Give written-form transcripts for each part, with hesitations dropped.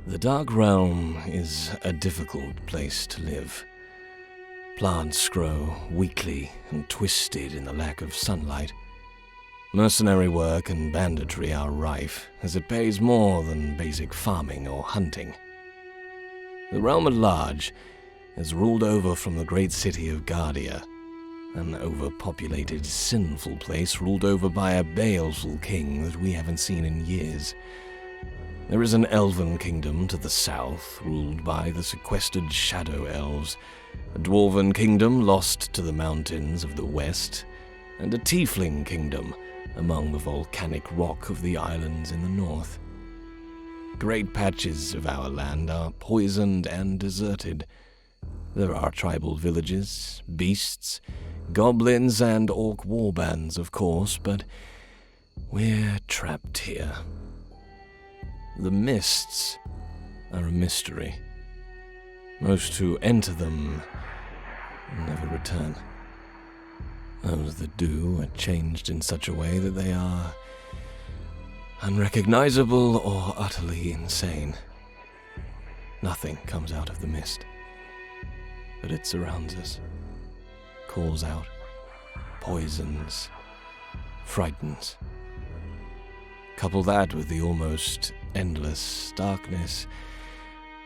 The Dark Realm is a difficult place to live. Plants grow weakly and twisted in the lack of sunlight. Mercenary work and banditry are rife, as it pays more than basic farming or hunting. The realm at large is ruled over from the great city of Guardia, an overpopulated, sinful place ruled over by a baleful king that we haven't seen in years. There is an elven kingdom to the south, ruled by the sequestered shadow elves, a dwarven kingdom lost to the mountains of the west, and a tiefling kingdom among the volcanic rock of the islands in the north. Great patches of our land are poisoned and deserted. There are tribal villages, beasts, goblins, and orc warbands, of course, but we're trapped here. The mists are a mystery. Most who enter them never return. Those that do are changed in such a way that they are unrecognizable or utterly insane. Nothing comes out of the mist, but it surrounds us, calls out, poisons, frightens. Couple that with the almost endless darkness,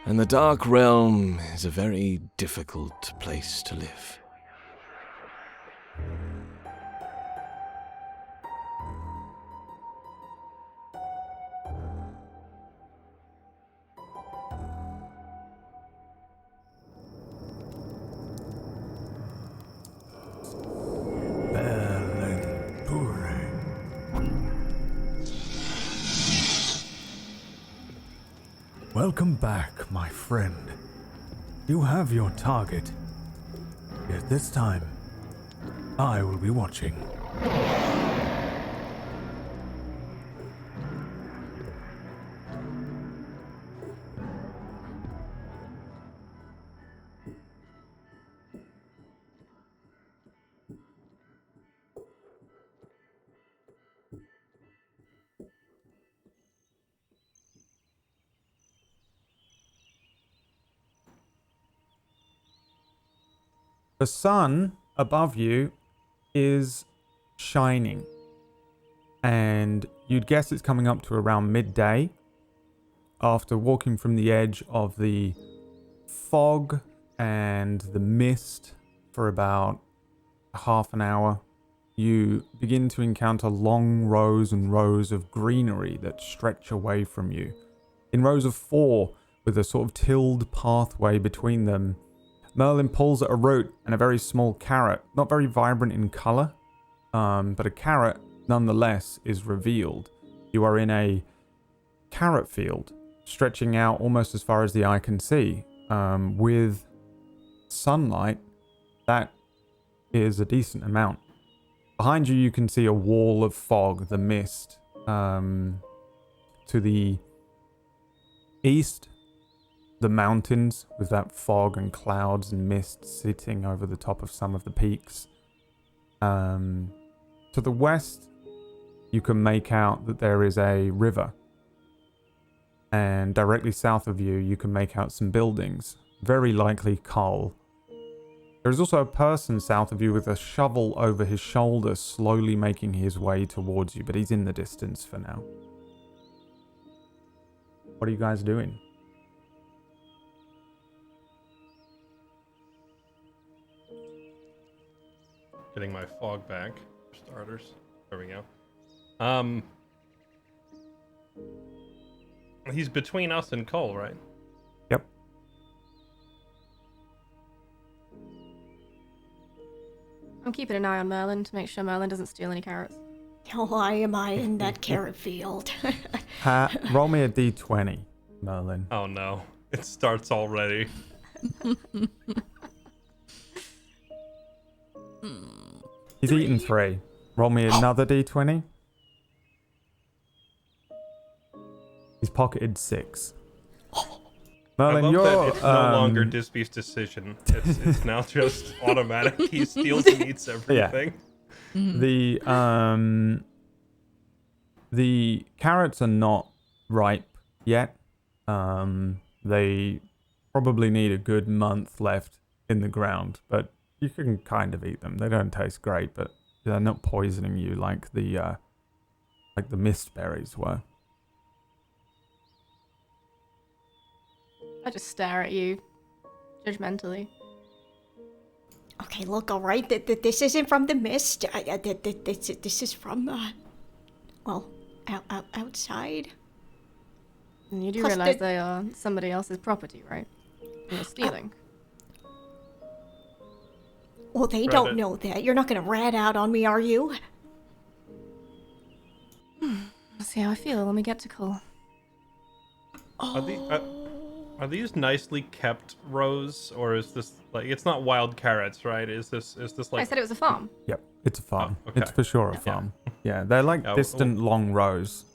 and the Dark Realm is a very difficult place to live. Welcome back, my friend. You have your target. Yet this time, I will be watching. The sun above you is shining, and you'd guess it's coming up to around midday. After walking from the edge of the fog and the mist for about half an hour, you begin to encounter long rows and rows of greenery that stretch away from you. In rows of 4, with a sort of tilled pathway between them, Merlin pulls at a root and a very small carrot, not very vibrant in color, but a carrot nonetheless is revealed. You are in a carrot field, stretching out almost as far as the eye can see, with sunlight. That is a decent amount. Behind you, you can see a wall of fog, the mist. To the east, the mountains with that fog and clouds and mist sitting over the top of some of the peaks. To the west, you can make out that there is a river. And directly south of you, you can make out some buildings, very likely Kull. There is also a person south of you with a shovel over his shoulder, slowly making his way towards you, but he's in the distance for now. What are you guys doing? Getting my fog back, for starters. There we go. He's between us and Kull, right? Yep. I'm keeping an eye on Merlin to make sure Merlin doesn't steal any carrots. Why am I in that carrot field? Roll me a d20, Merlin. Oh no, it starts already. He's eaten 3. Roll me another d20. He's pocketed 6. Merlin, I love you're that it's no longer Disby's decision. It's now just automatic. He steals and eats everything. The carrots are not ripe yet. They probably need a good month left in the ground, but you can kind of eat them. They don't taste great, but they're not poisoning you like the mist berries were. I just stare at you judgmentally. Okay, look, all right. This isn't from the mist. This is from, well, outside. And you do Plus realize the- they are somebody else's property, right? And you're stealing. Well, they Right, don't know that. You're not gonna rat out on me, are you? We'll see how I feel when we get to Kull. Are these nicely kept rows, or is this like it's not wild carrots, right? Is this like I said it was a farm. Yep, it's a farm. Oh, okay. It's for sure a farm. Yeah, they're like Yeah, distant long rows.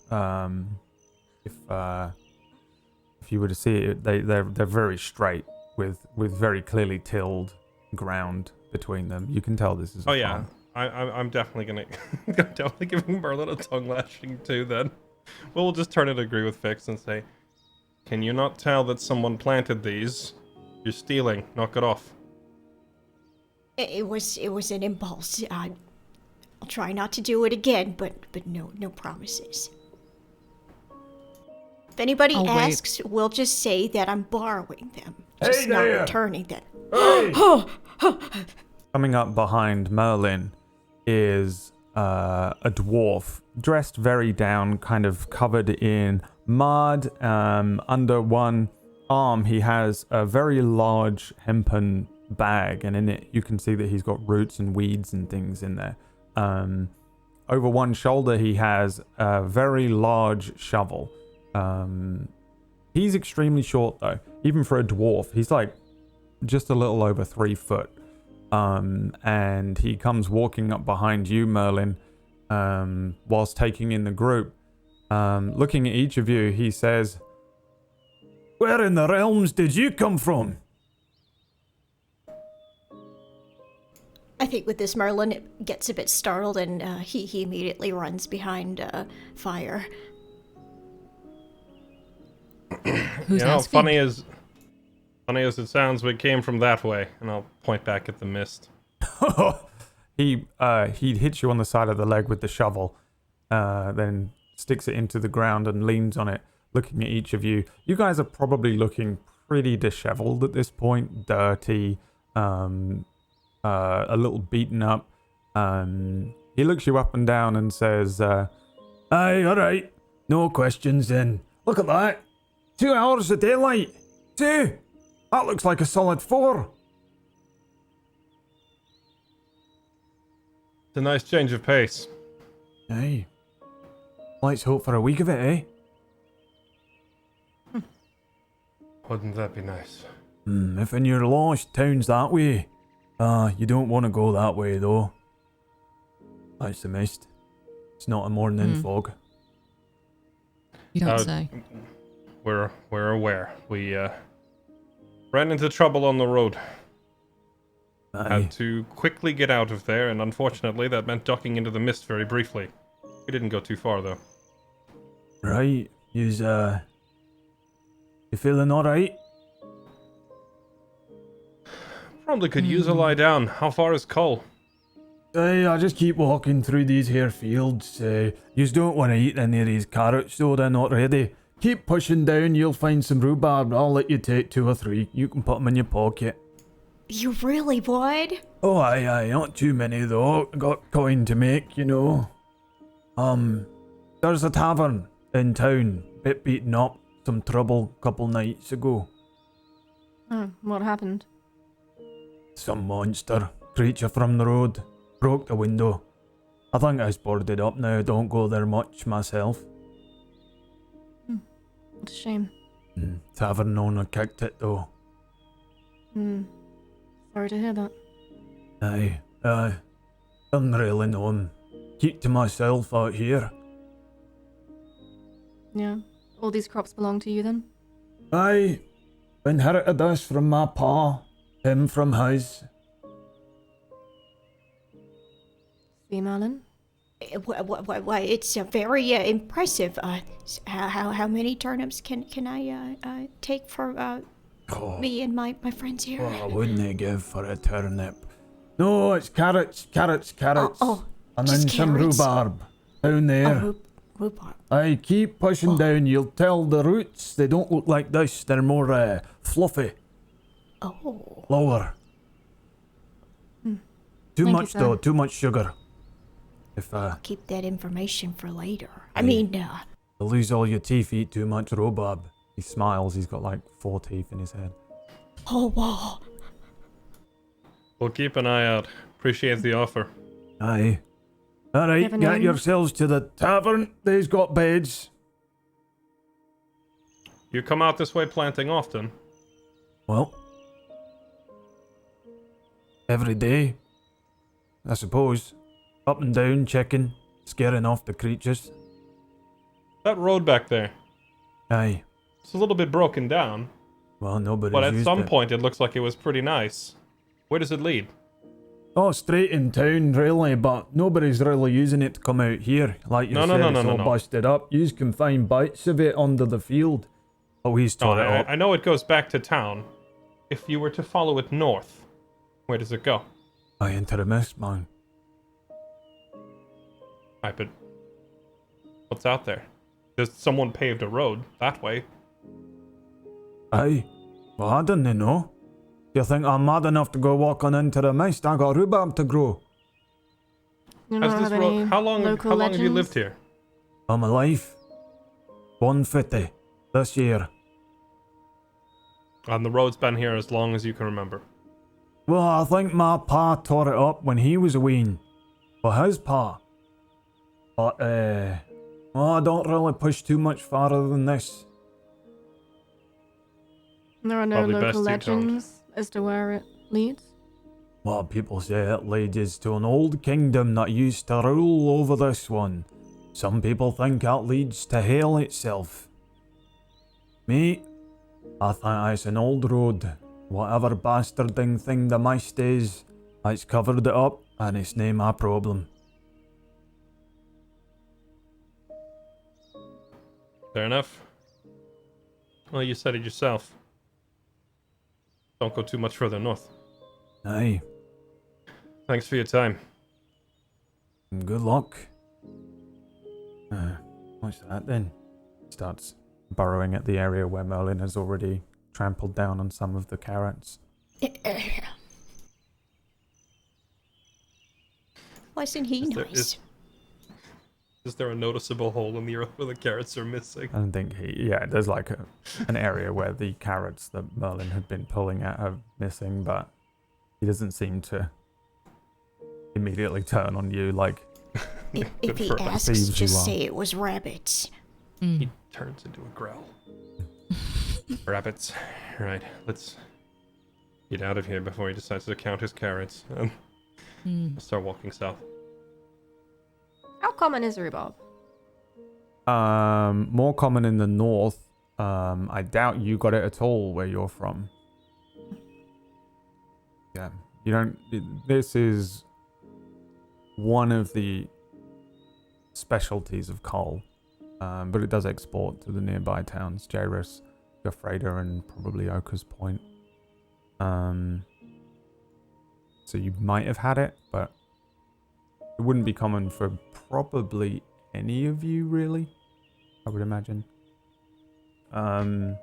If you were to see it, they're very straight with very clearly tilled ground between them. You can tell this is a Oh yeah, farm. I'm definitely gonna I'm definitely giving Merlin a tongue lashing too. Then we'll just turn and agree with Fix and say, "Can you not tell that someone planted these? You're stealing. Knock it off." It was an impulse. I'll try not to do it again, but no promises. If anybody Oh, wait. asks, we'll just say that I'm borrowing them, Hey just not there. returning them. Coming up behind Merlin is a dwarf, dressed very down, kind of covered in mud. Under one arm, he has a very large hempen bag, and in it, you can see that he's got roots and weeds and things in there. Over one shoulder, he has a very large shovel. He's extremely short, though, even for a dwarf. He's like just a little over 3 foot. And he comes walking up behind you, Merlin, whilst taking in the group. Looking at each of you, he says, "Where in the realms did you come from?" I think with this, Merlin gets a bit startled, and he immediately runs behind fire. Who's You know, asking? funny as it sounds, we came from that way, and I'll point back at the mist. He hits you on the side of the leg with the shovel, then sticks it into the ground and leans on it, looking at each of you. You guys are probably looking pretty disheveled at this point, dirty, a little beaten up. He looks you up and down and says, "Aye, all right, no questions then. Look at that, 2 hours of daylight. 2. That looks like a solid 4. It's a nice change of pace. Aye. Let's hope for a week of it, eh? Wouldn't that be nice? If in your lost town's that way, you don't want to go that way though. That's the mist. It's not a morning fog. You don't Uh, say. We're aware. We ran into trouble on the road. Aye. Had to quickly get out of there, and unfortunately that meant ducking into the mist very briefly. We didn't go too far though. Right. You feeling alright? Probably could use a lie down. How far is Kull? I just keep walking through these here fields. You don't want to eat any of these carrots though, they're not ready. Keep pushing down, you'll find some rhubarb. I'll let you take 2 or 3. You can put them in your pocket. You really would? Oh, aye, not too many though. Got coin to make, you know. There's a tavern in town, bit beaten up, some trouble couple nights ago. Oh, what happened? Some monster, creature from the road, broke the window. I think it's boarded up now, don't go there much myself. What a shame. Tavern owner kicked it though. Sorry to hear that. Aye, don't really know him. Keep to myself out here. Yeah. All these crops belong to you then? Aye, inherited this from my pa, him from his. See, Merlin? Well, it's very impressive. How many turnips can I take for Oh, me and my friends here? what wouldn't they give for a turnip? No, it's carrots. Oh, And just then some carrots? rhubarb down there. Rhubarb. I keep pushing down. You'll tell the roots. They don't look like this. They're more fluffy. Oh. Lower. Too Thank you, much sir. though. Too much sugar. If Keep that information for later. I mean, you lose all your teeth, eat too much rhubarb. He smiles. He's got like 4 teeth in his head. oh, wow. We'll keep an eye out. Appreciate the offer. Aye. All right, Have a get name? yourselves to the tavern. They've got beds. You come out this way planting often? Well, every day, I suppose. Up and down, checking, scaring off the creatures. That road back there, Aye. it's a little bit broken down, Well, nobody's but at used some it. point it looks like it was pretty nice. Where does it lead? Oh, straight in town, really, but nobody's really using it to come out here. Like you No, said, no, it's all no. busted up. You can find bites of it under the field. Oh, he's No, tore it up. I know it goes back to town. If you were to follow it north, where does it go? Aye, into the mist, man. Right, but what's out there? There's someone paved a road that way. Aye. Well, I didn't know. You think I'm mad enough to go walking into the mist? I got rhubarb to grow. You How's don't this have road? any How long local have you lived legends? here? I'm alive. 150 this year. And the road's been here as long as you can remember. Well, I think my pa tore it up when he was a wean. Well, his pa. But, well, I don't really push too much farther than this. There are no Probably best local you don't. legends as to where it leads. Well, people say it leads to an old kingdom that used to rule over this one. Some people think it leads to hell itself. Me, I think it's an old road. Whatever bastarding thing the mist is, it's covered it up, and it's nae my problem. Fair enough. Well, you said it yourself. Don't go too much further north. Aye, Thanks for your time. good luck. What's that then? Starts burrowing at the area where Merlin has already trampled down on some of the carrots. Wasn't he nice? Is there a noticeable hole in the earth where the carrots are missing? I don't think there's like an area where the carrots that Merlin had been pulling at are missing, but he doesn't seem to immediately turn on you like If he for us. asks, Thieves you just are. say it was rabbits. He turns into a growl. Rabbits. Right, let's get out of here before he decides to count his carrots. Start walking south. How common is rhubarb? more common in the north. I doubt you got it at all where you're from. Yeah, you don't. This is one of the specialties of Kull, but it does export to the nearby towns, Jairus, Gafreda, and probably Oaker's Point. So you might have had it, but it wouldn't be common for probably any of you, really, I would imagine. You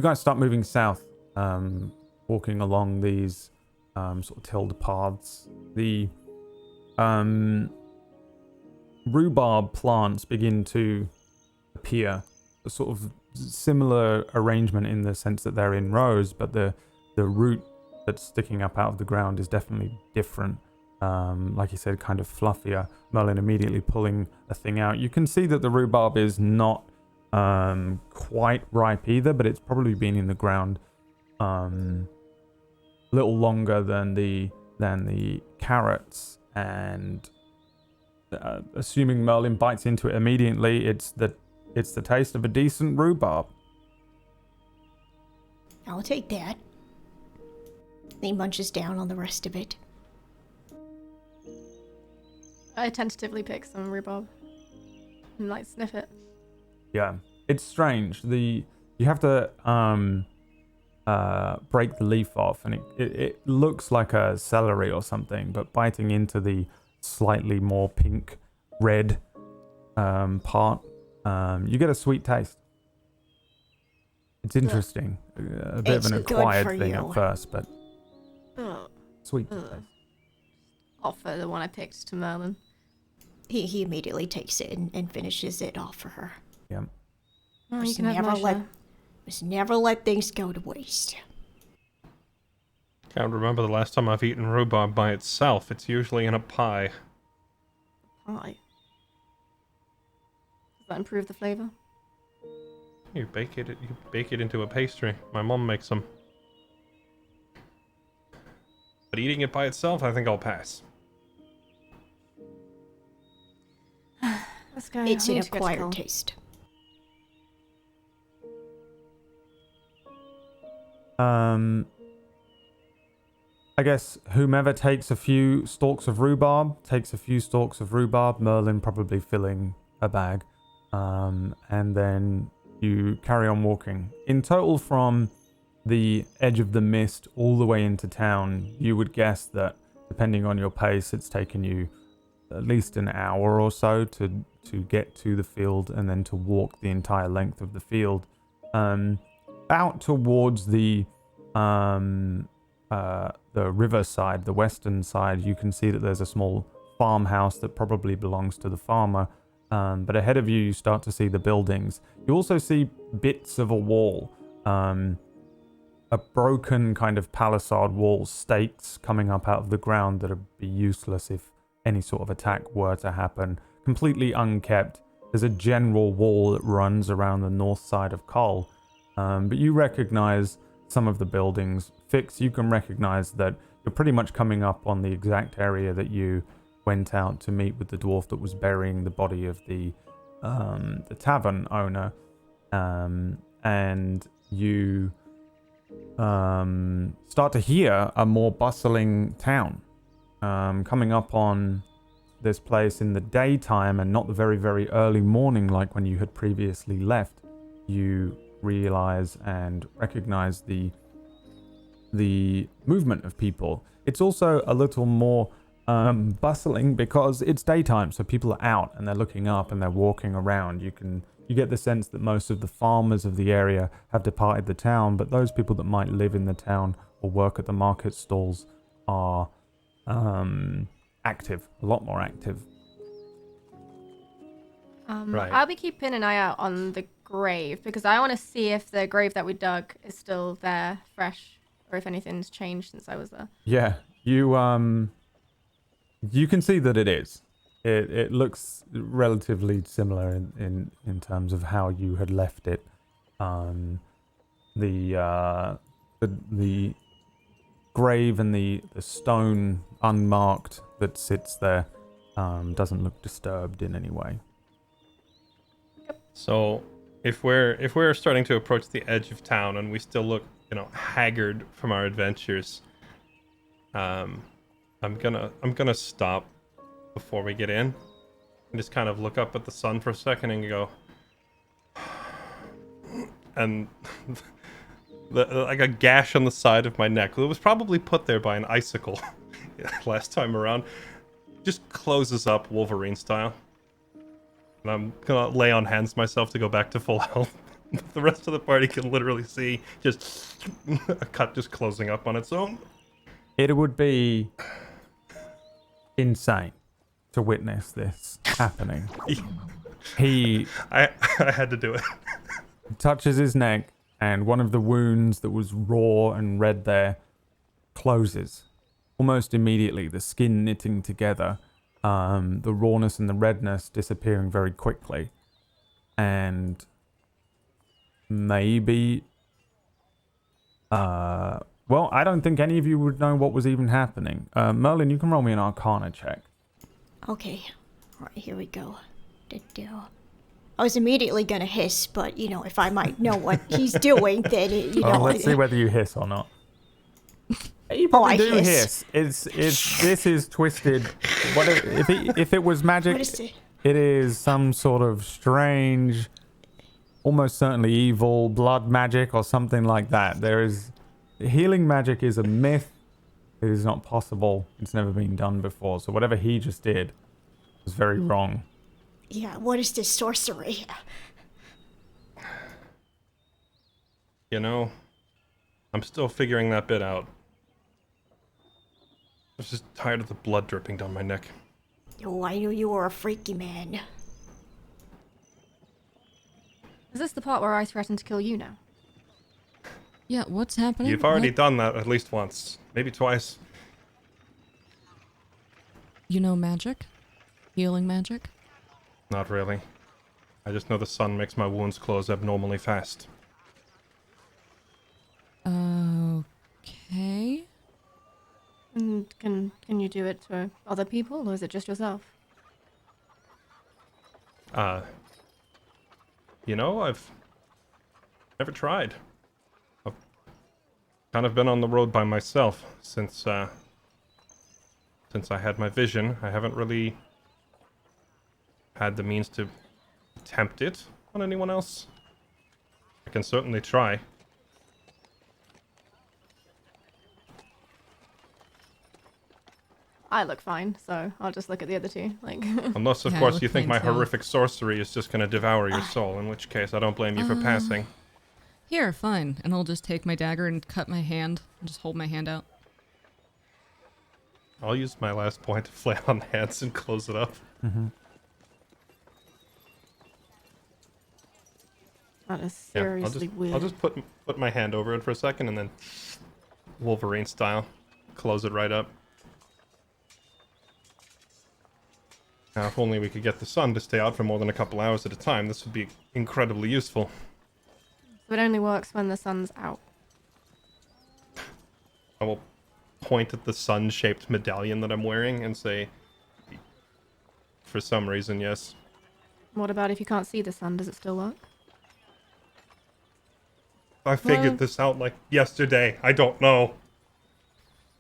guys start moving south, walking along these sort of tilled paths. The rhubarb plants begin to appear, a sort of similar arrangement in the sense that they're in rows, but the root that's sticking up out of the ground is definitely different. Like you said, kind of fluffier. Merlin immediately pulling a thing out. You can see that the rhubarb is not quite ripe either, but it's probably been in the ground a little longer than the carrots. And assuming Merlin bites into it immediately, it's the taste of a decent rhubarb. I'll take that. He munches down on the rest of it. I tentatively pick some rhubarb and like sniff it. Yeah, it's strange. You have to break the leaf off, and it looks like a celery or something, but biting into the slightly more pink red part, you get a sweet taste. It's interesting. A bit It's of an good acquired for thing you. at first, but Ugh. sweet Ugh. taste. Offer the one I picked to Merlin. He immediately takes it and finishes it off for her. Yeah. Oh, you Must can have never my let share. must never let things go to waste. Can't remember the last time I've eaten rhubarb by itself. It's usually in a pie. Pie. Does that improve the flavour? You bake it into a pastry. My mom makes them. But eating it by itself, I think I'll pass. Let's go. It's I an need to go to acquired Kull. taste. I guess whomever takes a few stalks of rhubarb takes a few stalks of rhubarb. Merlin probably filling a bag, and then you carry on walking. In total, from the edge of the mist all the way into town, you would guess that, depending on your pace, it's taken you at least an hour or so to get to the field and then to walk the entire length of the field. Out towards the river side, the western side, you can see that there's a small farmhouse that probably belongs to the farmer. But ahead of you, you start to see the buildings. You also see bits of a wall, a broken kind of palisade wall, stakes coming up out of the ground that would be useless if any sort of attack were to happen. Completely unkept. There's a general wall that runs around the north side of Kull. But you recognize some of the buildings. Fix, you can recognize that you're pretty much coming up on the exact area that you went out to meet with the dwarf that was burying the body of the tavern owner. And you start to hear a more bustling town coming up on this place in the daytime and not the very, very early morning like when you had previously left. You realize and recognize the movement of people. It's also a little more bustling because it's daytime, so people are out and they're looking up and they're walking around. You get the sense that most of the farmers of the area have departed the town, but those people that might live in the town or work at the market stalls are active, a lot more active. Right. I'll be keeping an eye out on the grave because I want to see if the grave that we dug is still there, fresh, or if anything's changed since I was there. Yeah, you can see that it is. It looks relatively similar in terms of how you had left it. The grave and the stone unmarked that sits there doesn't look disturbed in any way. So, if we're starting to approach the edge of town and we still look, haggard from our adventures, I'm gonna stop before we get in and just kind of look up at the sun for a second and go, and like a gash on the side of my neck that was probably put there by an icicle last time around just closes up Wolverine style. And I'm gonna lay on hands myself to go back to full health. The rest of the party can literally see just a cut just closing up on its own. It would be insane to witness this happening. I had to do it. Touches his neck, and one of the wounds that was raw and red there closes almost immediately, the skin knitting together, the rawness and the redness disappearing very quickly. And maybe well, I don't think any of you would know what was even happening. Merlin, you can roll me an Arcana check. Okay. Alright, here we go. I was immediately gonna hiss, but, if I might know what he's doing, then, Let's see whether you hiss or not. You probably I do hiss. hiss. This is twisted. What if it was magic? What is it? It is some sort of strange, almost certainly evil blood magic or something like that. Healing magic is a myth. It is not possible. It's never been done before. So whatever he just did was very wrong. Yeah, what is this sorcery? You know, I'm still figuring that bit out. I was just tired of the blood dripping down my neck. Oh, I knew you were a freaky man. Is this the part where I threatened to kill you now? Yeah, what's happening? You've already What? done that at least once, maybe twice. You know magic? Healing magic? Not really. I just know the sun makes my wounds close abnormally fast. Okay. And can you do it to other people, or is it just yourself? You know, I've never tried. I've kind of been on the road by myself since I had my vision. I haven't really had the means to attempt it on anyone else. I can certainly try. I look fine, so I'll just look at the other two. Like, Unless, of Yeah, I course, would you think think my so. horrific sorcery is just going to devour your soul, in which case I don't blame you for passing. Here, fine. And I'll just take my dagger and cut my hand. And just hold my hand out. I'll use my last point to flail on hands and close it up. that is Yeah, seriously weird. I'll just put my hand over it for a second and then Wolverine style close it right up. Now, if only we could get the sun to stay out for more than a couple hours at a time, this would be incredibly useful. So it only works when the sun's out. I will point at the sun-shaped medallion that I'm wearing and say, for some reason, yes. What about if you can't see the sun? Does it still work? I figured Well- this out like yesterday. I don't know.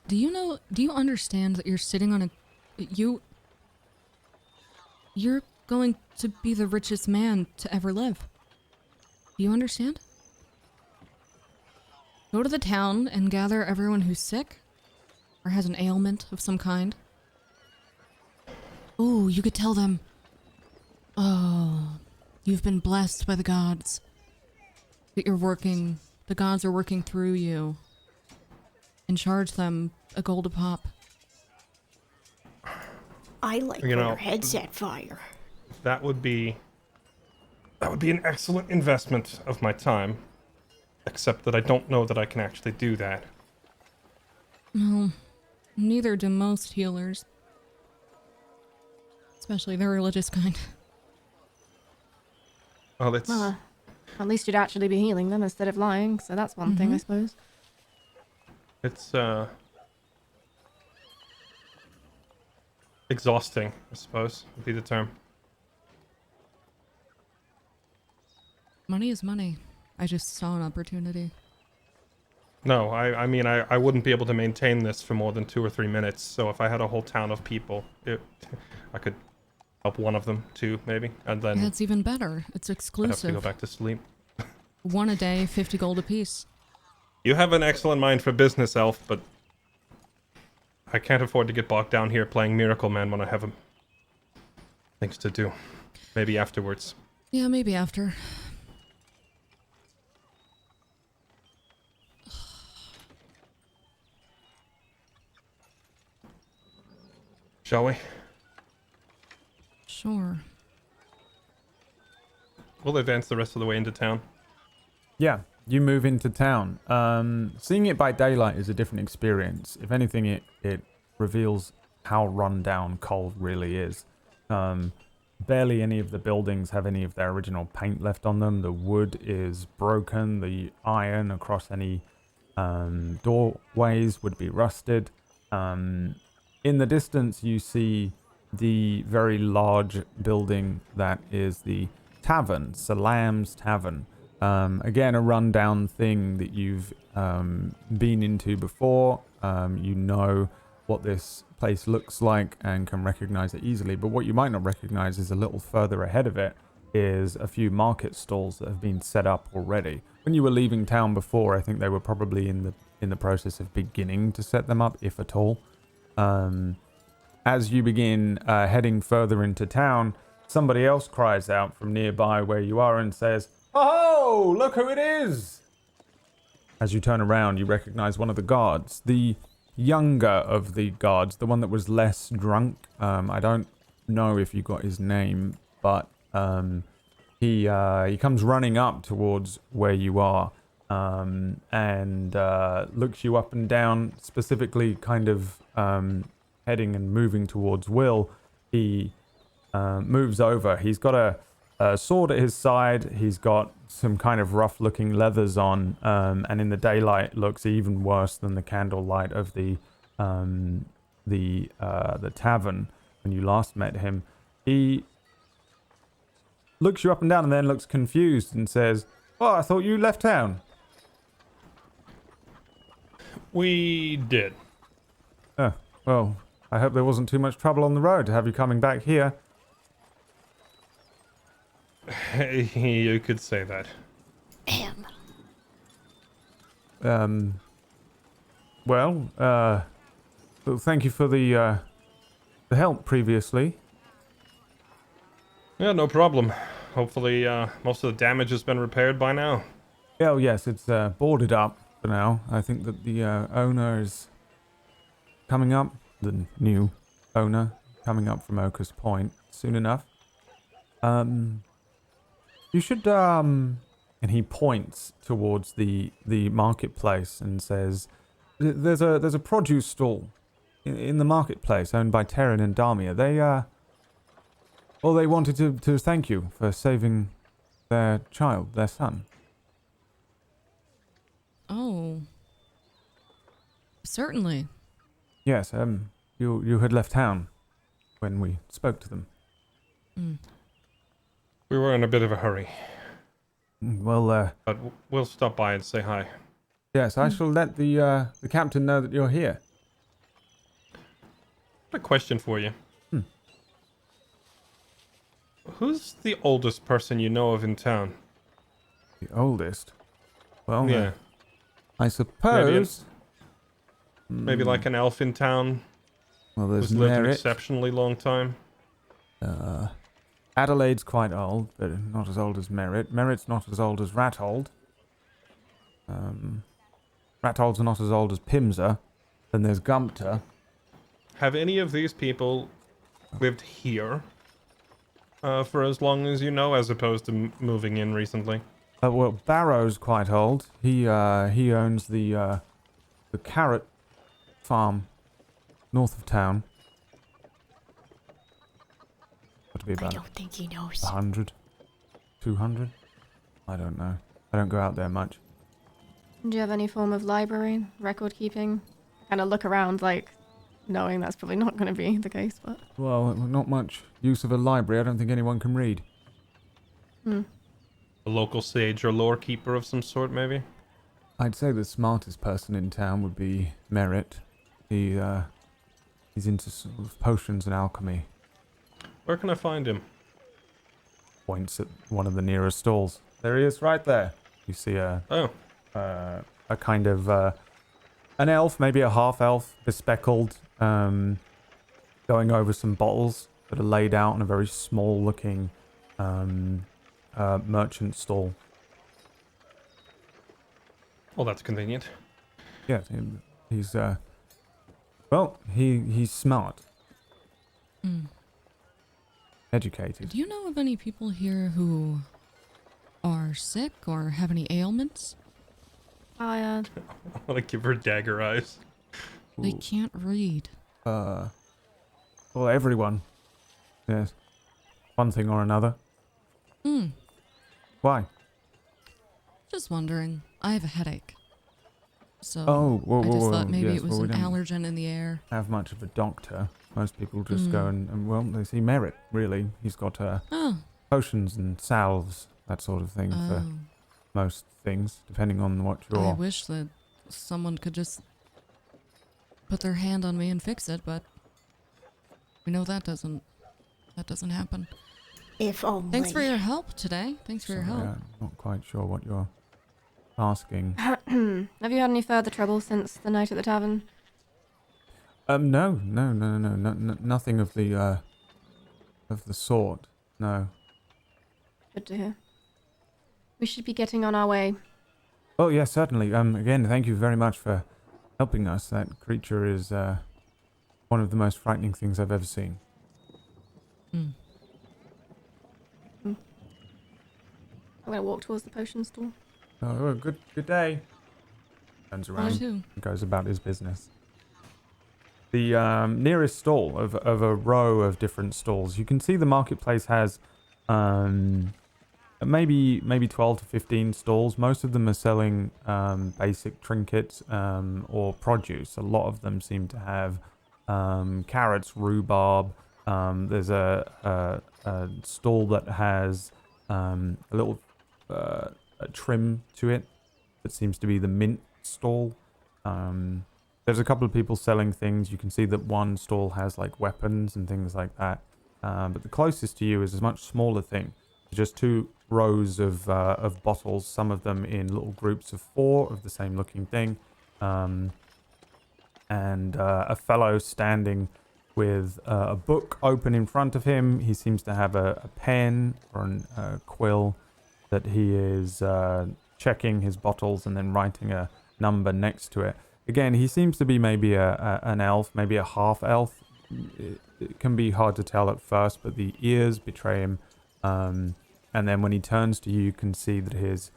Do you understand that you're sitting on you're going to be the richest man to ever live? Do you understand? Go to the town and gather everyone who's sick or has an ailment of some kind. Oh, you could tell them, oh, you've been blessed by the gods. That the gods are working through you. And charge them a gold a pop. I like You when know- your head's at fire. That would be an excellent investment of my time. Except that I don't know that I can actually do that. No, neither do most healers. Especially the religious kind. Well, it's Well, at least you'd actually be healing them instead of lying, so that's one thing, I suppose. it's exhausting, I suppose, would be the term. Money is money. I just saw an opportunity. No, I mean, I wouldn't be able to maintain this for more than 2 or 3 minutes. So if I had a whole town of people, I could help one of them, 2 maybe, and then That's even better. It's I'd have to go exclusive. back to sleep. 1 a day, 50 gold apiece. You have an excellent mind for business, Elf, but I can't afford to get bogged down here playing Miracle Man when I have things to do. Maybe afterwards. Yeah, maybe after. Shall we? Sure. We'll advance the rest of the way into town. Yeah, you move into town. Seeing it by daylight is a different experience. If anything, it reveals how run down Kull really is. Barely any of the buildings have any of their original paint left on them. The wood is broken. The iron across any doorways would be rusted. In the distance, you see the very large building that is the Tavern, Salam's Tavern. Again, a rundown thing that you've been into before. You know what this place looks like and can recognize it easily. But what you might not recognize is a little further ahead of it is a few market stalls that have been set up already. When you were leaving town before, I think they were probably in the process of beginning to set them up, if at all. As you begin heading further into town, somebody else cries out from nearby where you are and says, "Oh, look who it is!" As you turn around, you recognize one of the guards. The younger of the guards, the one that was less drunk. I don't know if you got his name, but he comes running up towards where you are and looks you up and down, specifically kind of heading and moving towards Will. He moves over. He's got a sword at his side. He's got some kind of rough-looking leathers on, and in the daylight looks even worse than the candlelight of the tavern when you last met him. He looks you up and down and then looks confused and says, "Oh, I thought you left town." We did. Oh, well, I hope there wasn't too much trouble on the road to have you coming back here. You could say that. Well, thank you for the help previously. Yeah, no problem. Hopefully, most of the damage has been repaired by now. Oh, yes, it's boarded up for now. I think that the owner is coming up, the new owner coming up from Oaker's Point soon enough. You should, and he points towards the marketplace and says, there's a produce stall in the marketplace owned by Terran and Damia. They wanted to thank you for saving their child, their son. Oh. Certainly. Yes, you had left town when we spoke to them. Mm. We were in a bit of a hurry, Well, but we'll stop by and say hi. yes, I shall let the captain know that you're here. A question for you. Who's the oldest person you know of in town? The oldest? Well, Yeah. I suppose... Maybe like an elf in town Well, who's there's lived an Merritt. exceptionally long time. Adelaide's quite old, but not as old as Merritt. Merritt's not as old as Rathold. Rathold's not as old as Pimser. Then there's Gumpter. Have any of these people lived here for as long as you know, as opposed to moving in recently? Well, Barrow's quite old. He owns the carrot farm north of town. Got to be I about don't think he knows. 100, 200. I don't know. I don't go out there much. Do you have any form of library, record keeping? Kind of look around, like, knowing that's probably not going to be the case, but... Well, not much use of a library. I don't think anyone can read. A local sage or lore keeper of some sort, maybe? I'd say the smartest person in town would be Merritt. He's into sort of potions and alchemy. Where can I find him? Points at one of the nearest stalls. There he is, right there. You see a kind of an elf, maybe a half elf, bespeckled, going over some bottles that are laid out in a very small-looking merchant stall. Well, that's convenient. Yeah, he's he's smart, educated. Do you know of any people here who are sick or have any ailments? I I want to give her dagger eyes. They can't read. Well, everyone. Yes, one thing or another. Why? Just wondering. I have a headache. So Whoa, I just whoa, thought maybe yes, it was well, we an don't allergen in the air. have much of a doctor. Most people just go and well, they see Merritt, really. He's got Oh. potions and salves, that sort of thing for most things, depending on what I you're... wish that someone could just put their hand on me and fix it, but we know that doesn't happen. If only. Thanks for your help today. Thanks for your Sorry, help. I'm not quite sure what you're asking. Have you had any further trouble since the night at the tavern? No, nothing of the sort. No. Good to hear. We should be getting on our way. Oh yes, certainly. Again, thank you very much for helping us. That creature is one of the most frightening things I've ever seen. Mm. I'm gonna walk towards the potion store. Oh, well, good day. Turns You around too. and goes about his business. The nearest stall of a row of different stalls. You can see the marketplace has maybe 12 to 15 stalls. Most of them are selling basic trinkets or produce. A lot of them seem to have carrots, rhubarb. There's a stall that has a little a trim to it that seems to be the mint stall. There's a couple of people selling things. You can see that one stall has like weapons and things like that. But the closest to you is a much smaller thing. Just 2 rows of bottles, some of them in little groups of 4 of the same looking thing. And a fellow standing with a book open in front of him. He seems to have a pen or a quill that he is checking his bottles and then writing a number next to it. Again, he seems to be maybe an elf, maybe a half elf. It can be hard to tell at first, but the ears betray him. And then when he turns to you, you can see that his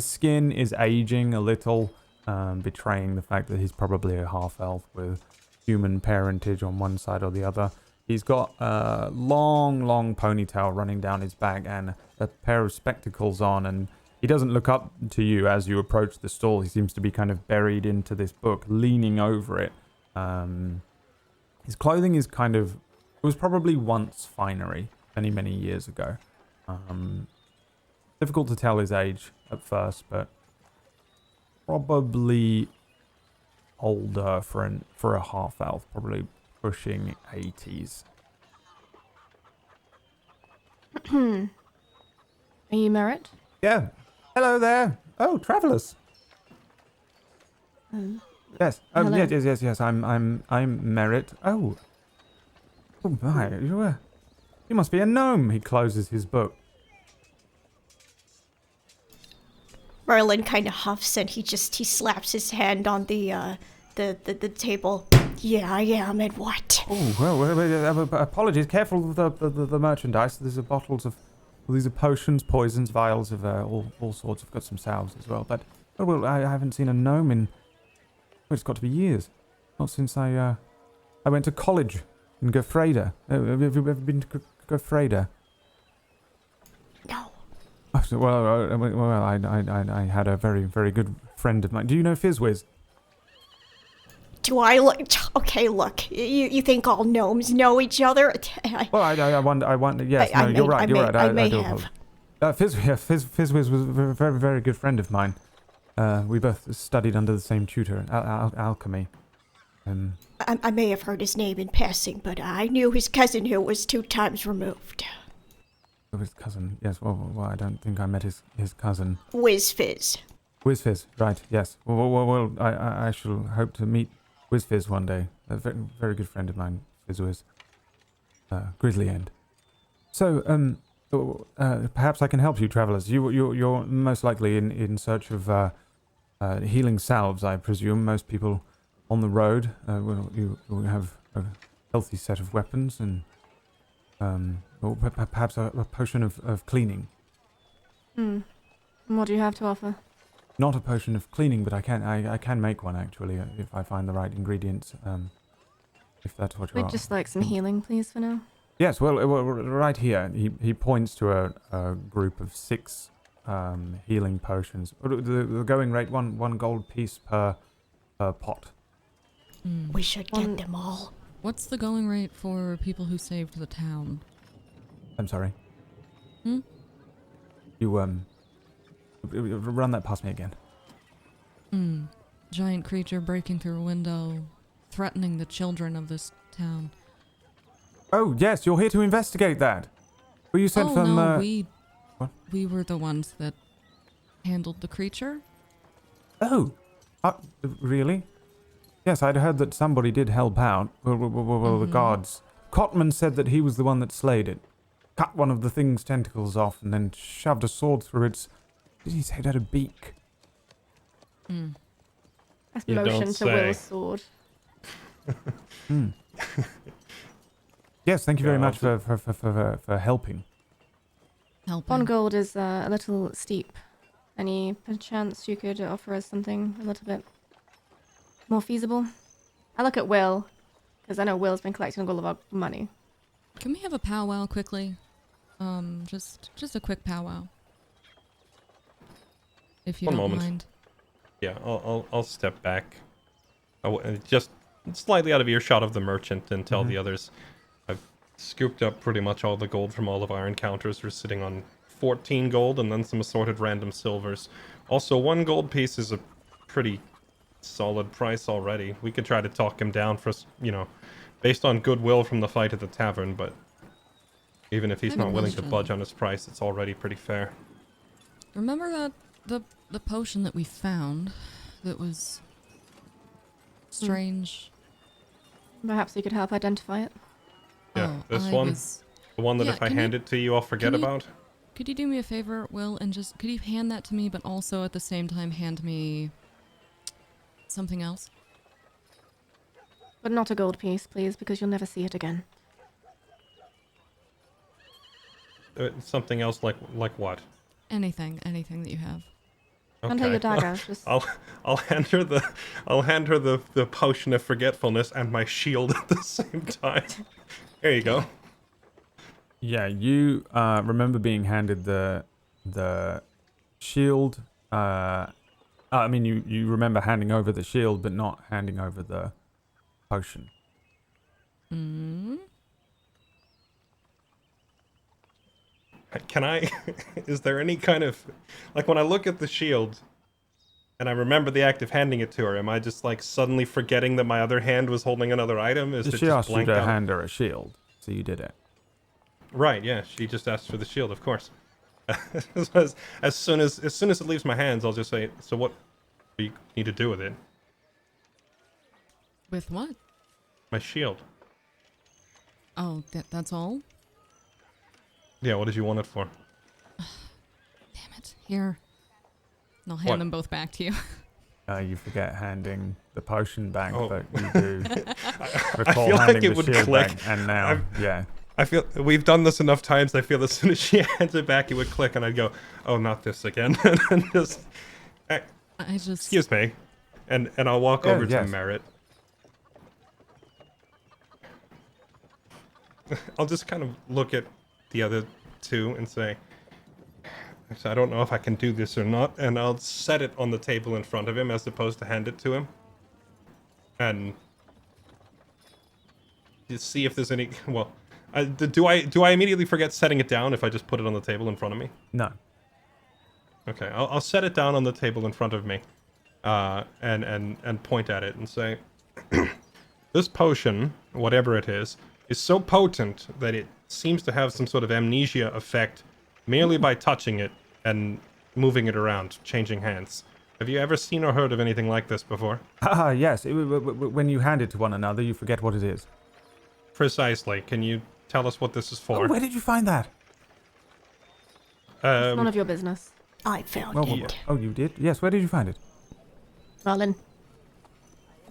skin is aging a little, betraying the fact that he's probably a half elf with human parentage on one side or the other. He's got a long ponytail running down his back and a pair of spectacles on, and he doesn't look up to you as you approach the stall. He seems to be kind of buried into this book, leaning over it. His clothing is it was probably once finery, many years ago. Difficult to tell his age at first, but probably older for a half elf, probably pushing 80s. Are you Merritt? Yeah. Hello there. Oh, travelers. Yes. Hello. Yes. I'm Merritt. Oh my. You must be a gnome. He closes his book. Merlin kind of huffs and he slaps his hand on the table. Yeah, I am. And what? Oh well. Apologies. Careful with the merchandise. These are bottles of. Well, these are potions, poisons, vials of all sorts. I've got some salves as well. But I haven't seen a gnome in. Well, it's got to be years. Not since I went to college in Gofreda. Have you ever been to Gofreda? No. Well, I had a very good friend of mine. Do you know Fizzwiz? Do I look? Okay, look. You think all gnomes know each other? Well, I wonder. Yes, no, you're right. I may do have. Fizzwiz was a very good friend of mine. We both studied under the same tutor, alchemy. I may have heard his name in passing, but I knew his cousin who was 2 times removed. Oh, his cousin, yes. Well, I don't think I met his cousin. Whiz-Fizz. Whiz-Fizz, right, yes. Well, I shall hope to meet Whiz-Fizz one day. A very good friend of mine, Fizzwiz. Grizzly End. So, perhaps I can help you, travelers. You're most likely in search of healing salves, I presume. Most people on the road you have a healthy set of weapons and or perhaps a potion of cleaning. And what do you have to offer? Not a potion of cleaning, but I can make one actually if I find the right ingredients. If that's what you're. We'd just like some healing, please, for now. Yes, well, right here, he points to a group of 6 healing potions. The going rate, one gold piece per pot. We should get them all. What's the going rate for people who saved the town? I'm sorry. Hmm? You run that past me again. giant creature breaking through a window, threatening the children of this town. Oh, yes, you're here to investigate that. Were you sent from, no, what? we were the ones that handled the creature. Oh, really? Yes, I'd heard that somebody did help out. Well, the guards. Cotman said that he was the one that slayed it. Cut one of the thing's tentacles off and then shoved a sword through its... Did he say it had a beak? That's You motion don't to say. Will's sword. Yes, thank you very Yeah, much for helping. Helping. 1 gold is a little steep. Any chance you could offer us something a little bit more feasible? I look at Will, because I know Will's been collecting all of our money. Can we have a powwow quickly? Just a quick powwow. If you One don't moment. mind. Yeah, I'll step back. Just slightly out of earshot of the merchant and tell the others I've scooped up pretty much all the gold from all of our encounters. We're sitting on 14 gold and then some assorted random silvers. Also, 1 gold piece is a pretty solid price already. We could try to talk him down for, based on goodwill from the fight at the tavern, but even if he's I have a not willing to question. budge on his price, it's already pretty fair. Remember that the potion that we found that was strange? Perhaps you could help identify it. Yeah, Oh, this I one? was- The one that Yeah, if I can you- hand it to you, I'll forget can you- about? Could you do me a favor, Will, and just could you hand that to me, but also at the same time hand me something else? But not a gold piece, please, because you'll never see it again. Something else like what? Anything that you have. Until your dagger. Just I'll hand her the potion of forgetfulness and my shield at the same time. There you go. Yeah, you remember being handed the shield. I mean, you remember handing over the shield, but not handing over the potion. Hmm. Can I? Is there any kind of like when I look at the shield and I remember the act of handing it to her? Am I just like suddenly forgetting that my other hand was holding another item? Is it She just asked you blanked to out? hand her a shield, so you did it. Right, yeah, she just asked for the shield, of course. as soon as it leaves my hands, I'll just say, "So what do you need to do with it?" With what? My shield. Oh, that's all? Yeah, what did you want it for? Damn it. Here. And I'll hand What? them both back to you. You forget handing the potion back, Oh. but you do recall feel like handing it the would shield click. back, and now, yeah. I feel we've done this enough times. I feel as soon as she hands it back, it would click, and I'd go, "Oh, not this again!" and just, I just... excuse me, and I'll walk Oh, over to yes. Merritt. I'll just kind of look at the other two and say, "I don't know if I can do this or not," and I'll set it on the table in front of him as opposed to hand it to him, and just see if there's any. Well. Do I immediately forget setting it down if I just put it on the table in front of me? No. Okay, I'll set it down on the table in front of me, and point at it and say, "This potion, whatever it is so potent that it seems to have some sort of amnesia effect merely by touching it and moving it around, changing hands. Have you ever seen or heard of anything like this before?" Ah, yes. When you hand it to one another, you forget what it is. Precisely. Can you tell us what this is for? Oh, where did you find that? it's none of your business. I found Well, it. oh, you did? Yes. Where did you find it? Merlin.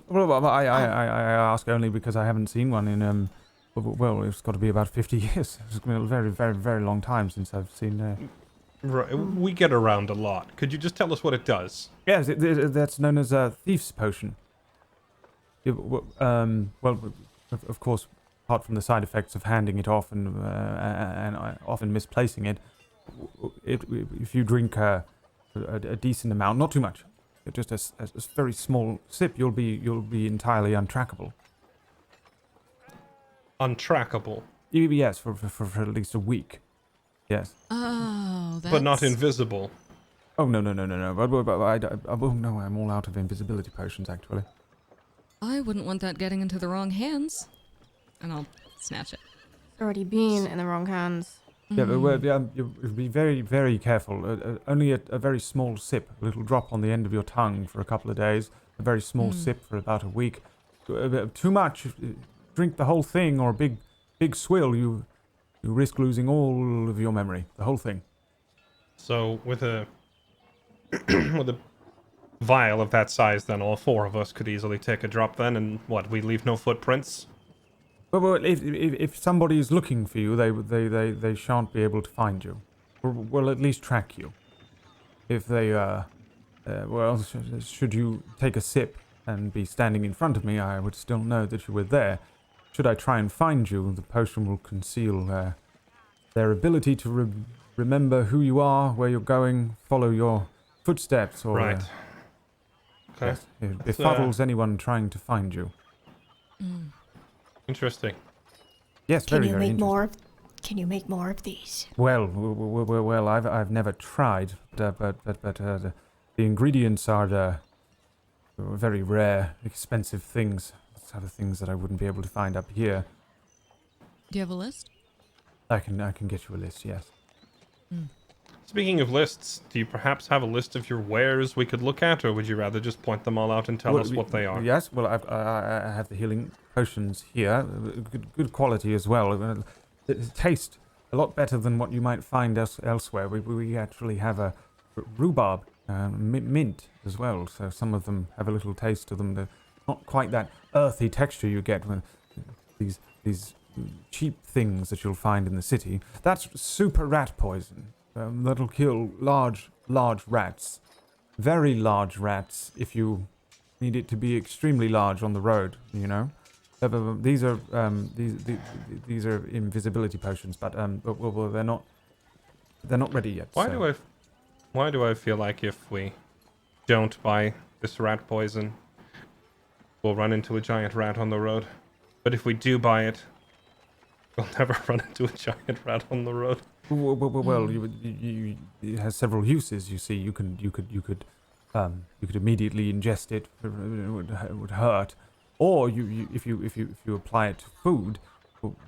Well, I ask only because I haven't seen one in well, it's got to be about 50 years. It's been a very, very, very long time since I've seen. Right, we get around a lot. Could you just tell us what it does? Yes, that's known as a thief's potion. Well, of course, apart from the side effects of handing it off and often misplacing it, if you drink a decent amount, not too much, just a very small sip, you'll be entirely untrackable. Untrackable, Yes, for at least a week. Yes. Oh, that's... but not invisible. Oh, no. No, I'm all out of invisibility potions, actually. I wouldn't want that getting into the wrong hands. And I'll snatch it. It's already been in the wrong hands. Yeah, but you be very, very careful. Only a very small sip, a little drop on the end of your tongue for a couple of days. A very small sip for about a week. Too much. Drink the whole thing, or a big swill. You risk losing all of your memory. The whole thing. So with a with a vial of that size, then all four of us could easily take a drop. Then, and what? We leave no footprints. Well, if somebody is looking for you, they shan't be able to find you. Or will at least track you. If they, should you take a sip and be standing in front of me, I would still know that you were there. Should I try and find you, the potion will conceal their ability to remember who you are, where you're going, follow your footsteps, or... Right. Okay. Yes, it befuddles anyone trying to find you. Interesting. Yes, Can very, you very make interesting. more? Can you make more of these? Well, I've never tried, but the ingredients are very rare, expensive things. Sort of things that I wouldn't be able to find up here. Do you have a list? I can get you a list. Yes. Speaking of lists, do you perhaps have a list of your wares we could look at, or would you rather just point them all out and tell us what they are? Yes. Well, I have the healing potions here, good quality as well. Taste a lot better than what you might find elsewhere. We actually have a rhubarb, mint as well. So some of them have a little taste to them. They're not quite that earthy texture you get with these cheap things that you'll find in the city. That's super rat poison. That'll kill large rats. Very large rats, if you need it to be extremely large on the road, you know. These are invisibility potions, but they're not ready yet. Why do I feel like if we don't buy this rat poison, we'll run into a giant rat on the road? But if we do buy it, we'll never run into a giant rat on the road. Well, it has several uses. You see, you could immediately ingest it. It would hurt, or if you apply it to food,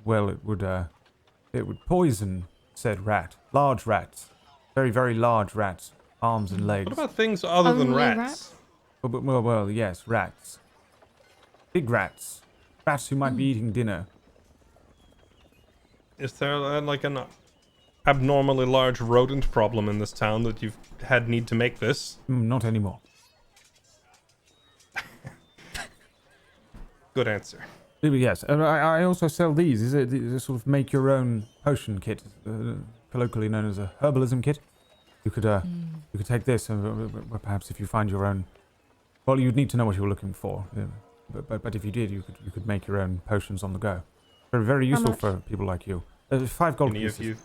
well, it would poison said rat. Large rats, very, very large rats, arms and legs. What about things other than Only rats? Well, yes, rats. Big rats. Rats who might be eating dinner. Is there like an abnormally large rodent problem in this town that you've had need to make this? Not anymore. Good answer. Yes, I also sell these. Is it a sort of make your own potion kit, colloquially known as a herbalism kit? You could take this, and perhaps if you find your own. Well, you'd need to know what you were looking for, but if you did, you could make your own potions on the go. Very, very useful for people like you. 5 gold pieces.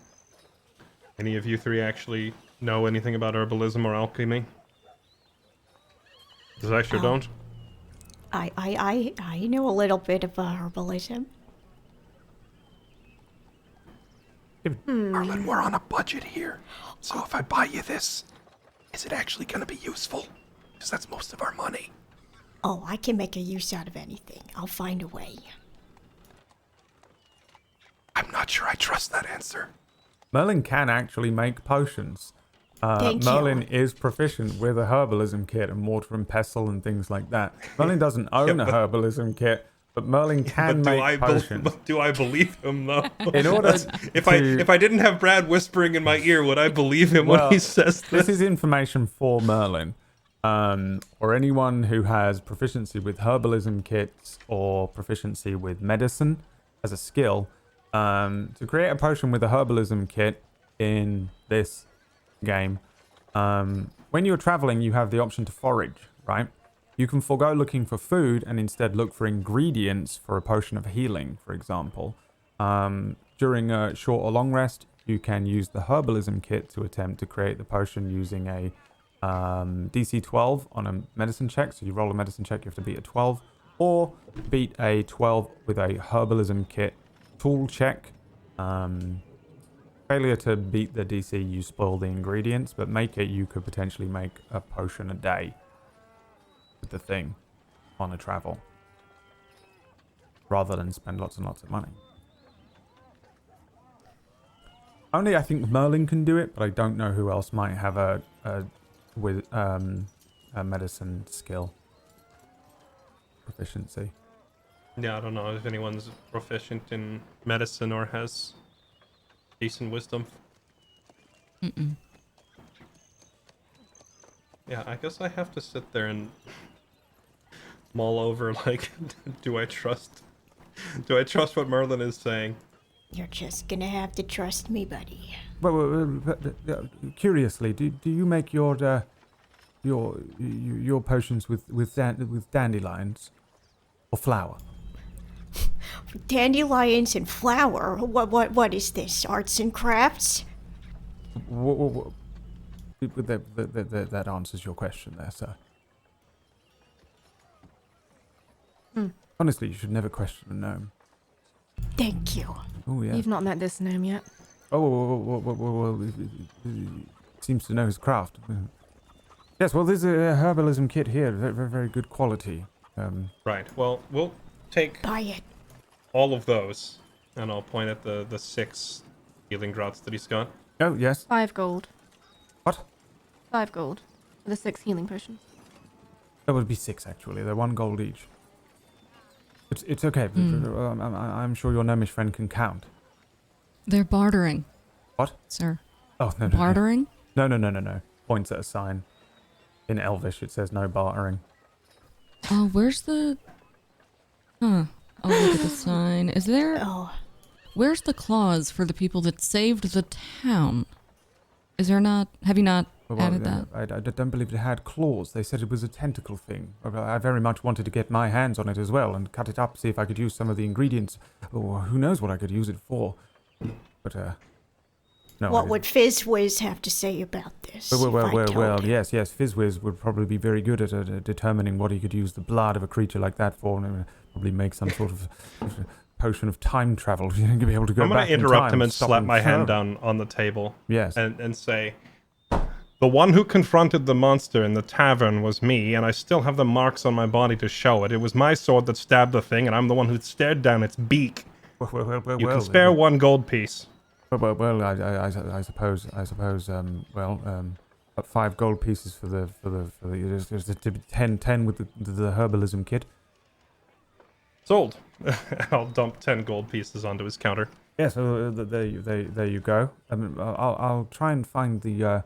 Any of you three actually know anything about herbalism or alchemy? Because I sure don't. I know a little bit of herbalism. Merlin, we're on a budget here. So if I buy you this, is it actually going to be useful? Because that's most of our money. Oh, I can make a use out of anything. I'll find a way. I'm not sure I trust that answer. Merlin can actually make potions. Thank Merlin you. is proficient with a herbalism kit and mortar and pestle and things like that. Merlin doesn't own a herbalism kit, but Merlin can make potions. But do I believe him though? In order if I didn't have Brad whispering in my ear, would I believe him when he says this? This is information for Merlin, or anyone who has proficiency with herbalism kits or proficiency with medicine as a skill. To create a potion with a herbalism kit in this game, when you're traveling, you have the option to forage, right? You can forego looking for food and instead look for ingredients for a potion of healing, for example. During a short or long rest, you can use the herbalism kit to attempt to create the potion using a DC 12 on a medicine check. So you roll a medicine check, you have to beat a 12, or beat a 12 with a herbalism kit tool check. Failure to beat the DC, you spoil the ingredients, but make it, you could potentially make a potion a day with the thing on a travel, rather than spend lots and lots of money. Only I think Merlin can do it, but I don't know who else might have a medicine skill proficiency. Yeah, I don't know if anyone's proficient in medicine or has decent wisdom. Mm-mm. Yeah, I guess I have to sit there and mull over, like, do I trust what Merlin is saying? You're just gonna have to trust me, buddy. Curiously, do you make your potions with dandelions or flour? Dandelions and flour? What is this? Arts and crafts? That answers your question there, sir. Honestly, you should never question a gnome. Thank you. Oh, yeah. You've not met this gnome yet. Well, he seems to know his craft. Yes, well, there's a herbalism kit here. Very, very good quality. Right, well, we'll take Buy it. all of those, and I'll point at the 6 healing draughts that he's got. Oh, yes. 5 gold. What? 5 gold for the 6 healing potions. That would be 6, actually. They're 1 gold each. It's okay. I'm sure your gnomish friend can count. They're bartering. What? Sir. Oh, no. Bartering? No. Points at a sign. In Elvish, it says no bartering. Oh, where's the... Huh. I'll look at the sign. Is there... Oh, Where's the clause for the people that saved the town? Is there not... Have you not added that? I don't believe it had claws. They said it was a tentacle thing. I very much wanted to get my hands on it as well and cut it up, see if I could use some of the ingredients. Or who knows what I could use it for. But, no. what would Fizzwiz have to say about this? Well, yes. Fizzwiz would probably be very good at determining what he could use the blood of a creature like that for, and probably make some sort of potion of time travel. You know, to be able to go I'm back gonna in interrupt time, him and stop slap him my hand forever. down on the table. Yes. And say, the one who confronted the monster in the tavern was me, and I still have the marks on my body to show it. It was my sword that stabbed the thing, and I'm the one who stared down its beak. You can spare 1 gold piece. Well, I suppose. Got 5 gold pieces for the there's 10 with the herbalism kit. Sold. I'll dump 10 gold pieces onto his counter. Yeah, so there you go. I'll try and find the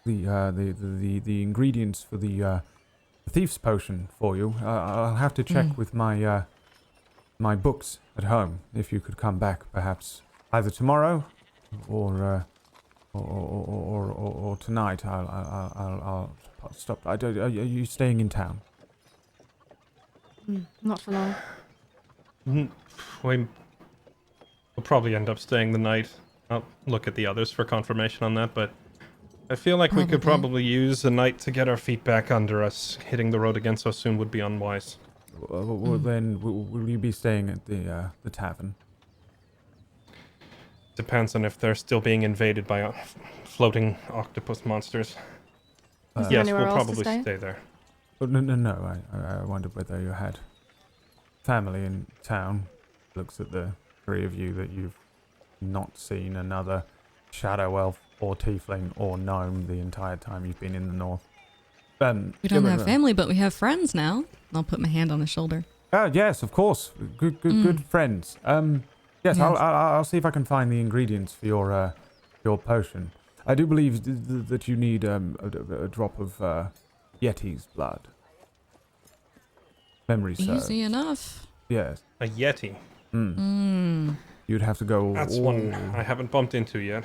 ingredients for the thief's potion for you. I'll have to check with my my books at home. If you could come back, perhaps either tomorrow or tonight. I'll stop. Are you staying in town? Not for long. We'll probably end up staying the night. I'll look at the others for confirmation on that, but I feel like we could probably use a night to get our feet back under us. Hitting the road again so soon would be unwise. Well, then, will you be staying at the tavern? Depends on if they're still being invaded by floating octopus monsters. Is there Yes, anywhere we'll else to probably stay? stay there. Oh, no. I wondered whether you had family in town. Looks at the 3 of you that you've not seen another shadow elf or tiefling or gnome the entire time you've been in the north. We don't have family, but we have friends now. I'll put my hand on his shoulder. Yes, of course. Good friends. Yes, Yes. I'll see if I can find the ingredients for your potion. I do believe that you need a drop of Yeti's blood. Memory serves. Easy enough. Yes. A Yeti. You'd have to go. That's one I haven't bumped into yet.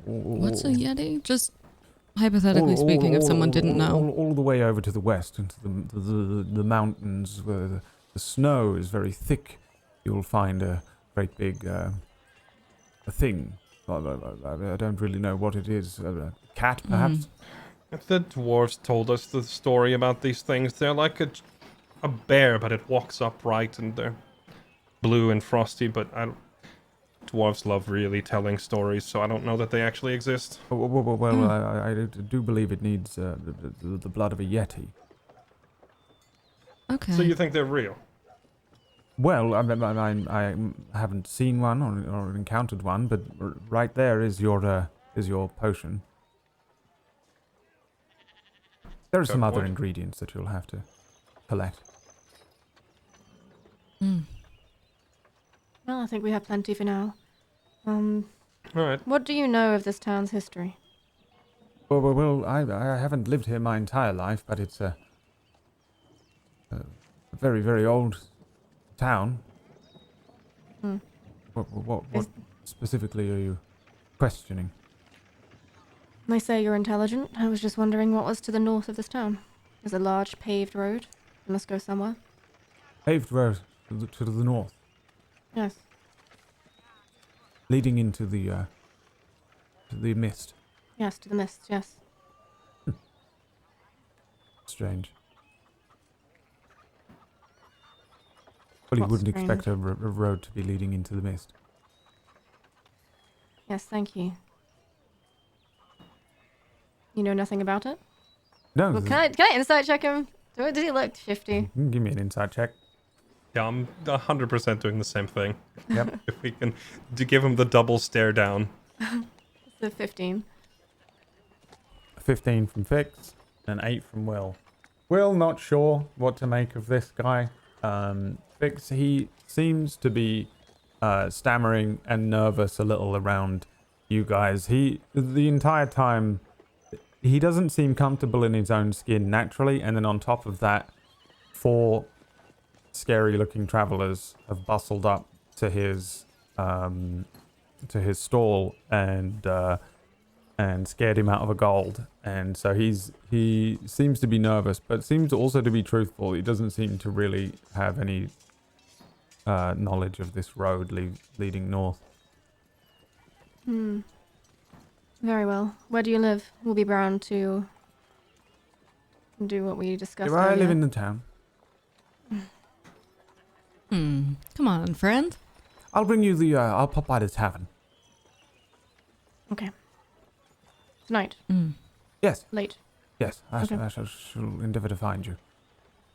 What's a Yeti? Just hypothetically speaking, if someone didn't know. All the way over to the west, into the mountains where the snow is very thick. You'll find a great big a thing. I don't really know what it is. A cat, perhaps? If the dwarves told us the story about these things, they're like a bear, but it walks upright and they're blue and frosty, but dwarves love really telling stories, so I don't know that they actually exist. Well, I do believe it needs the blood of a yeti. Okay. So you think they're real? Well, I haven't seen one or encountered one, but right there is your potion. There are some other point. ingredients that you'll have to collect. Well, I think we have plenty for now. Alright. What do you know of this town's history? Well, I haven't lived here my entire life, but it's a very, very old town. Hmm. What specifically are you questioning? They say you're intelligent. I was just wondering what was to the north of this town. There's a large paved road. It must go somewhere. Paved road to the north, Yes. leading into the mist. Yes, to the mist, yes. Strange. Well, you What's wouldn't strange? expect a road to be leading into the mist. Yes, thank you. You know nothing about it? No, Well, can I insight check him? Does he look shifty? give me an insight check. Yeah, I'm 100% doing the same thing. Yep. If we can give him the double stare down. It's a 15. 15 from Fix, and 8 from Will. Will, not sure what to make of this guy. Fix, he seems to be stammering and nervous a little around you guys. The entire time, he doesn't seem comfortable in his own skin naturally, and then on top of that, 4 scary-looking travelers have bustled up to his stall and scared him out of a gold. And so he seems to be nervous, but seems also to be truthful. He doesn't seem to really have any knowledge of this road leading north. Very well. Where do you live? We'll be bound to do what we discussed I earlier. live in the town. Come on, friend. I'll bring you I'll pop by the tavern. Okay. Tonight. Yes, Late. yes. Okay. I shall endeavour to find you.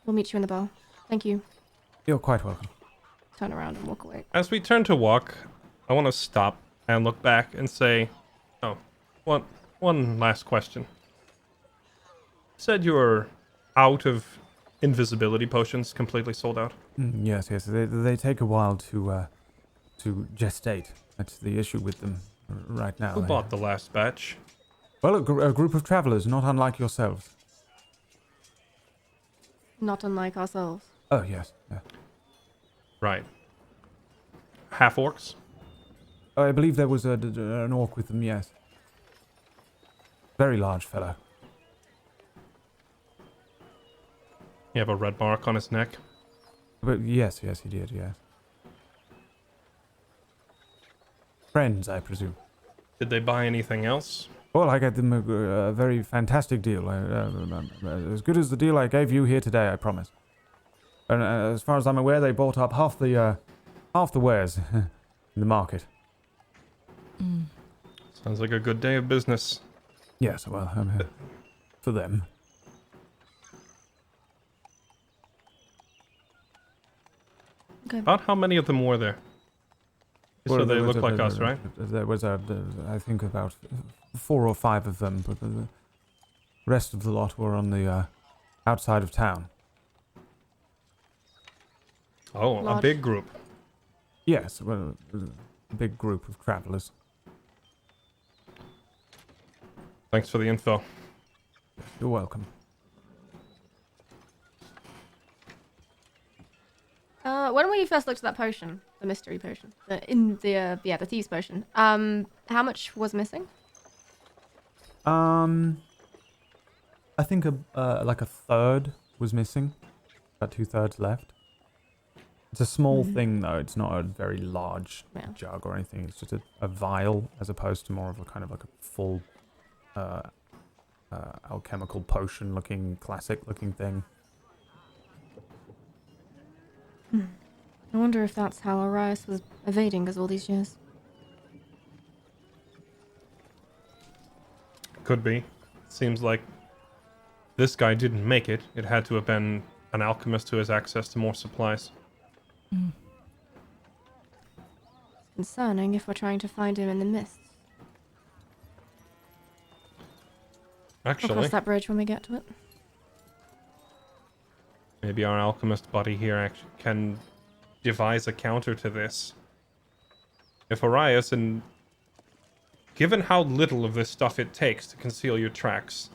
We'll meet you in the bar. Thank you. You're quite welcome. Turn around and walk away. As we turn to walk, I want to stop and look back and say, one last question. You said you were out of invisibility potions, completely sold out. Yes. They take a while to gestate. That's the issue with them right now. Who bought the last batch? Well, a group of travellers, not unlike yourselves. Not unlike ourselves. Oh, yes. Yeah. Right. Half orcs? I believe there was an orc with them, yes. Very large fellow. You have a red mark on his neck. But yes, he did, yes. Friends, I presume. Did they buy anything else? Well, I got them a very fantastic deal. As good as the deal I gave you here today, I promise. And as far as I'm aware, they bought up half the wares in the market. Sounds like a good day of business. Yes, well, for them. Okay. About how many of them were there? So they look like us, right? There was I think about 4 or 5 of them, but the rest of the lot were on the outside of town. Oh, a Large. big group. Yes, well, a big group of travellers. Thanks for the info. You're welcome. When we first looked at that potion, the mystery potion, the thieves potion, how much was missing? I think like a third was missing. About 2/3 left. It's a small thing though. It's not a very large jug or anything. It's just a vial as opposed to more of a kind of like a full alchemical potion looking, classic looking thing. I wonder if that's how Arias was evading us all these years. Could be. Seems like this guy didn't make it. It had to have been an alchemist who has access to more supplies. Concerning if we're trying to find him in the mists. We'll Actually, cross that bridge when we get to it. maybe our alchemist buddy here actually can devise a counter to this. If Arias, and given how little of this stuff it takes to conceal your tracks,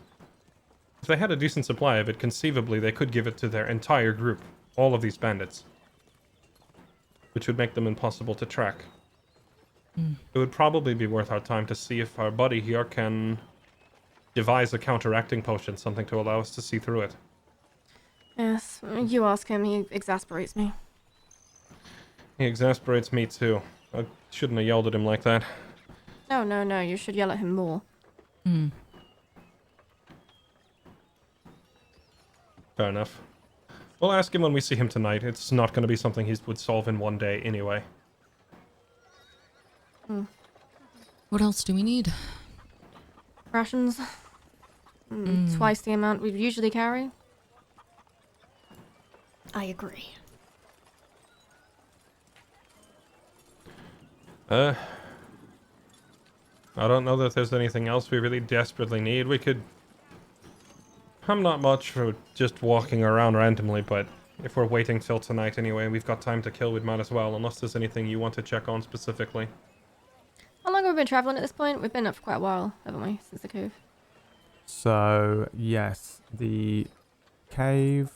if they had a decent supply of it, conceivably they could give it to their entire group, all of these bandits, which would make them impossible to track. It would probably be worth our time to see if our buddy here can devise a counteracting potion, something to allow us to see through it. Yes, you ask him, he exasperates me. He exasperates me too. I shouldn't have yelled at him like that. No, you should yell at him more. Fair enough. We'll ask him when we see him tonight. It's not going to be something he would solve in one day anyway. What else do we need? Rations. Twice the amount we usually carry. I agree. I don't know that there's anything else we really desperately need. We could... I'm not much for just walking around randomly, but if we're waiting till tonight anyway, we've got time to kill, we might as well, unless there's anything you want to check on specifically. How long have we been traveling at this point? We've been up for quite a while, haven't we, since the cove? So, yes, the cave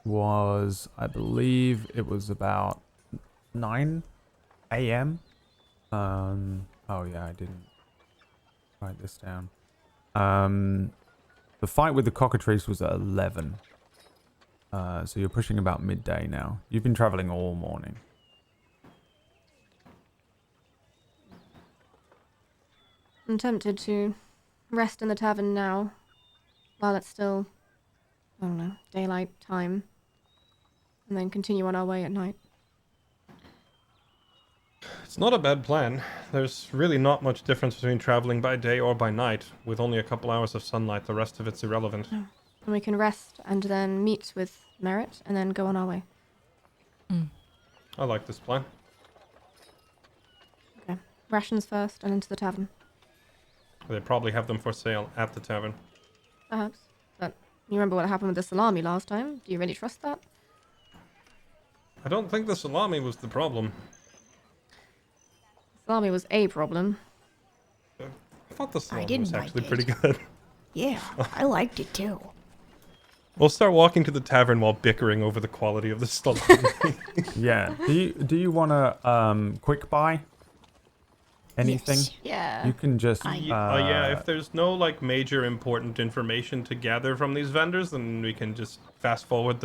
was, I believe it was about 9 a.m. Oh yeah, I didn't write this down. The fight with the cockatrice was at 11. So you're pushing about midday now. You've been traveling all morning. I'm tempted to rest in the tavern now, while it's still, I don't know, daylight time, and then continue on our way at night. It's not a bad plan. There's really not much difference between traveling by day or by night. With only a couple hours of sunlight, the rest of it's irrelevant. And we can rest and then meet with Merit and then go on our way. I like this plan. Okay. Rations first and into the tavern. They probably have them for sale at the tavern. Perhaps. But you remember what happened with the salami last time? Do you really trust that? I don't think the salami was the problem. Salami was a problem. I thought the salami didn't was like actually it. pretty good. Yeah, I liked it too. We'll start walking to the tavern while bickering over the quality of the salami. Yeah. Do you want to quick buy anything? Yes. Yeah. You can just Yeah, if there's no like major important information to gather from these vendors, then we can just fast forward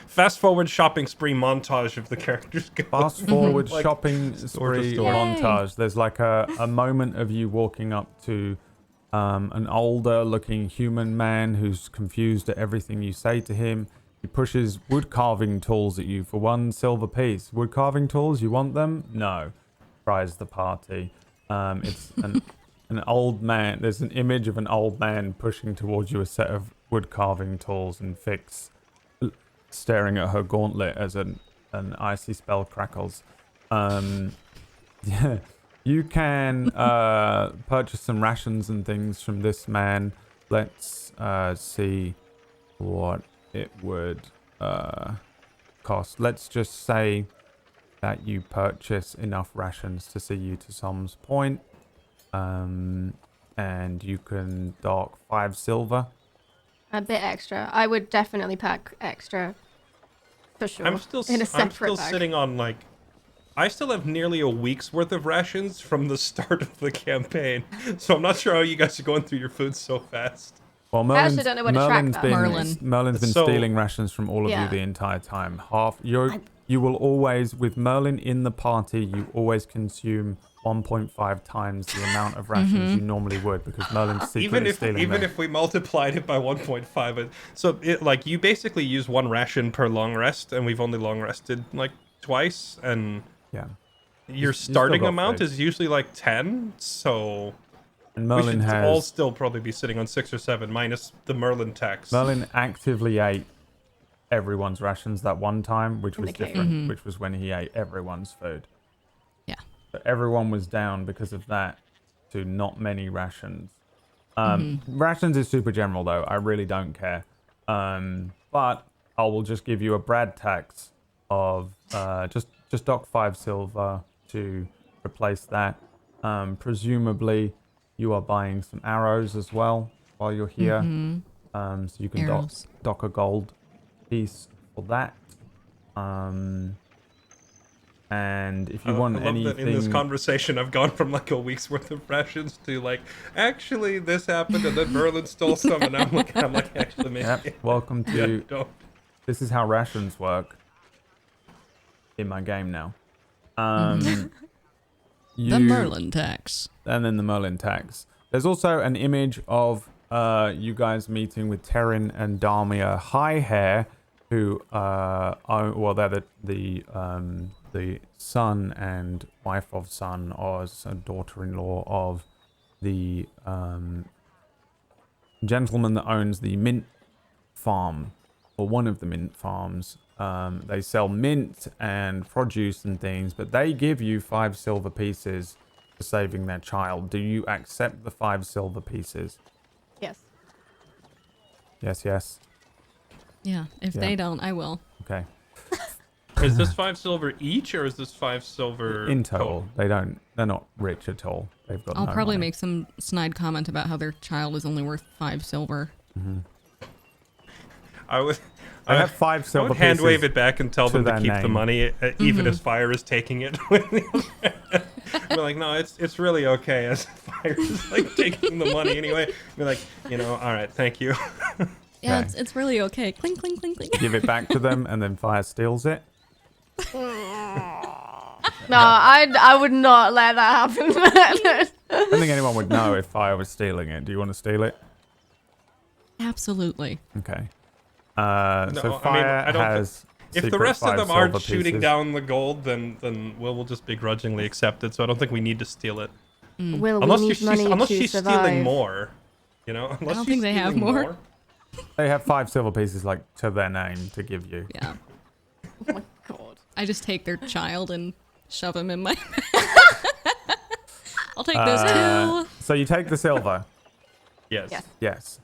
fast forward shopping spree montage of the characters go. fast forward Like, shopping store to spree store. montage. There's like a moment of you walking up to an older looking human man who's confused at everything you say to him. He pushes wood carving tools at you for 1 silver piece. Wood carving tools, you want them? No. Cries the party. It's an old man. There's an image of an old man pushing towards you a set of wood carving tools, and Fix staring at her gauntlet as an icy spell crackles. Yeah, you can purchase some rations and things from this man. Let's see what it would cost. Let's just say that you purchase enough rations to see you to Som's Point, and you can dock 5 silver. A bit extra. I would definitely pack extra. For sure. I'm still in a separate I'm still bag. sitting on like I still have nearly a week's worth of rations from the start of the campaign, so I'm not sure how you guys are going through your food so fast. Well, I actually don't know where to track that. Merlin's been So- stealing rations from all of Yeah. you the entire time. You will always, with Merlin in the party, you always consume 1.5 times the amount of rations you normally would, because Merlin's secretly stealing Even them. if we multiplied it by 1.5, so it like you basically use 1 ration per long rest, and we've only long rested like twice, and Yeah. your still starting got amount food. is usually like 10, so And we Merlin should all has still probably be sitting on 6 or 7 minus the Merlin tax. Merlin actively ate everyone's rations that one time, which was Okay. different, which was when he ate everyone's food. Yeah. So everyone was down because of that to not many rations. Rations is super general though. I really don't care. But I will just give you a Brad tax of just dock 5 silver to replace that. Presumably you are buying some arrows as well while you're here. So you can Arrows. dock a gold piece for that. And if you want I love anything, that in this conversation I've gone from like a week's worth of rations to like, actually this happened and then Merlin stole some and I'm like actually maybe. yep, welcome Yeah, to. don't. This is how rations work in my game now. The Merlin tax. And then the Merlin tax. There's also an image of you guys meeting with Terran and Damia Highhair, who they're the son and wife of son, or daughter-in-law of the gentleman that owns the mint farm, or one of the mint farms. They sell mint and produce and things, but they give you 5 silver pieces for saving their child. Do you accept the 5 silver pieces? Yes. Yes, yes. Yeah, if Yeah. they don't, I will. Okay. Is this 5 silver each or is this 5 silver In total, they're not rich at all. They've got I'll no probably money. make some snide comment about how their child is only worth 5 silver. I would They have 5 I silver would hand wave pieces it back and tell to them to their keep the name. money, even as fire is taking it. We're like, no, it's really okay as fire is like taking the money anyway. We're like, all right, thank you. Yeah, Okay. it's really okay. Clink, clink, clink, clink. Give it back to them, and then fire steals it. No, I would not let that happen. I don't think anyone would know if fire was stealing it. Do you want to steal it? Absolutely. Okay. No, So I mean, fire I don't thi- has. If the secret rest of 5 them aren't silver shooting pieces. down the gold, then we'll just begrudgingly accept it. So I don't think we need to steal it. Will Unless we need money unless to she's survive? stealing more, Unless don't she's think they have stealing more. They have 5 silver pieces, like, to their name to give you. Yeah. Oh my god. I just take their child and shove him in my I'll take those too. So you take the silver. Yes. Yes. Yes.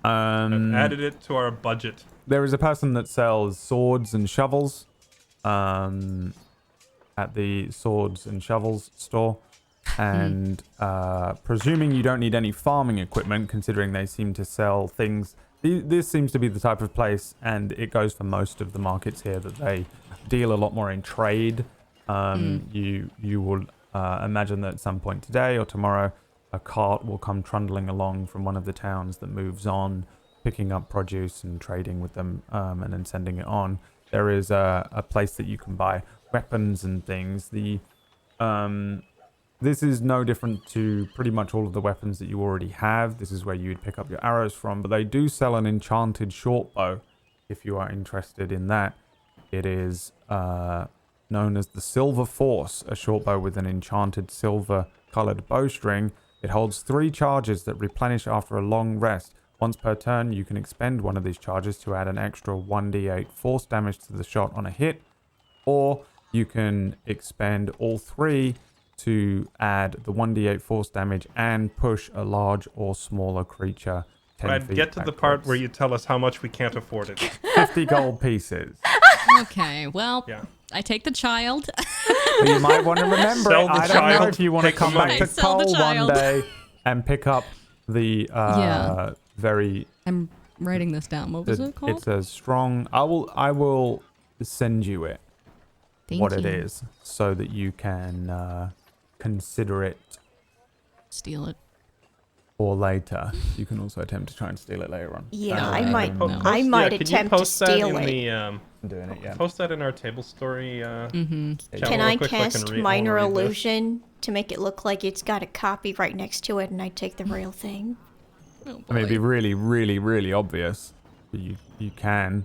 Added it to our budget. There is a person that sells swords and shovels at the swords and shovels store. And presuming you don't need any farming equipment, considering they seem to sell things. This seems to be the type of place, and it goes for most of the markets here, that they deal a lot more in trade. You will imagine that at some point today or tomorrow, a cart will come trundling along from one of the towns that moves on, picking up produce and trading with them, and then sending it on. There is a place that you can buy weapons and things. This is no different to pretty much all of the weapons that you already have. This is where you would pick up your arrows from, but they do sell an enchanted short bow if you are interested in that. It is known as the Silver Force, a short bow with an enchanted silver-colored bowstring. It holds 3 charges that replenish after a long rest. Once per turn, you can expend one of these charges to add an extra 1d8 force damage to the shot on a hit, or you can expend all 3 to add the 1d8 force damage and push a large or smaller creature 10 Right, feet get to the part backwards. where you tell us how much we can't afford it. 50 gold pieces. Okay, well, Yeah. I take the child. But you might want to remember Sell it. the I don't know child, if you want to take the come back money. to Sell the Kull one child. day and pick up the Yeah. very. I'm writing this down. What was it called? It's a strong. I will send you it. Thank what you. it is, so that you can consider it Steal it. for later. You can also attempt to try and steal it later on. Yeah, I might- Po- no. I might can you attempt to post that steal in it. the, I'm doing it. Yeah. post that in our table story. Mm-hmm. chat Can real I quick so can cast read- minor I'll read this. illusion to make it look like it's got a copy right next to it, and I take the real thing? Oh, I mean, it'd be boy. really, really, really obvious. But you can.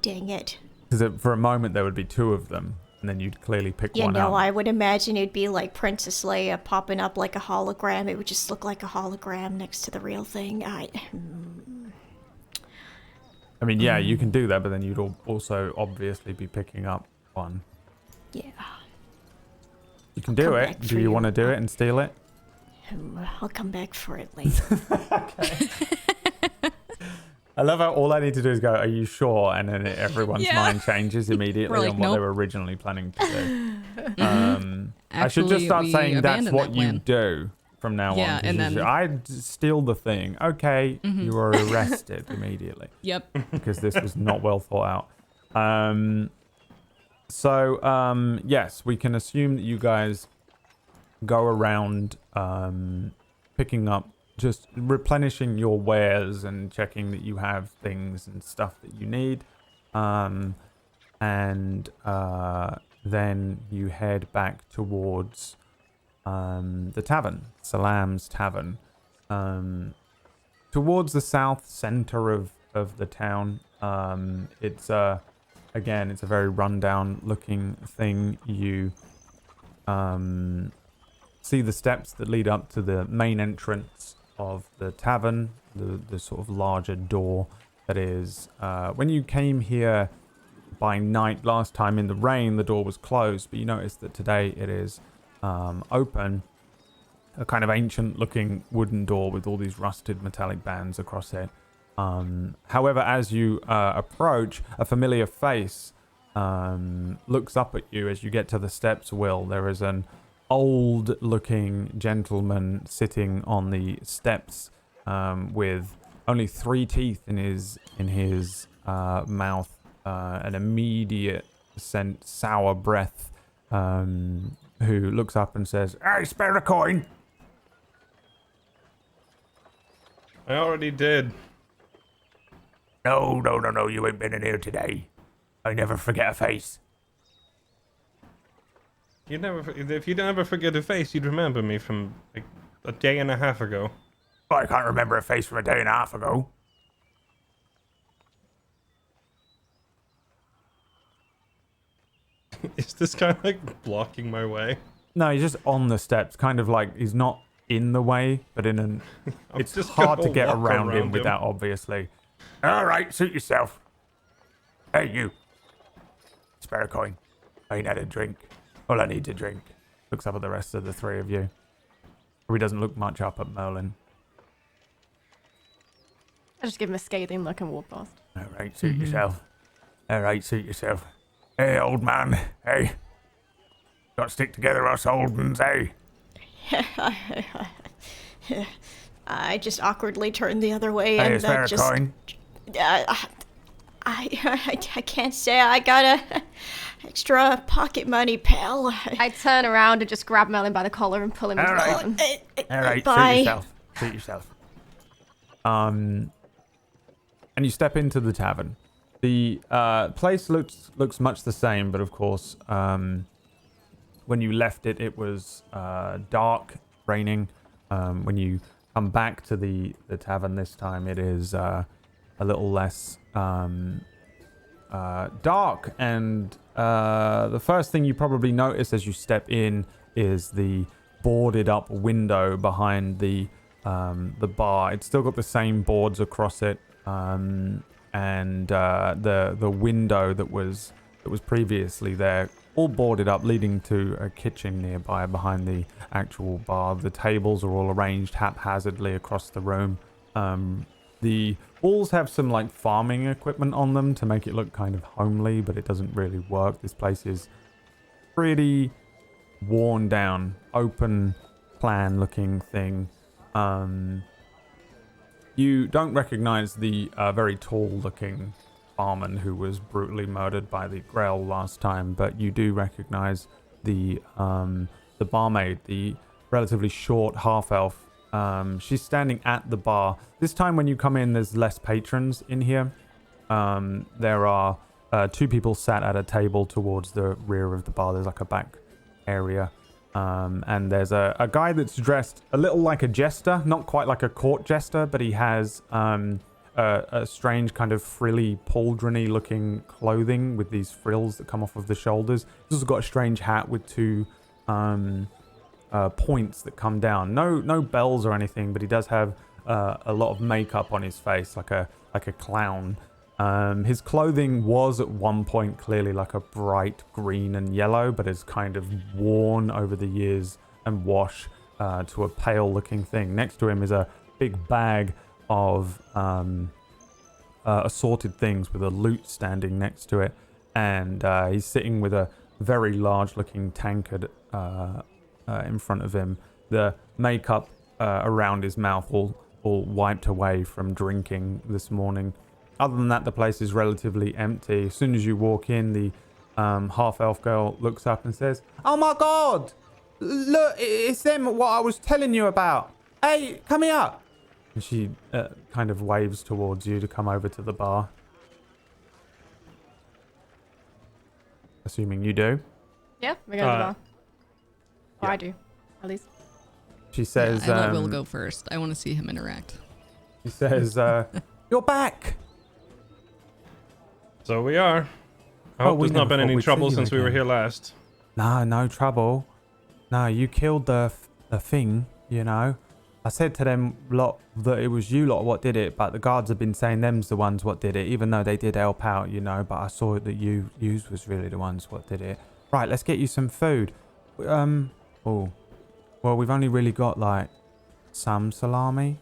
Dang it! Because for a moment there would be 2 of them, and then you'd clearly pick Yeah, one no, out. I would imagine it'd be like Princess Leia popping up like a hologram. It would just look like a hologram next to the real thing. I mean, yeah, you can do that, but then you'd also obviously be picking up one. Yeah. You can do come it. back Do for you you. want to do it and steal it? I'll come back for it later. I love how all I need to do is go, are you sure? And then everyone's Yeah. mind changes immediately We're like, on what they nope. were originally planning to do. I should Actually, just start we saying that's abandoned what that you plan. do from now Yeah, on. 'cause and you then- should- I'd steal the thing. Okay, you are arrested immediately Yep. because this was not well thought out. Yes, we can assume that you guys go around picking up, just replenishing your wares and checking that you have things and stuff that you need. Then you head back towards the tavern, Salam's Tavern. Towards the south center of the town. It's again, it's a very rundown looking thing. You see the steps that lead up to the main entrance of the tavern, the sort of larger door that is. When you came here by night last time in the rain, the door was closed, but you notice that today it is open. A kind of ancient looking wooden door with all these rusted metallic bands across it. However, as you approach, a familiar face looks up at you as you get to the steps, Will. There is an old-looking gentleman sitting on the steps with only 3 teeth in his mouth, an immediate scent, sour breath, who looks up and says, "Hey, spare a coin!" I already did. No, you ain't been in here today. I never forget a face. If you never forget a face, you'd remember me from like a day and a half ago. I can't remember a face from a day and a half ago. Is this guy like blocking my way? No, he's just on the steps, kind of like he's not in the way, but in an. I'm It's just hard to gonna get walk around him him. without, obviously. All right, suit yourself. Hey, you. Spare a coin. I ain't had a drink. All I need to drink. Looks up at the rest of the 3 of you. Probably doesn't look much up at Merlin. I just give him a scathing look and walk past. All right, suit yourself. All right, suit yourself. Hey, old man. Hey. Got to stick together, us old uns, hey? I just awkwardly turned the other way Hey, and spare a just. coin. I can't say I got a extra pocket money, pal. I turn around and just grab Merlin by the collar and pull him into All the right. bottom. All right, Bye. suit yourself. Suit yourself. And you step into the tavern. The place looks much the same, but of course, when you left it, it was dark, raining. When you come back to the tavern this time, it is a little less dark. And the first thing you probably notice as you step in is the boarded up window behind the bar. It's still got the same boards across it, and the window that was previously there, all boarded up, leading to a kitchen nearby behind the actual bar. The tables are all arranged haphazardly across the room. The walls have some like farming equipment on them to make it look kind of homely, but it doesn't really work. This place is pretty worn down, open plan looking thing. You don't recognize the very tall looking barman who was brutally murdered by the Grail last time, but you do recognize the barmaid, the relatively short half elf. She's standing at the bar. This time when you come in, there's less patrons in here. There are 2 people sat at a table towards the rear of the bar. There's like a back area. And there's a guy that's dressed a little like a jester, not quite like a court jester, but he has a a strange kind of frilly, pauldrony looking clothing with these frills that come off of the shoulders. He's also got a strange hat with two points that come down. No bells or anything, but he does have a lot of makeup on his face, like a clown. His clothing was at one point clearly like a bright green and yellow, but is kind of worn over the years and wash to a pale looking thing. Next to him is a big bag of assorted things with a lute standing next to it, and he's sitting with a very large looking tankard in front of him. The makeup around his mouth all wiped away from drinking this morning. Other than that, the place is relatively empty. As soon as you walk in, the half-elf girl looks up and says, "Oh my god! Look, it's them what I was telling you about. Hey, come here!" And she kind of waves towards you to come over to the bar. Assuming you do. Yeah, we're going to the bar. Or yeah. I do, at least. She says, I let Will go first. I want to see him interact. She says, "You're back." So we are. I hope we there's not never been thought any we'd see trouble you since we were again. here last. Nah, no trouble. No, you killed the thing, you know. I said to them lot that it was you lot what did it, but the guards have been saying them's the ones what did it, even though they did help out, you know, but I saw that yous was really the ones what did it. Right, let's get you some food. Oh. Well, we've only really got, like, some salami.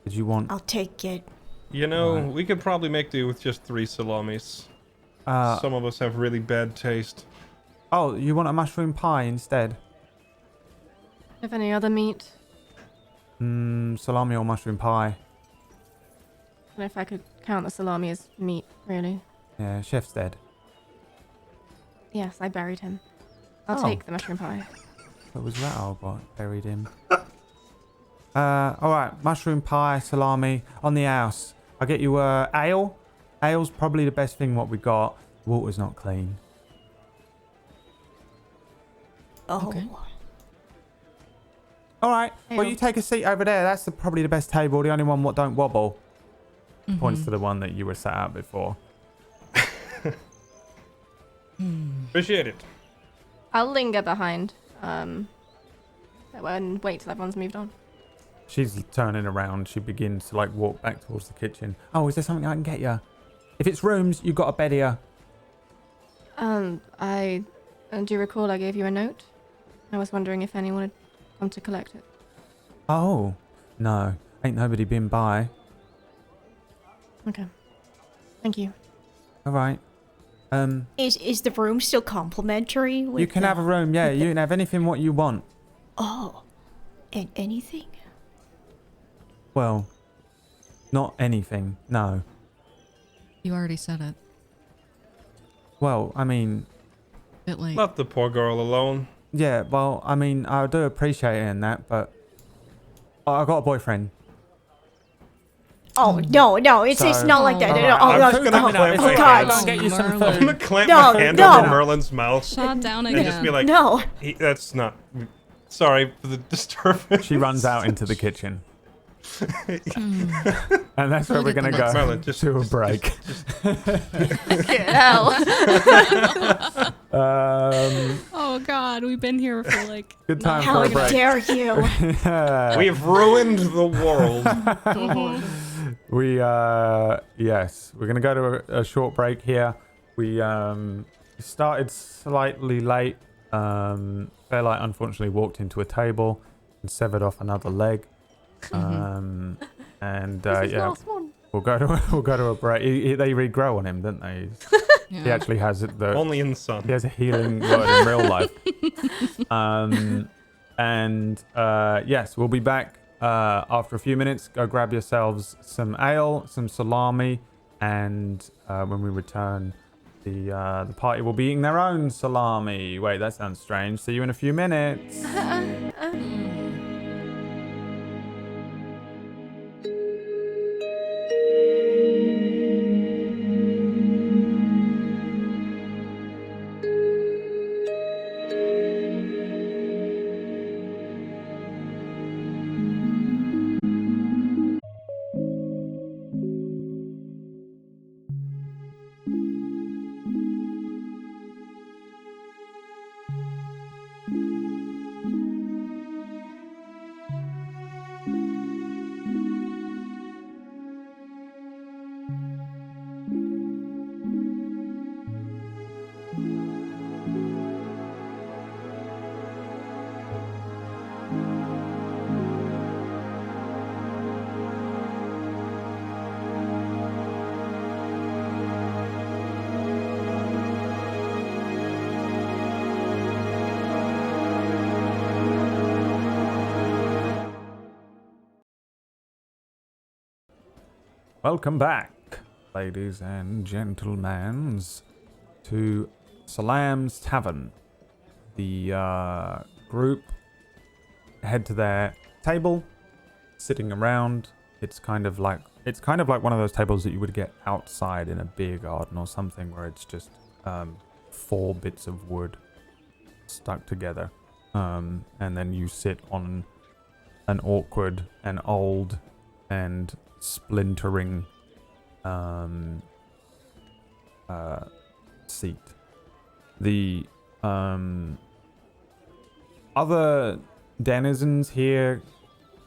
Did you want... I'll take it. You know, Right. we could probably make do with just 3 salamis. Some of us have really bad taste. Oh, you want a mushroom pie instead? Have any other meat? Salami or mushroom pie? I don't know if I could count the salami as meat, really. Yeah, chef's dead. Yes, I buried him. I'll Oh. take the mushroom pie. What was that? Oh, God, buried him. Alright, mushroom pie, salami, on the house. I'll get you ale. Ale's probably the best thing what we got. Water's not clean. Oh. Okay. Alright, well, Ale. you take a seat over there. That's probably the best table, the only one what don't wobble. Points to the one that you were sat at before. Appreciate it. I'll linger behind. And wait till everyone's moved on. She's turning around. She begins to, like, walk back towards the kitchen. Oh, is there something I can get you? If it's rooms, you've got a bed here. I do you recall I gave you a note? I was wondering if anyone had come to collect it. Oh, no. Ain't nobody been by. Okay. Thank you. All right. Is the room still complimentary? You can have a room, yeah. You can have anything what you want. Oh, and anything? Well, not anything, no. You already said it. Well, I mean, Bit late. Let the poor girl alone. yeah, well, I mean, I do appreciate it and that, but I got a boyfriend. Oh no, it's So- not like that. Oh, No, I'm no, just gonna oh, clamp oh, my God. hands. I'll get you some Merlin. food. I'm gonna clamp No, my hand no. over Merlin's mouth Shot down and again. just be like, No. That's not... Sorry for the disturbance. She runs out into the kitchen. And that's where Look we're at going to the go Merlin, just- to a just- break. Hell. Oh God, we've been here for like. Good time How for a break. dare you? We've ruined the world. Yes, we're going to go to a short break here. We started slightly late. Fairlight unfortunately walked into a table and severed off another leg. And yeah, Last one. we'll go to a break. They regrow on him, don't they? He Yeah. actually has the Only in the sun. he has a healing word in real life. Yes, we'll be back after a few minutes. Go grab yourselves some ale, some salami, and when we return, the party will be eating their own salami. Wait, that sounds strange. See you in a few minutes. Welcome back, ladies and gentlemen, to Salam's Tavern. The group head to their table, sitting around. It's kind of like one of those tables that you would get outside in a beer garden or something, where it's just 4 bits of wood stuck together, and then you sit on an awkward and old and splintering seat. The other denizens here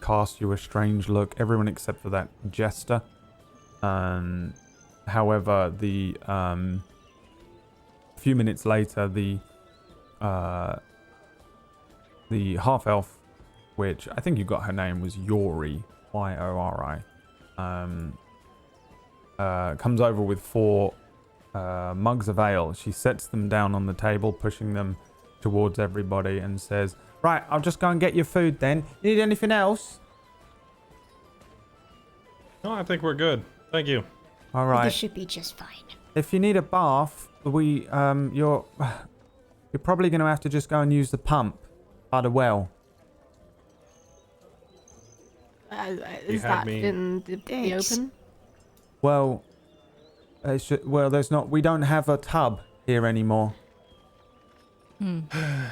cast you a strange look, everyone except for that jester. However, the few minutes later, the half-elf, which I think you got her name was Yori, Yori, comes over with 4 mugs of ale. She sets them down on the table, pushing them towards everybody, and says, "Right, I'll just go and get your food then. Need anything else?" No, I think we're good. Thank you. All This right. should be just fine. If you need a bath, you're probably going to have to just go and use the pump by the well. Is had that me- in the Thanks. open? Well, there's not. We don't have a tub here anymore.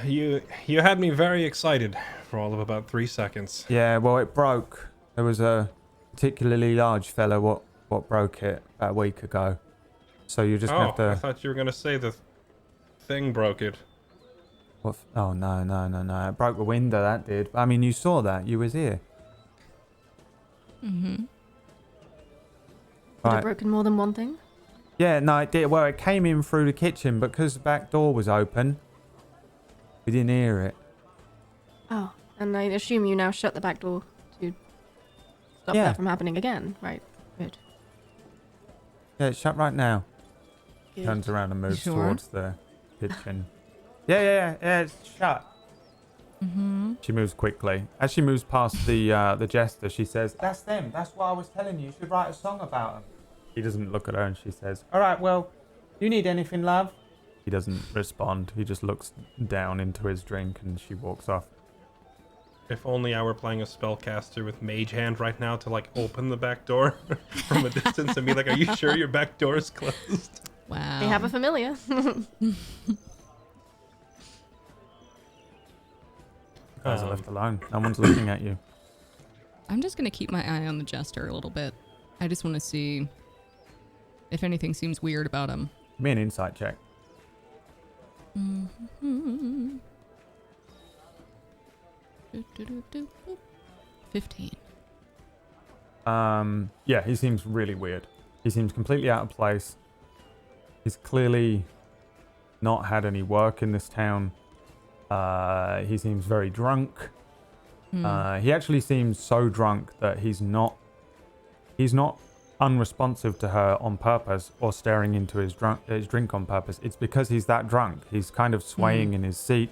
You had me very excited for all of about 3 seconds. Yeah, well, it broke. There was a particularly large fellow what broke it about a week ago. So you just Oh, have I to. thought you were gonna say the thing broke it. Oh no! It broke the window. That did. I mean, you saw that. You was here. Mm-hmm. Would Right. have broken more than one thing? Yeah, no, it did. Well, it came in through the kitchen, but because the back door was open, we didn't hear it. Oh, and I assume you now shut the back door to stop Yeah. that from happening again, right? Good. Yeah, it's shut right now. Good. Turns around and moves Sure? towards the kitchen. Yeah, it's shut. Mm-hmm. She moves quickly. As she moves past the jester, she says, "That's them. That's what I was telling you. You should write a song about them." He doesn't look at her, and she says, "All right, well, you need anything, love?" He doesn't respond. He just looks down into his drink, and she walks off. If only I were playing a spellcaster with mage hand right now to like open the back door from a distance and be like, "Are you sure your back door is closed?" Wow. They have a familiar. Guys are left alone. No one's looking at you. I'm just gonna keep my eye on the jester a little bit. I just want to see if anything seems weird about him. Give me an insight check. Mm-hmm. 15. Yeah, he seems really weird. He seems completely out of place. He's clearly not had any work in this town. He seems very drunk. He actually seems so drunk that he's not unresponsive to her on purpose or staring into his drink on purpose. It's because he's that drunk. He's kind of swaying in his seat.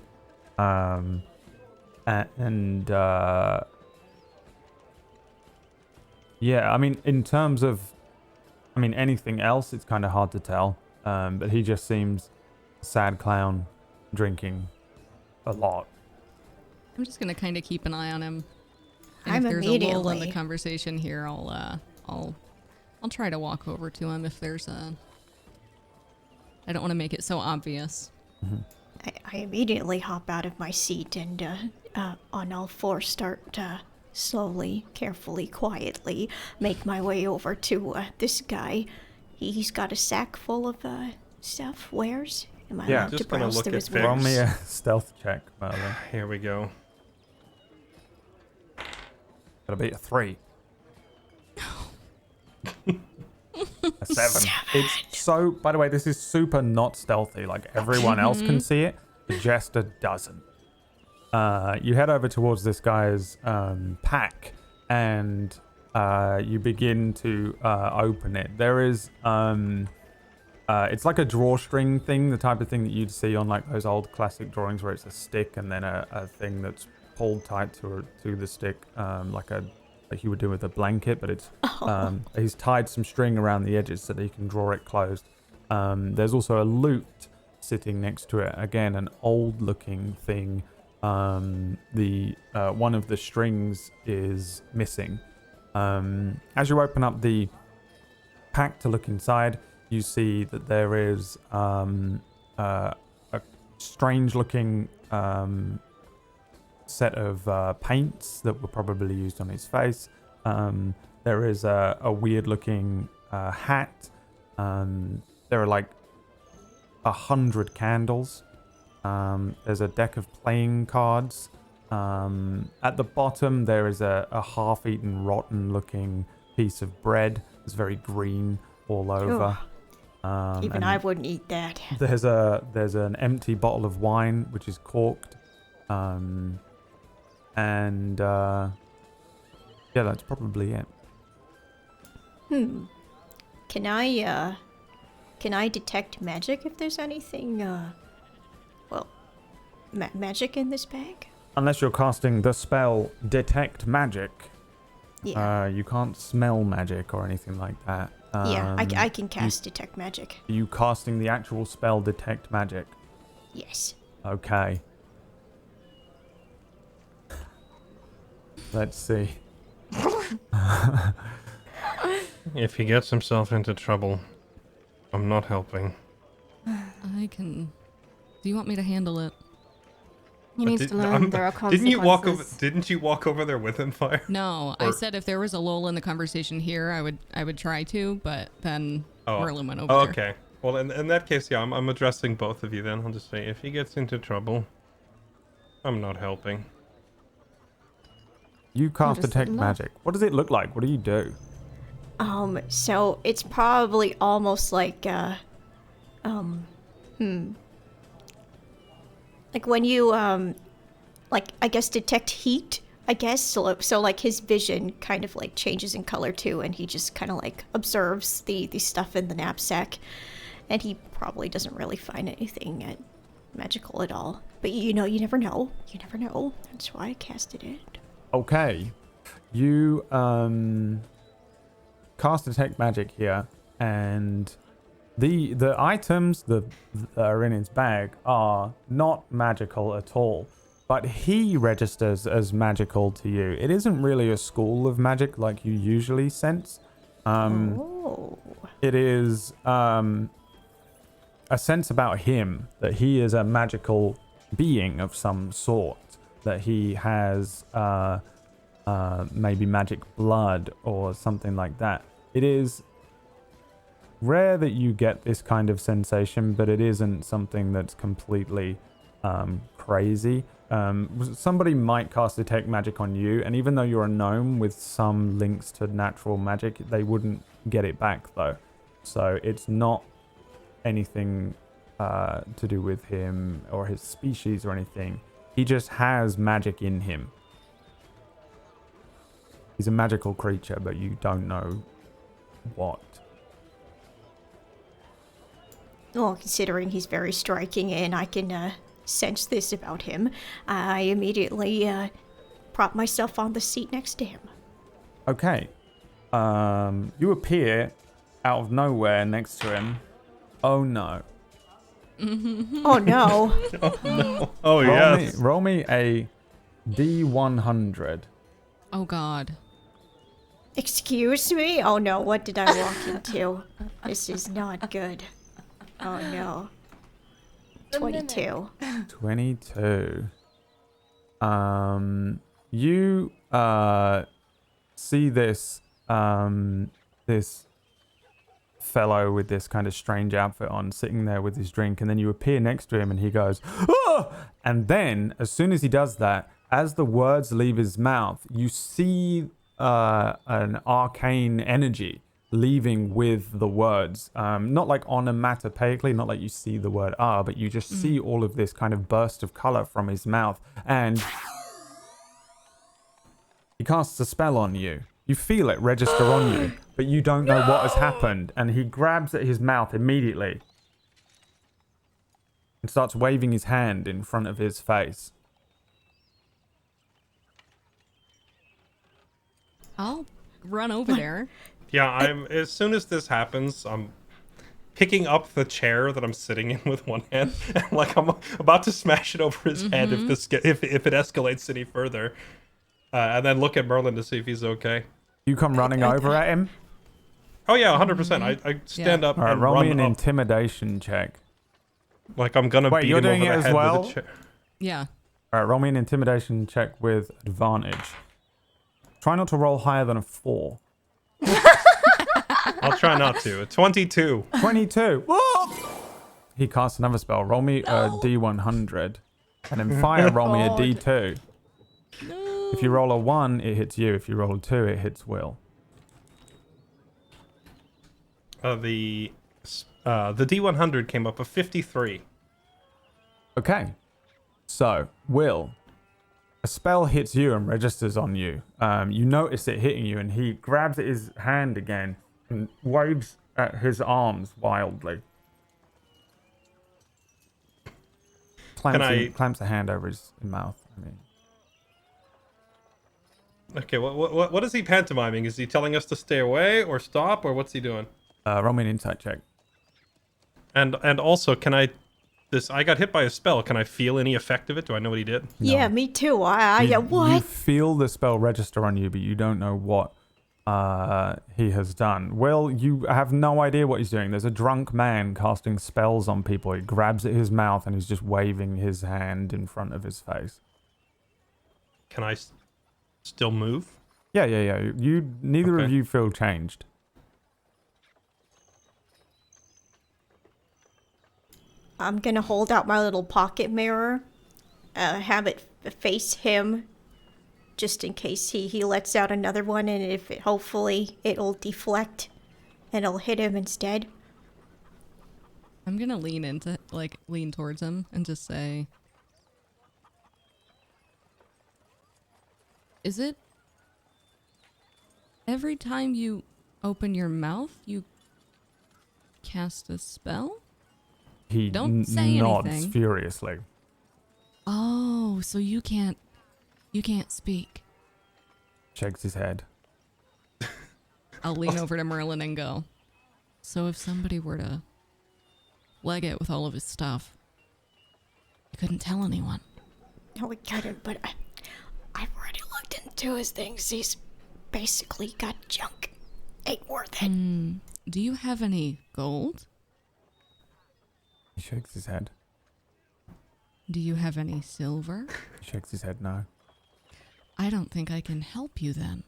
Yeah, I mean, in terms of, anything else, it's kind of hard to tell. But he just seems a sad clown drinking a lot. I'm just gonna kind of keep an eye on him. And I'm if there's a lull in the immediately- conversation here, I'll try to walk over to him if there's a. I don't want to make it so obvious. I immediately hop out of my seat and on all fours start slowly, carefully, quietly make my way over to this guy. He's got a sack full of stuff, wares. Am I Yeah. allowed to Just gonna browse look through at his Fix. Roll wares? me a stealth check, Merlin. Here we go. Gotta be a 3. A 7. It's so, by the way, this is super not stealthy. Like, everyone else can see it. The jester doesn't. You head over towards this guy's pack, and you begin to open it. There is, it's like a drawstring thing, the type of thing that you'd see on like those old classic drawings where it's a stick and then a thing that's pulled tight to the stick, like a like he would do with a blanket, but it's he's tied some string around the edges so that he can draw it closed. There's also a lute sitting next to it. Again, an old-looking thing. The one of the strings is missing. As you open up the pack to look inside, you see that there is a strange-looking set of paints that were probably used on his face. There is a weird-looking hat. There are like 100 candles. There's a deck of playing cards. At the bottom, there is a half-eaten, rotten-looking piece of bread. It's very green all over. Even I wouldn't eat that. There's an empty bottle of wine which is corked. Yeah, that's probably it. Can I detect magic if there's anything magic in this bag? Unless you're casting the spell Detect Magic. Yeah. You can't smell magic or anything like that. I can cast Detect Magic. Are you casting the actual spell Detect Magic? Yes. Okay. Let's see. If he gets himself into trouble, I'm not helping. I can. Do you want me to handle it? He needs to learn there are consequences. Didn't you walk over there with him, Fire? No, I said if there was a lull in the conversation here, I would try to, but then Merlin went over there. Okay. Well, in that case, yeah, I'm addressing both of you then. I'll just say, if he gets into trouble, I'm not helping. You cast just Detect look. Magic. What does it look like? What do you do? So it's probably almost like like when you like I guess detect heat, I guess. So like his vision kind of like changes in color too, and he just kind of like observes the stuff in the knapsack, and he probably doesn't really find anything magical at all. But you never know. You never know. That's why I casted it. Okay. You cast Detect Magic here, and the items that are in his bag are not magical at all, but he registers as magical to you. It isn't really a school of magic like you usually sense. It is a sense about him that he is a magical being of some sort, that he has maybe magic blood or something like that. It is rare that you get this kind of sensation, but it isn't something that's completely crazy. Somebody might cast Detect Magic on you, and even though you're a gnome with some links to natural magic, they wouldn't get it back though. So it's not anything to do with him or his species or anything. He just has magic in him. He's a magical creature, but you don't know what. Well, considering he's very striking and I can sense this about him, I immediately prop myself on the seat next to him. Okay. You appear out of nowhere next to him. Oh no. Oh no. Oh no. Oh yes. Roll me a D100. Oh God. Excuse me? Oh no, what did I walk into? This is not good. Oh no. 22. 22. You see this this fellow with this kind of strange outfit on sitting there with his drink, and then you appear next to him and he goes, "Ah!" And then as soon as he does that, as the words leave his mouth, you see an arcane energy leaving with the words, not like onomatopoeically, not like you see the word but you just see all of this kind of burst of color from his mouth, and he casts a spell on you. You feel it register on you, but you don't know what has happened, and he grabs at his mouth immediately and starts waving his hand in front of his face. I'll run over there. Yeah, as soon as this happens, I'm picking up the chair that I'm sitting in with one hand, and like I'm about to smash it over his head if it escalates any further, and then look at Merlin to see if he's okay. You come running over at him. Oh yeah, 100%. I stand up All right, and roll run me an up intimidation check. like I'm gonna Wait, beat you're him doing over it the as head well? with a chair. Yeah. All right, roll me an intimidation check with advantage. Try not to roll higher than a 4. I'll try not to. A 22. 22. Whoa! He casts another spell. Roll me a D100. And then fire, roll me a D2. No. If you roll a 1, it hits you. If you roll a 2, it hits Will. The D100 came up a 53. Okay. So, Will, a spell hits you and registers on you. You notice it hitting you, and he grabs his hand again and waves at his arms wildly. Clamps a hand over his mouth. I mean, Okay, what is he pantomiming? Is he telling us to stay away or stop, or what's he doing? roll me an insight check. And also, I got hit by a spell. Can I feel any effect of it? Do I know what he did? Yeah, me too. You What? feel the spell register on you, but you don't know what he has done. Will, you have no idea what he's doing. There's a drunk man casting spells on people. He grabs at his mouth and he's just waving his hand in front of his face. Can I still move? Yeah. Neither of you feel changed. I'm gonna hold out my little pocket mirror, have it face him, just in case he lets out another one, and if hopefully it'll deflect and it'll hit him instead. I'm gonna lean towards him and just say, is it every time you open your mouth, you cast a spell? He Don't say nods anything. furiously. Oh, so you can't speak. Shakes his head. I'll lean over to Merlin and go, so if somebody were to leg it with all of his stuff, you couldn't tell anyone. No, we couldn't, but I've already looked into his things. He's basically got junk. Ain't worth it. Do you have any gold? He shakes his head. Do you have any silver? He shakes his head no. I don't think I can help you then.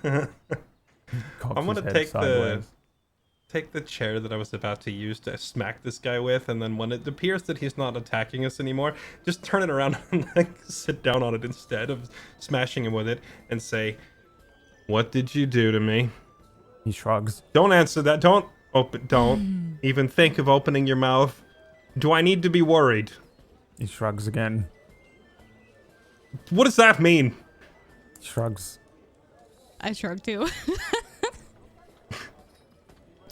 I'm gonna take the chair that I was about to use to smack this guy with, and then when it appears that he's not attacking us anymore, just turn it around and sit down on it instead of smashing him with it, and say, "What did you do to me?" He shrugs. Don't answer that. Don't even think of opening your mouth. Do I need to be worried? He shrugs again. What does that mean? He shrugs. I shrug too.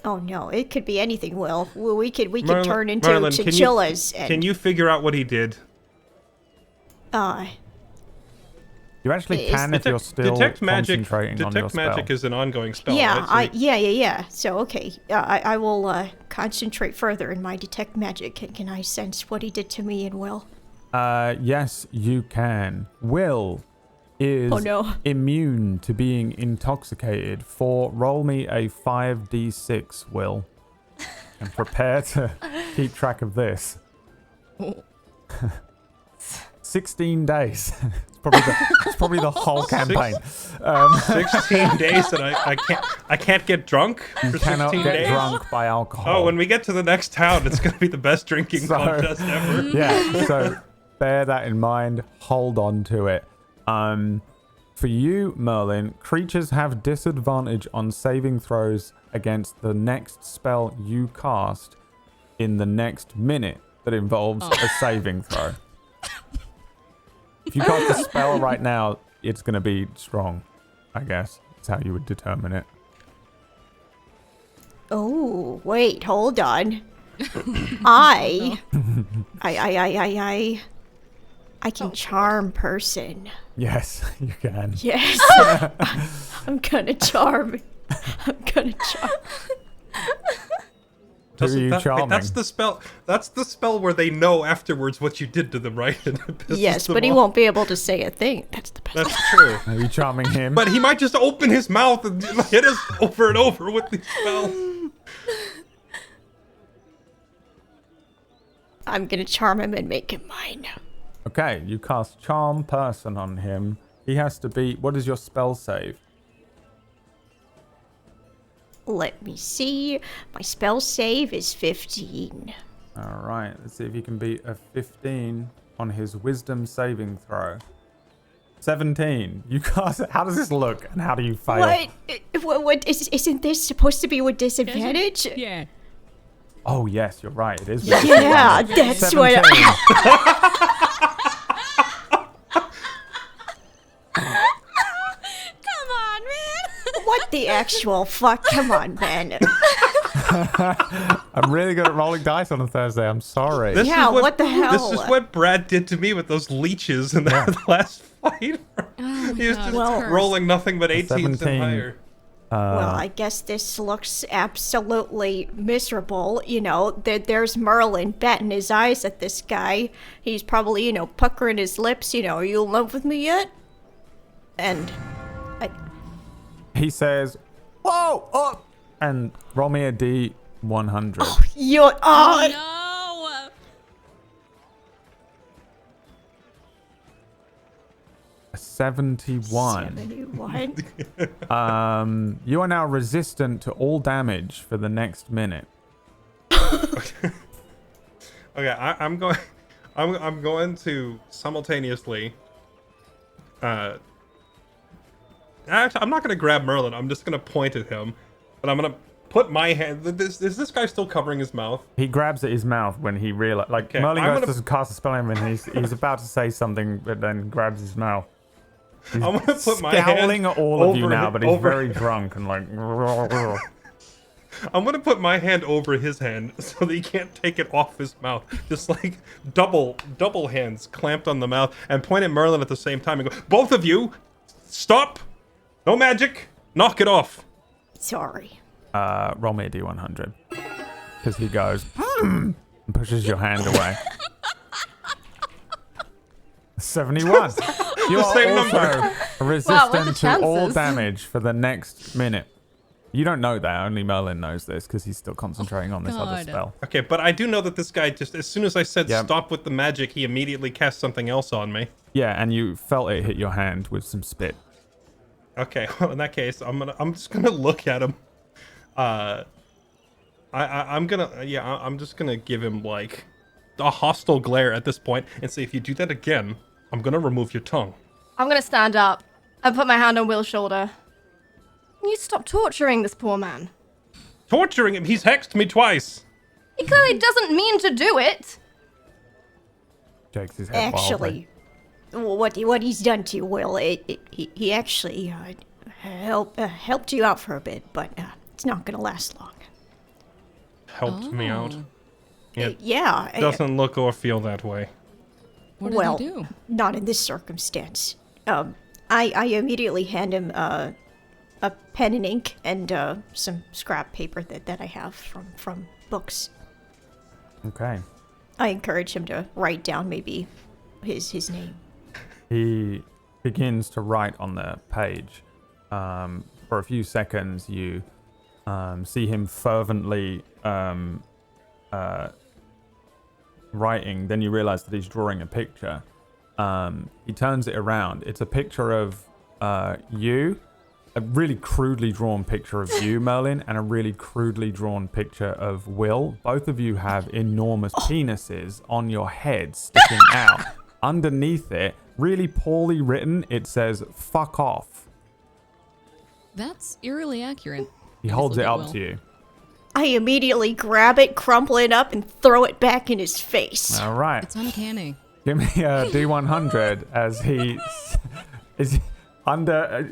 Oh no, it could be anything, Will. We could turn into Merlin, chinchillas. Can you figure out what he did? You actually Is can if you're still concentrating on your Detect spell. magic is an ongoing spell, yeah, right? yeah. So okay, I will concentrate further in my detect magic. Can I sense what he did to me and Will? Yes, you can. Will is immune to being intoxicated. Roll me a 5d6, Will. And prepare to keep track of this. 16 days. It's probably the whole campaign. 16 days and I can't get drunk for 16 Cannot get days? drunk by alcohol. Oh, when we get to the next town, it's going to be the best drinking contest ever. Yeah, so bear that in mind. Hold on to it. For you, Merlin, creatures have disadvantage on saving throws against the next spell you cast in the next minute that involves a saving throw. If you cast a spell right now, it's going to be strong, I guess. That's how you would determine it. Oh, wait, hold on. I I can charm person. Yes, you can. Yes. I'm gonna charm. I'm gonna charm. Who are you charming? That's the spell. That's the spell where they know afterwards what you did to them, right? And it pisses Yes, them but he off. won't be able to say a thing. That's the best. That's true. Are you charming him? But he might just open his mouth and hit us over and over with these spells. I'm gonna charm him and make him mine. Okay, you cast charm person on him. He has to beat. What is your spell save? Let me see. My spell save is 15. All right, let's see if you can beat a 15 on his wisdom saving throw. 17. You cast it. How does this look and how do you fail? What isn't this supposed to be with disadvantage? Yeah. Oh, yes, you're right. It is. Yeah, that's what 17. Come on, man. What the actual fuck? Come on, man. I'm really good at rolling dice on a Thursday. I'm sorry. This Yeah, is what the hell? This is what Brad did to me with those leeches in the last fight. Oh He was God, just Well- it's cursed. rolling nothing but 18s 17. and higher. Well, I guess this looks absolutely miserable. You know, there's Merlin batting his eyes at this guy. He's probably, you know, puckering his lips. You know, are you in love with me yet? And He says, "Whoa, up!" and roll me a D100. you're Oh no. A 71. 71. You are now resistant to all damage for the next minute. Okay, I'm going. I'm going to simultaneously. Actually, I'm not going to grab Merlin. I'm just going to point at him, but I'm going to put my hand. Is this guy still covering his mouth? He grabs at his mouth when he realizes, like, Okay, Merlin I'm goes gonna- to cast a spell on him and he's about to say something, but then grabs his mouth. He's I'm going to put my scowling hand at all of you over now, hi- but he's over- very drunk and like. I'm going to put my hand over his hand so that he can't take it off his mouth. Just like double hands clamped on the mouth and point at Merlin at the same time and go, "Both of you, stop! No magic! Knock it off!" Sorry. Roll me a D100. Because he goes, and pushes your hand away. 71. You are same also number. resistant to all chances? damage for the next minute. You don't know that. Only Merlin knows this because he's still concentrating on this other God. spell. Okay, but I do know that this guy just, as soon as I said Yep. stop with the magic, he immediately cast something else on me. Yeah, and you felt it hit your hand with some spit. Okay, well, in that case, I'm just gonna look at him. I'm just gonna give him like a hostile glare at this point and say, if you do that again, I'm gonna remove your tongue. I'm gonna stand up and put my hand on Will's shoulder. Can you stop torturing this poor man? Torturing him, he's hexed me twice. He clearly doesn't mean to do it. Shakes his head wildly. Actually, what he's done to you, Will, he actually helped you out for a bit, but it's not gonna last long. Helped me out. It Yeah. doesn't look or feel that way. What did Well, he do? not in this circumstance. I immediately hand him a pen and ink and some scrap paper that I have from books. Okay. I encourage him to write down maybe his name. He begins to write on the page. For a few seconds, you see him fervently writing. Then you realize that he's drawing a picture. He turns it around. It's a picture of you, a really crudely drawn picture of you, Merlin, and a really crudely drawn picture of Will. Both of you have enormous penises on your head sticking out. Underneath it, really poorly written, it says, "Fuck off." That's eerily accurate. He holds it look at up Will. to you. I immediately grab it, crumple it up, and throw it back in his face. All right. It's uncanny. Give me a D100 as he is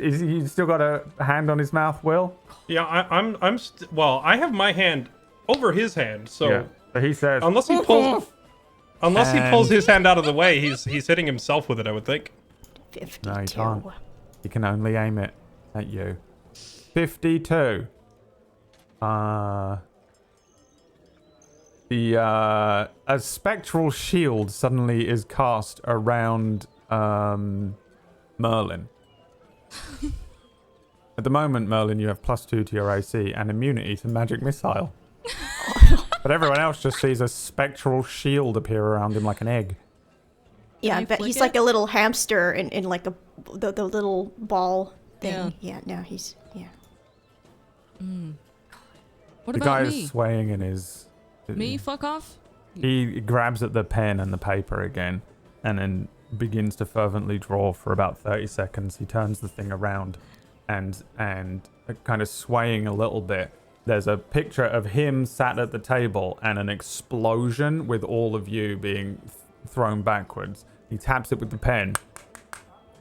he still got a hand on his mouth, Will? Yeah, I have my hand over his hand, so So he says, unless he pulls Unless he pulls And- his hand out of the way, he's hitting himself with it, I would think. 52. No, he can't. You can only aim it at you. 52. A spectral shield suddenly is cast around Merlin. At the moment, Merlin, you have +2 to your AC and immunity to magic missile. But everyone else just sees a spectral shield appear around him like an egg. Yeah, I you bet flick he's it? like a little hamster in like the little ball thing. Yeah, no, he's, yeah. What The about guy me? is swaying in his... Me? Fuck off? He grabs at the pen and the paper again and then begins to fervently draw for about 30 seconds. He turns the thing around and kind of swaying a little bit. There's a picture of him sat at the table and an explosion with all of you being thrown backwards. He taps it with the pen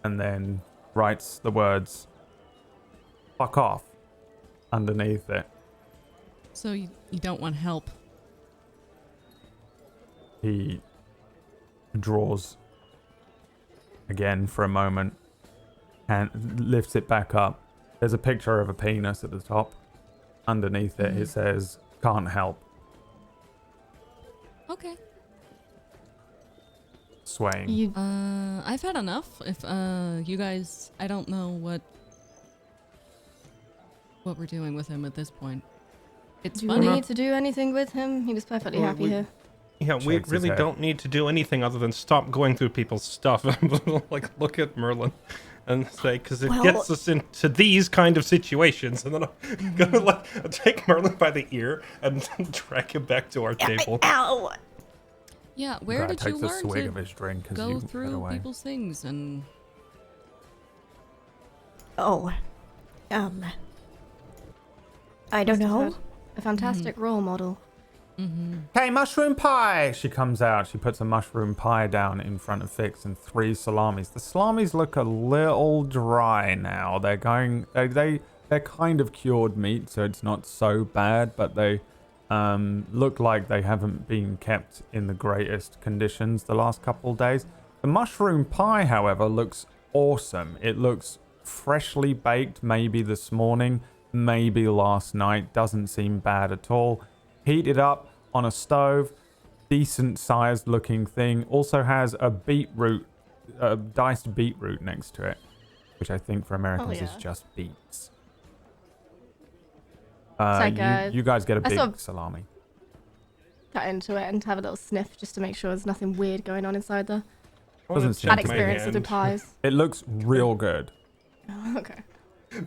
and then writes the words "fuck off" underneath it. So you don't want help? He draws again for a moment and lifts it back up. There's a picture of a penis at the top. Underneath it, it says, "Can't help." Okay. Swaying. You I've had enough. If you guys, I don't know what we're doing with him at this point. It's do we funny. need to do anything with him? He was perfectly Well, happy we- here. Yeah, we Shakes his really head. don't need to do anything other than stop going through people's stuff. Like, look at Merlin and say, because it Well- gets us into these kind of situations. And then I'm gonna like take Merlin by the ear and drag him back to our table. Ow! Yeah, where Guy did you takes a learn swig to of his drink as go you head through away. people's things and Oh, I don't know. A fantastic role model. Hey, mushroom pie! She comes out. She puts a mushroom pie down in front of Fix and 3 salamis. The salamis look a little dry now. They're going. They're kind of cured meat, so it's not so bad. But they look like they haven't been kept in the greatest conditions the last couple days. The mushroom pie, however, looks awesome. It looks freshly baked, maybe this morning, maybe last night. Doesn't seem bad at all. Heat it up on a stove, decent sized looking thing. Also has a beetroot, diced beetroot next to it, which I think for Americans is yeah. just beets. like You guys get a I big sort of- salami. Cut into it and have a little sniff just to make sure there's nothing weird going on inside there. Doesn't seem Bad to be. experiences with pies. It looks real good. Okay.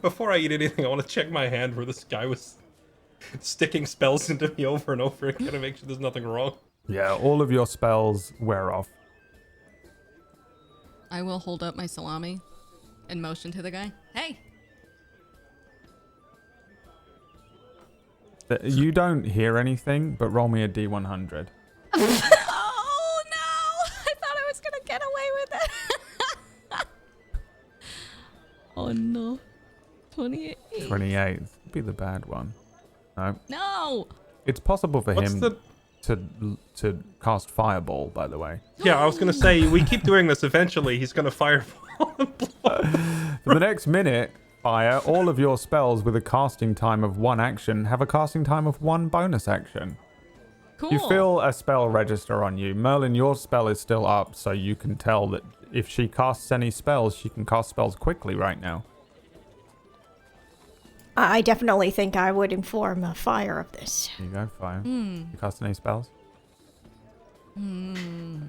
Before I eat anything, I want to check my hand where this guy was sticking spells into me over and over again to make sure there's nothing wrong. Yeah, all of your spells wear off. I will hold up my salami and motion to the guy. Hey! You don't hear anything, but roll me a D100. Oh no! I thought I was gonna get away with it. Oh no. 28. 28. Be the bad one. No. No! It's possible for What's him the... to cast Fireball, by the way. Yeah, I was going to say, we keep doing this. Eventually, he's going to fireball and blow. For the next minute, Fire, all of your spells with a casting time of 1 action have a casting time of 1 bonus action. Cool. You feel a spell register on you. Merlin, your spell is still up, so you can tell that if she casts any spells, she can cast spells quickly right now. I definitely think I would inform Fire of this. Here you go, Fire. You cast any spells? No.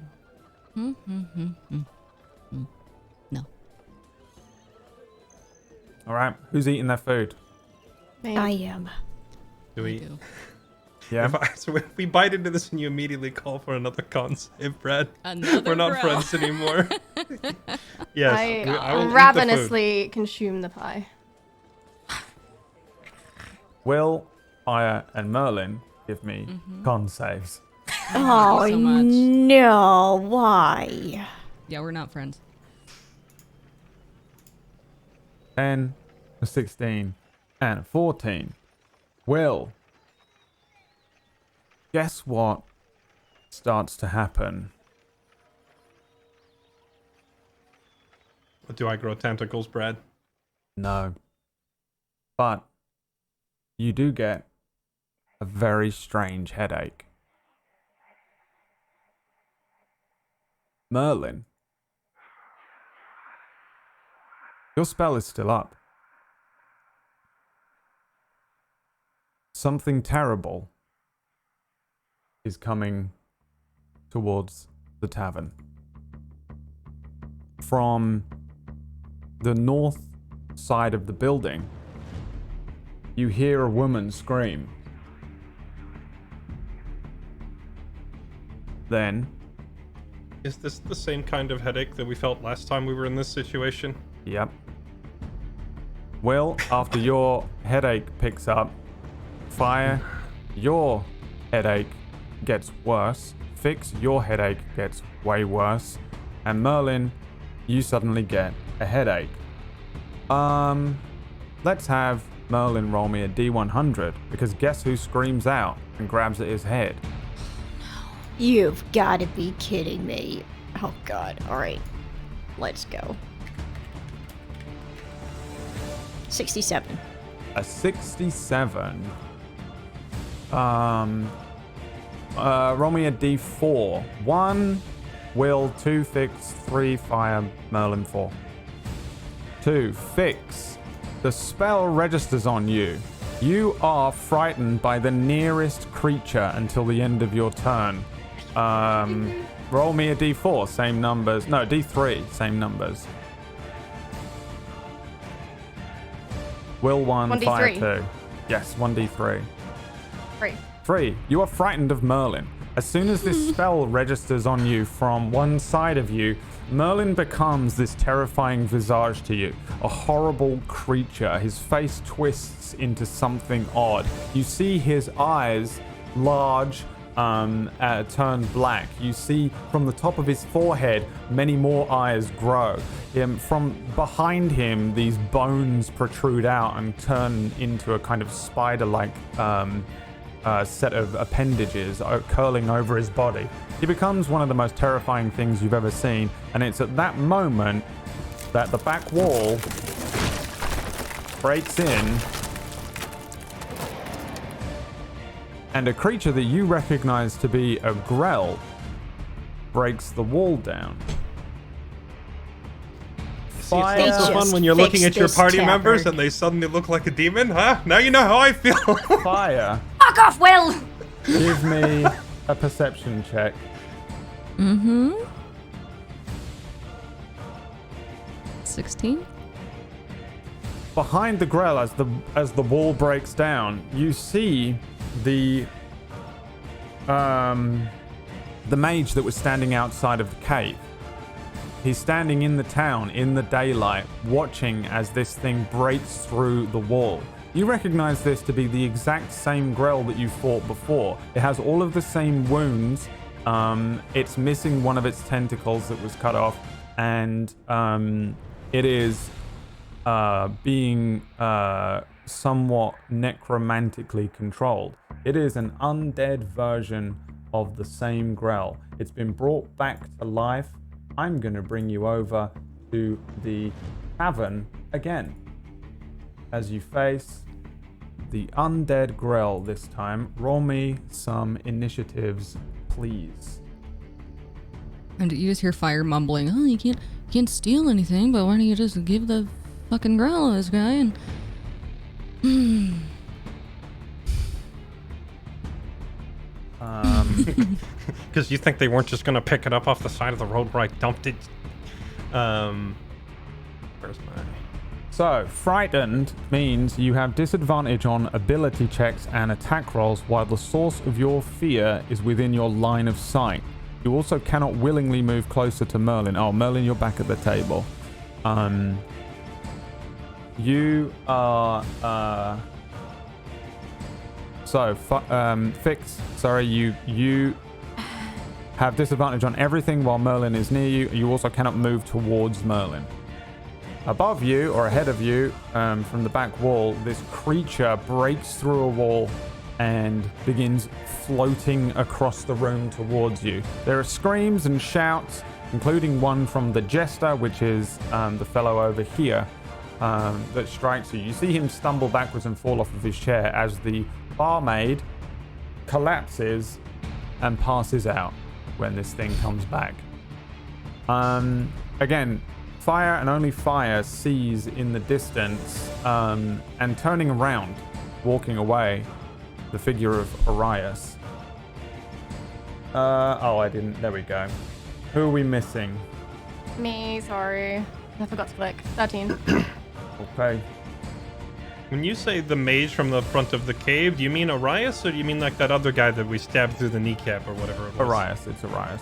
All right. Who's eating their food? Me. I am. Do we... do. Yeah. So if we bite into this and you immediately call for another con save, Brad, Another we're not growl. friends anymore. Yes, I will eat the food. ravenously consume the pie. Will, Fire, and Merlin give me con saves. Oh, so much. no. Why? Yeah, we're not friends. 10, a 16, and a 14. Will, guess what starts to happen Do I grow tentacles, Brad? No. But you do get a very strange headache. Merlin, your spell is still up. Something terrible is coming towards the tavern. From the north side of the building, you hear a woman scream. Then, Is this the same kind of headache that we felt last time we were in this situation? yep. Will, after your headache picks up, Fire, your headache gets worse. Fix, your headache gets way worse. And Merlin, you suddenly get a headache. Let's have Merlin roll me a D100, because guess who screams out and grabs at his head? You've got to be kidding me. Oh god. Alright. Let's go. 67. A 67. Roll me a D4. 1, Will, 2, Fix, 3, Fire, Merlin, 4. 2, Fix. The spell registers on you. You are frightened by the nearest creature until the end of your turn. Roll me a D4, same numbers. No, D3, same numbers. Will 1, Fire 1d3. 2. Yes, 1D3. 3. 3. You are frightened of Merlin. As soon as this spell registers on you from one side of you, Merlin becomes this terrifying visage to you. A horrible creature. His face twists into something odd. You see his eyes, large, turn black. You see from the top of his forehead many more eyes grow. From behind him, these bones protrude out and turn into a kind of spider-like set of appendages curling over his body. He becomes one of the most terrifying things you've ever seen, and it's at that moment that the back wall breaks in, and a creature that you recognize to be a Grell breaks the wall down. See, it's not so Just fun when you're looking fix at your this party members tavern. and they suddenly look like a demon, huh? Now you know how I feel. Fire, Fuck off, Will! give me a perception check. 16? Behind the Grell, as the wall breaks down, you see the mage that was standing outside of the cave. He's standing in the town in the daylight, watching as this thing breaks through the wall. You recognize this to be the exact same Grell that you fought before. It has all of the same wounds. It's missing one of its tentacles that was cut off, and it is being somewhat necromantically controlled. It is an undead version of the same Grell. It's been brought back to life. I'm going to bring you over to the tavern again as you face the undead Grell this time. Roll me some initiatives, please. And you just hear Fire mumbling, oh, you can't steal anything, but why don't you just give the fucking growl to this guy and... Because you think they weren't just going to pick it up off the side of the road where I dumped it. Where's my... So, frightened means you have disadvantage on ability checks and attack rolls while the source of your fear is within your line of sight. You also cannot willingly move closer to Merlin. Oh, Merlin, you're back at the table. You are... Fix, sorry, you have disadvantage on everything while Merlin is near you. You also cannot move towards Merlin. Above you, or ahead of you, from the back wall, this creature breaks through a wall and begins floating across the room towards you. There are screams and shouts, including one from the jester, which is the fellow over here that strikes you. You see him stumble backwards and fall off of his chair as the barmaid collapses and passes out when this thing comes back. Again, fire and only fire sees in the distance, and turning around, walking away, the figure of Arias. I didn't. There we go. Who are we missing? Me, sorry. I forgot to click. 13. Okay. When you say the mage from the front of the cave, do you mean Arias, or do you mean like that other guy that we stabbed through the kneecap or whatever it was? Arias. It's Arias.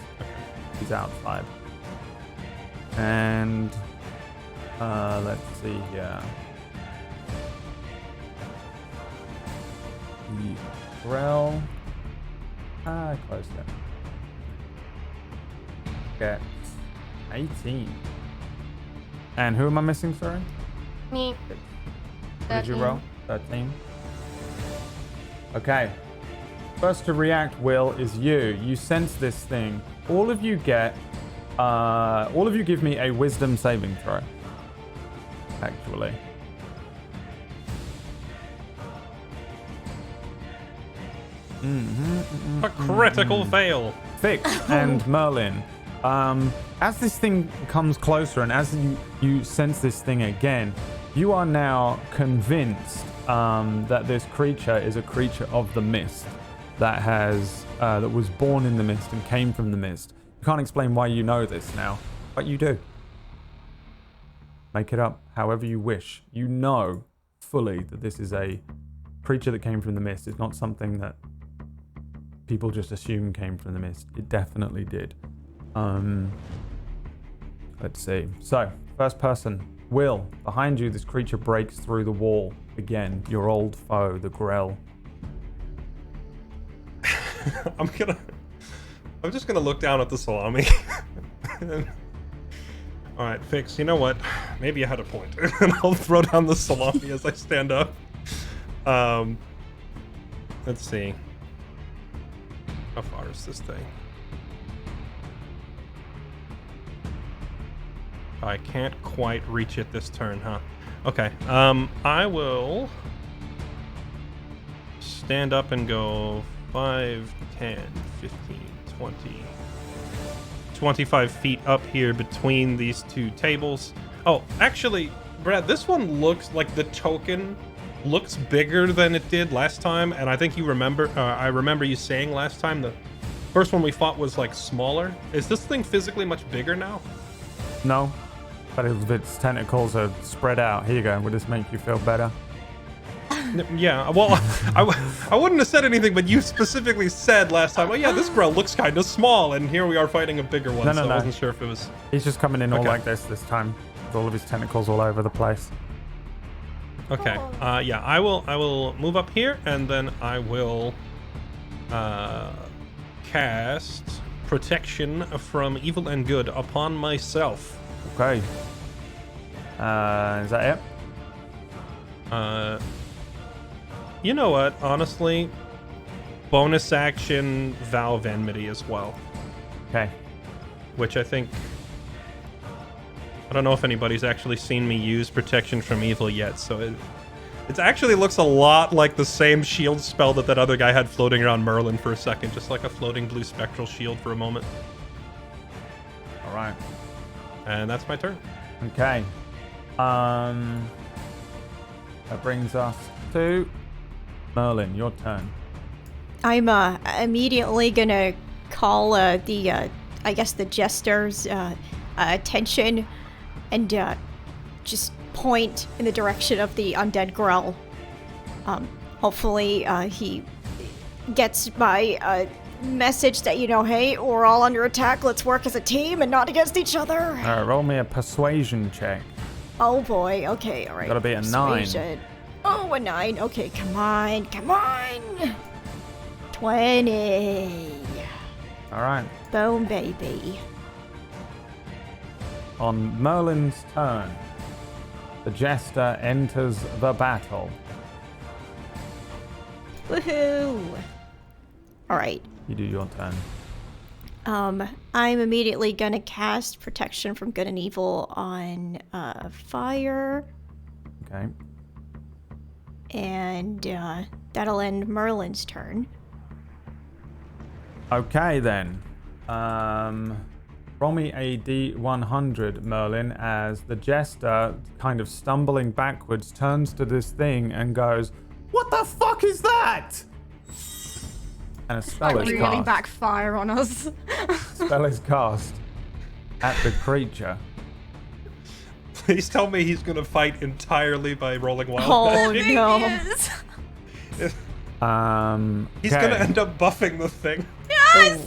He's outside. And let's see here. The Grell. Close there. Get 18. And who am I missing, sorry? Me. What did you 13. roll? 13. Okay. First to react, Will, is you. You sense this thing. All of you give me a wisdom saving throw. Actually. A critical fail. Fix and Merlin. As this thing comes closer and as you sense this thing again, you are now convinced that this creature is a creature of the mist that was born in the mist and came from the mist. You can't explain why you know this now, but you do. Make it up however you wish. You know fully that this is a creature that came from the mist. It's not something that people just assume came from the mist. It definitely did. Let's see. So, first person. Will, behind you, this creature breaks through the wall. Again, your old foe, the Grell. I'm just gonna look down at the salami. Alright, Fix, you know what? Maybe I had a point. And I'll throw down the salami as I stand up. Let's see. How far is this thing? I can't quite reach it this turn, huh? Okay. I will stand up and go 5, 10, 15, 20, 25 feet up here between these two tables. Oh, actually, Brad, this one looks like the token looks bigger than it did last time, and I think you remember, I remember you saying last time the first one we fought was like smaller. Is this thing physically much bigger now? No, but its tentacles are spread out. Here you go. Will this make you feel better? Yeah, well, I wouldn't have said anything, but you specifically said last time, oh yeah, this Grell looks kind of small, and here we are fighting a bigger one, so I wasn't sure if it was... He's just coming in all Okay. like this time, with all of his tentacles all over the place. Okay, yeah, I will move up here, and then I will cast Protection from Evil and Good upon myself. Okay. Is that it? You know what? Honestly, bonus action Vow of Enmity as well. Okay. Which I think... I don't know if anybody's actually seen me use Protection from Evil yet, so it actually looks a lot like the same shield spell that other guy had floating around Merlin for a second, just like a floating blue spectral shield for a moment. All right. And that's my turn. Okay. That brings us to Merlin. Your turn. I'm immediately gonna call the jester's attention and just point in the direction of the undead Grell. Hopefully he gets my message that, hey, we're all under attack, let's work as a team and not against each other. All right, roll me a persuasion check. Oh boy, okay, alright. Gotta be a 9. Persuasion. Oh, a 9. Okay, come on. 20. All right. Boom, baby. On Merlin's turn, the jester enters the battle. Woohoo! Alright. You do your turn. I'm immediately gonna cast Protection from Good and Evil on Fire, Okay. and that'll end Merlin's turn. Okay then. Roll me a D100, Merlin, as the jester, kind of stumbling backwards, turns to this thing and goes, "What the fuck is that?" And a spell That is really cast. backfire on us. Spell is cast at the creature. Please tell me he's gonna fight entirely by rolling wild Oh magic. no. Yes. He's Okay. gonna end up buffing the thing. Yes.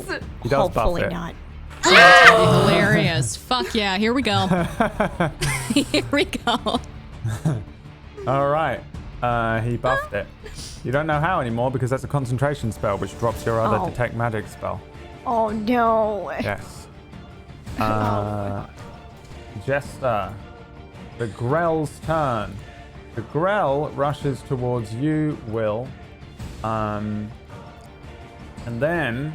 He does buff Hopefully it. not. That's gonna be hilarious. Fuck yeah, here we go. Here we go. All right. He buffed it. You don't know how anymore because that's a concentration spell, which drops your other Oh. detect magic spell. Oh no. Yes. Jester. The Grell's turn. The Grell rushes towards you, Will. And then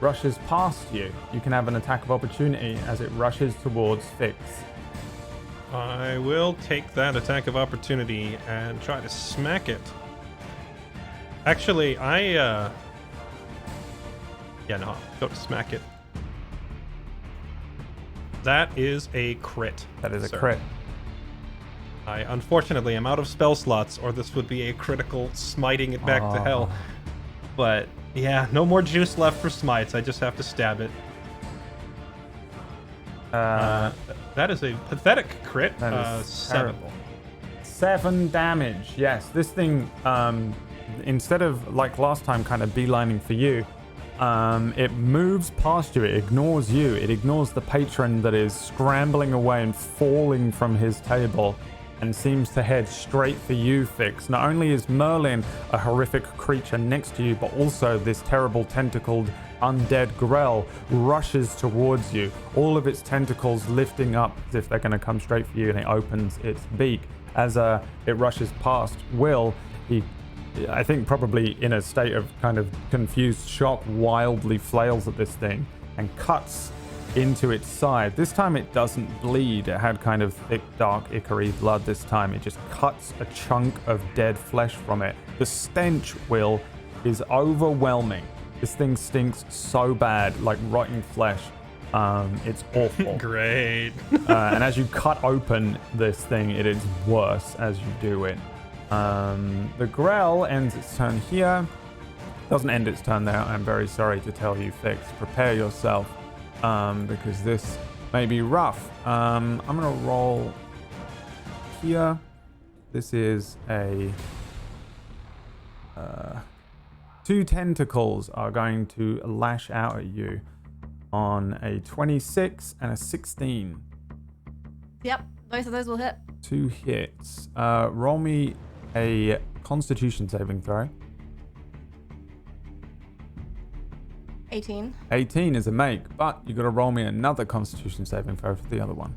rushes past you. You can have an attack of opportunity as it rushes towards Fix. I will take that attack of opportunity and try to smack it. Actually, yeah, no, go to smack it. That is a crit. That is a sir. crit. I unfortunately am out of spell slots, or this would be a critical smiting it back to hell. But yeah, no more juice left for smites. I just have to stab it. That is a pathetic crit. That is 7. terrible. 7 damage. Yes, this thing, instead of like last time, kind of beelining for you, it moves past you. It ignores you. It ignores the patron that is scrambling away and falling from his table, and seems to head straight for you, Fix. Not only is Merlin a horrific creature next to you, but also this terrible tentacled undead Grell rushes towards you, all of its tentacles lifting up as if they're going to come straight for you, and it opens its beak. As it rushes past Will, he, I think probably in a state of kind of confused shock, wildly flails at this thing and cuts into its side. This time it doesn't bleed. It had kind of thick, dark, ichory blood this time. It just cuts a chunk of dead flesh from it. The stench, Will, is overwhelming. This thing stinks so bad, like rotten flesh. It's awful. Great. And as you cut open this thing, it is worse as you do it. The Grell ends its turn here. Doesn't end its turn there. I'm very sorry to tell you, Fix. Prepare yourself, because this may be rough. I'm gonna roll here. This is a 2 tentacles are going to lash out at you on a 26 and a 16. Yep, both of those will hit. 2 hits. Roll me a Constitution saving throw. 18. 18 is a make, but you got to roll me another Constitution saving throw for the other one.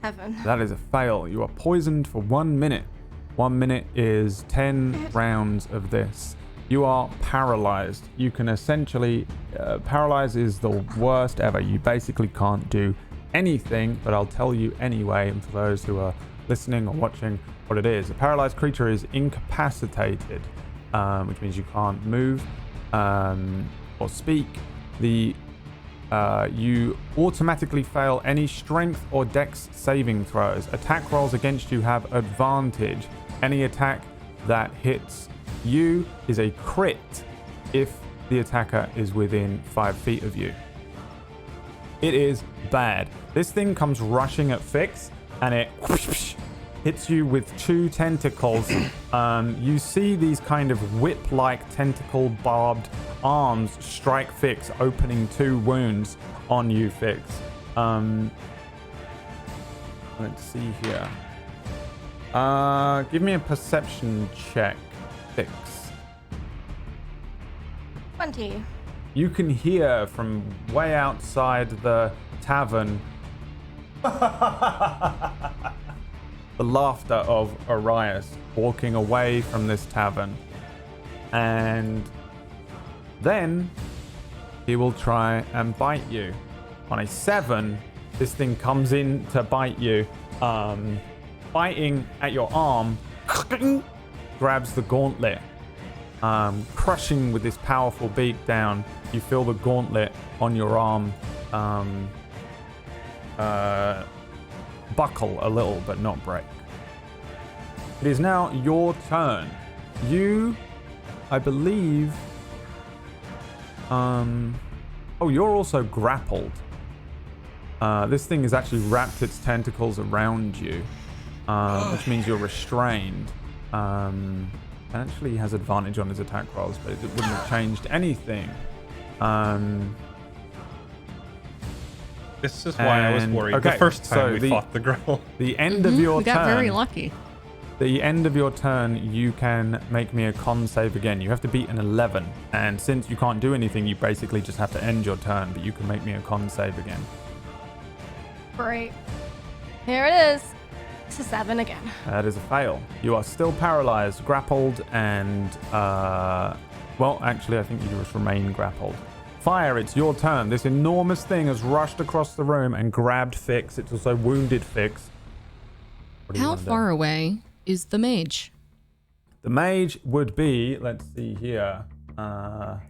7. That is a fail. You are poisoned for 1 minute. 1 minute is 10 rounds of this. You are paralyzed. You can essentially... paralyzed is the worst ever. You basically can't do anything, but I'll tell you anyway, and for those who are listening or watching what it is. A paralyzed creature is incapacitated, which means you can't move or speak. You automatically fail any strength or dex saving throws. Attack rolls against you have advantage. Any attack that hits you is a crit if the attacker is within 5 feet of you. It is bad. This thing comes rushing at Fix, and it hits you with 2 tentacles. You see these kind of whip-like tentacle barbed arms strike Fix, opening 2 wounds on you, Fix. Let's see here. Give me a perception check, Fix. 20. You can hear from way outside the tavern the laughter of Arias walking away from this tavern. And then he will try and bite you. On a 7, this thing comes in to bite you. Biting at your arm, grabs the gauntlet. Crushing with this powerful beak down, you feel the gauntlet on your arm buckle a little, but not break. It is now your turn. You, I believe... you're also grappled. This thing has actually wrapped its tentacles around you, which means you're restrained. And actually has advantage on his attack rolls, but it wouldn't have changed anything. This is why I was worried the first time we fought the Grell. The end of your we turn. got very lucky. The end of your turn, you can make me a con save again. You have to beat an 11. And since you can't do anything, you basically just have to end your turn, but you can make me a con save again. Great. Here it is. It's a 7 again. That is a fail. You are still paralyzed, grappled, and, well, actually, I think you just remain grappled. Fire, it's your turn. This enormous thing has rushed across the room and grabbed Fix. It's also wounded Fix. How far away is the mage? The mage would be, let's see here, up.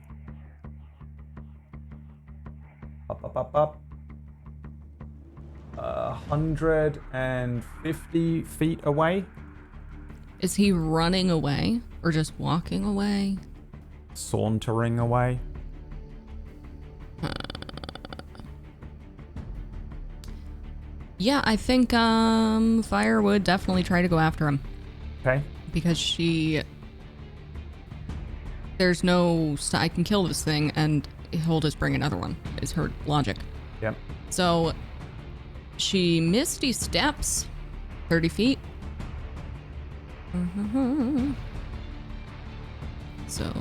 150 feet away. Is he running away or just walking away? Sauntering away. Yeah, I think Fire would definitely try to go after him. Okay. Because there's no... I can kill this thing and he'll just bring another one, is her logic. Yep. So she misty steps 30 feet. So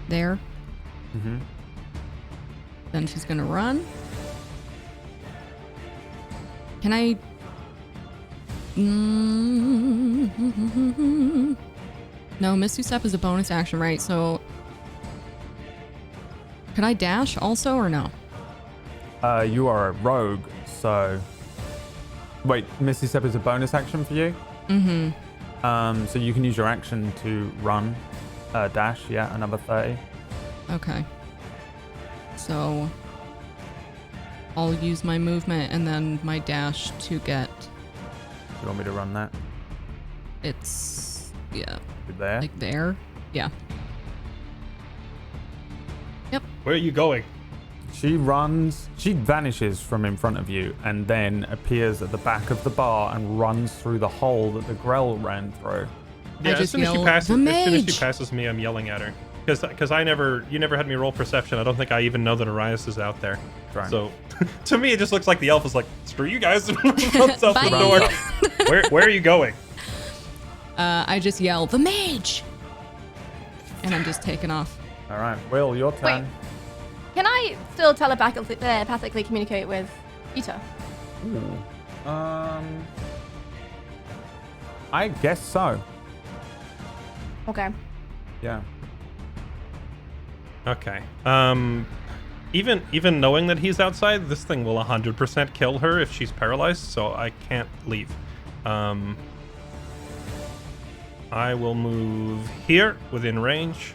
there. Mm-hmm. Then she's gonna run. Can I... No, Misty Step is a bonus action, right? So... Could I dash also, or no? You are a rogue, so... Wait, Misty Step is a bonus action for you? Mm-hmm. So you can use your action to run. Dash, yeah, another 30. Okay. So... I'll use my movement and then my dash to get... Do you want me to run that? It's... Yeah. There? Like there? Yeah. Yep. Where are you going? She runs, she vanishes from in front of you and then appears at the back of the bar and runs through the hole that the Grell ran through. Yeah, I as soon as she passes me, I'm yelling at her. Because you never had me roll perception. I don't think I even know that Arias is out there. Right. So, to me, it just looks like the elf is like, screw you guys, runs out the door. Where are you going? I just yell, the mage! And I'm just taking off. All right, Will, your turn. Wait. Can I still telepathically communicate with Ita? Ooh. I guess so. Okay. Yeah. Okay. Even knowing that he's outside, this thing will 100% kill her if she's paralyzed, so I can't leave. I will move here within range.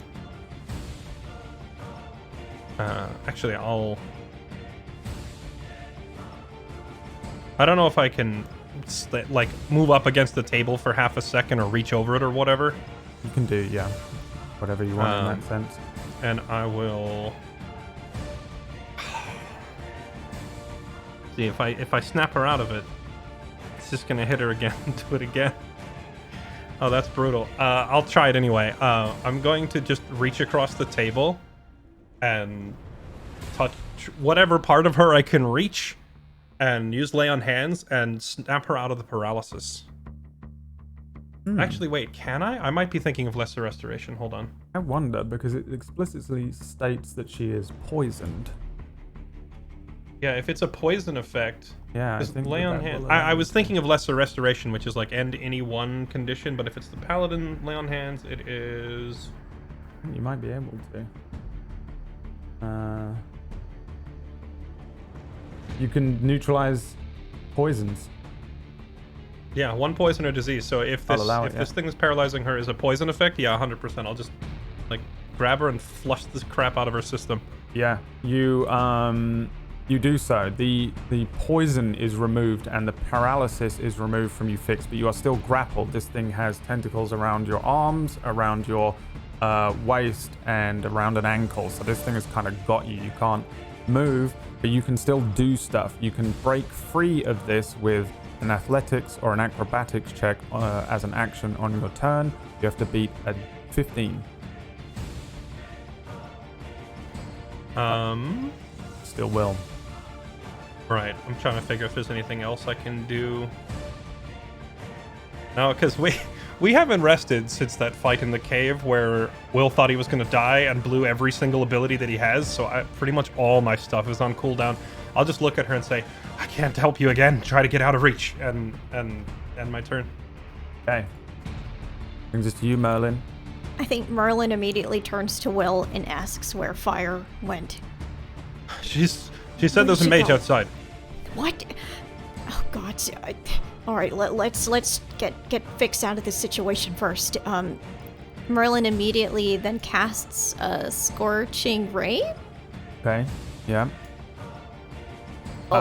Actually, I don't know if I can like move up against the table for half a second or reach over it or whatever. You can do, yeah. Whatever you want in that sense. And I will see if I snap her out of it. It's just gonna hit her again. Do it again. Oh, that's brutal. I'll try it anyway. I'm going to just reach across the table and touch whatever part of her I can reach and use lay on hands and snap her out of the paralysis. Actually, wait, can I? I might be thinking of lesser restoration. Hold on. I wonder, because it explicitly states that she is poisoned. Yeah, if it's a poison effect. Yeah, I Because think lay that on that hands. will I allow was you thinking of lesser restoration, which is like end any one condition. But if it's the paladin lay on hands, it is. You might be able to. You can neutralize poisons. Yeah, one poison or disease. So if I'll this allow if it, this yeah. thing that's paralyzing her is a poison effect, yeah, 100%. I'll just like grab her and flush this crap out of her system. Yeah, you do so. The poison is removed and the paralysis is removed from you, Fix, but you are still grappled. This thing has tentacles around your arms, around your waist, and around an ankle. So this thing has kind of got you. You can't move, but you can still do stuff. You can break free of this with an athletics or an acrobatics check as an action on your turn. You have to beat a 15. Still will. Right. I'm trying to figure if there's anything else I can do. No, because we haven't rested since that fight in the cave where Will thought he was going to die and blew every single ability that he has. So pretty much all my stuff is on cooldown. I'll just look at her and say, I can't help you again. Try to get out of reach and end my turn. Okay. Brings us to you, Merlin. I think Merlin immediately turns to Will and asks where Fire went. She said Where there's did a she mage go? outside. What? Oh God! All right, let's get Fix out of this situation first. Merlin immediately then casts a scorching ray. Okay. Yeah. Oh,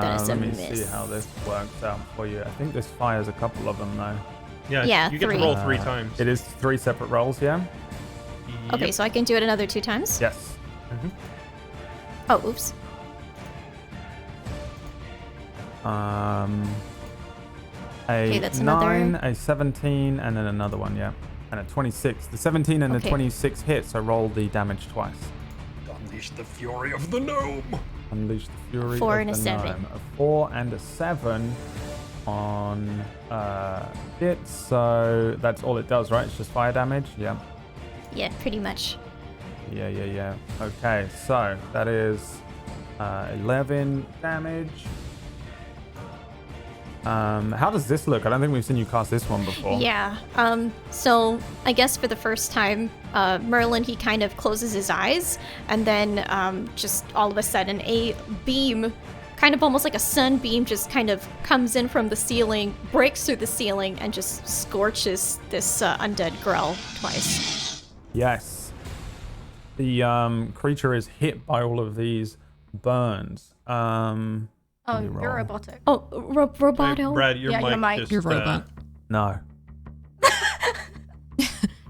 that is a let me miss. see how this works out for you. I think this fires a couple of them though. Yeah, you get 3. to roll 3 times. It is 3 separate rolls, yeah? Okay, Yep. so I can do it another 2 times. Yes. Oh, oops. Okay, A that's 9, another- a 17, and then another one, yeah. And a 26. The 17 and the Okay. 26 hit, so roll the damage twice. Unleash the fury of the gnome. Unleash the fury 4 of and a the 7. gnome. A 4 and a 7 on it, so that's all it does, right? It's just fire damage? Yeah. Yeah, pretty much. Yeah. Okay, so that is 11 damage. How does this look? I don't think we've seen you cast this one before. Yeah. So I guess for the first time, Merlin, he kind of closes his eyes, and then just all of a sudden a beam, kind of almost like a sunbeam, just kind of comes in from the ceiling, breaks through the ceiling, and just scorches this undead Grell twice. Yes. The creature is hit by all of these burns. Oh, you you're roll? robotic. Oh, Roboto. Hey, Brad, your Yeah, mic your mic. just, You're robot. No.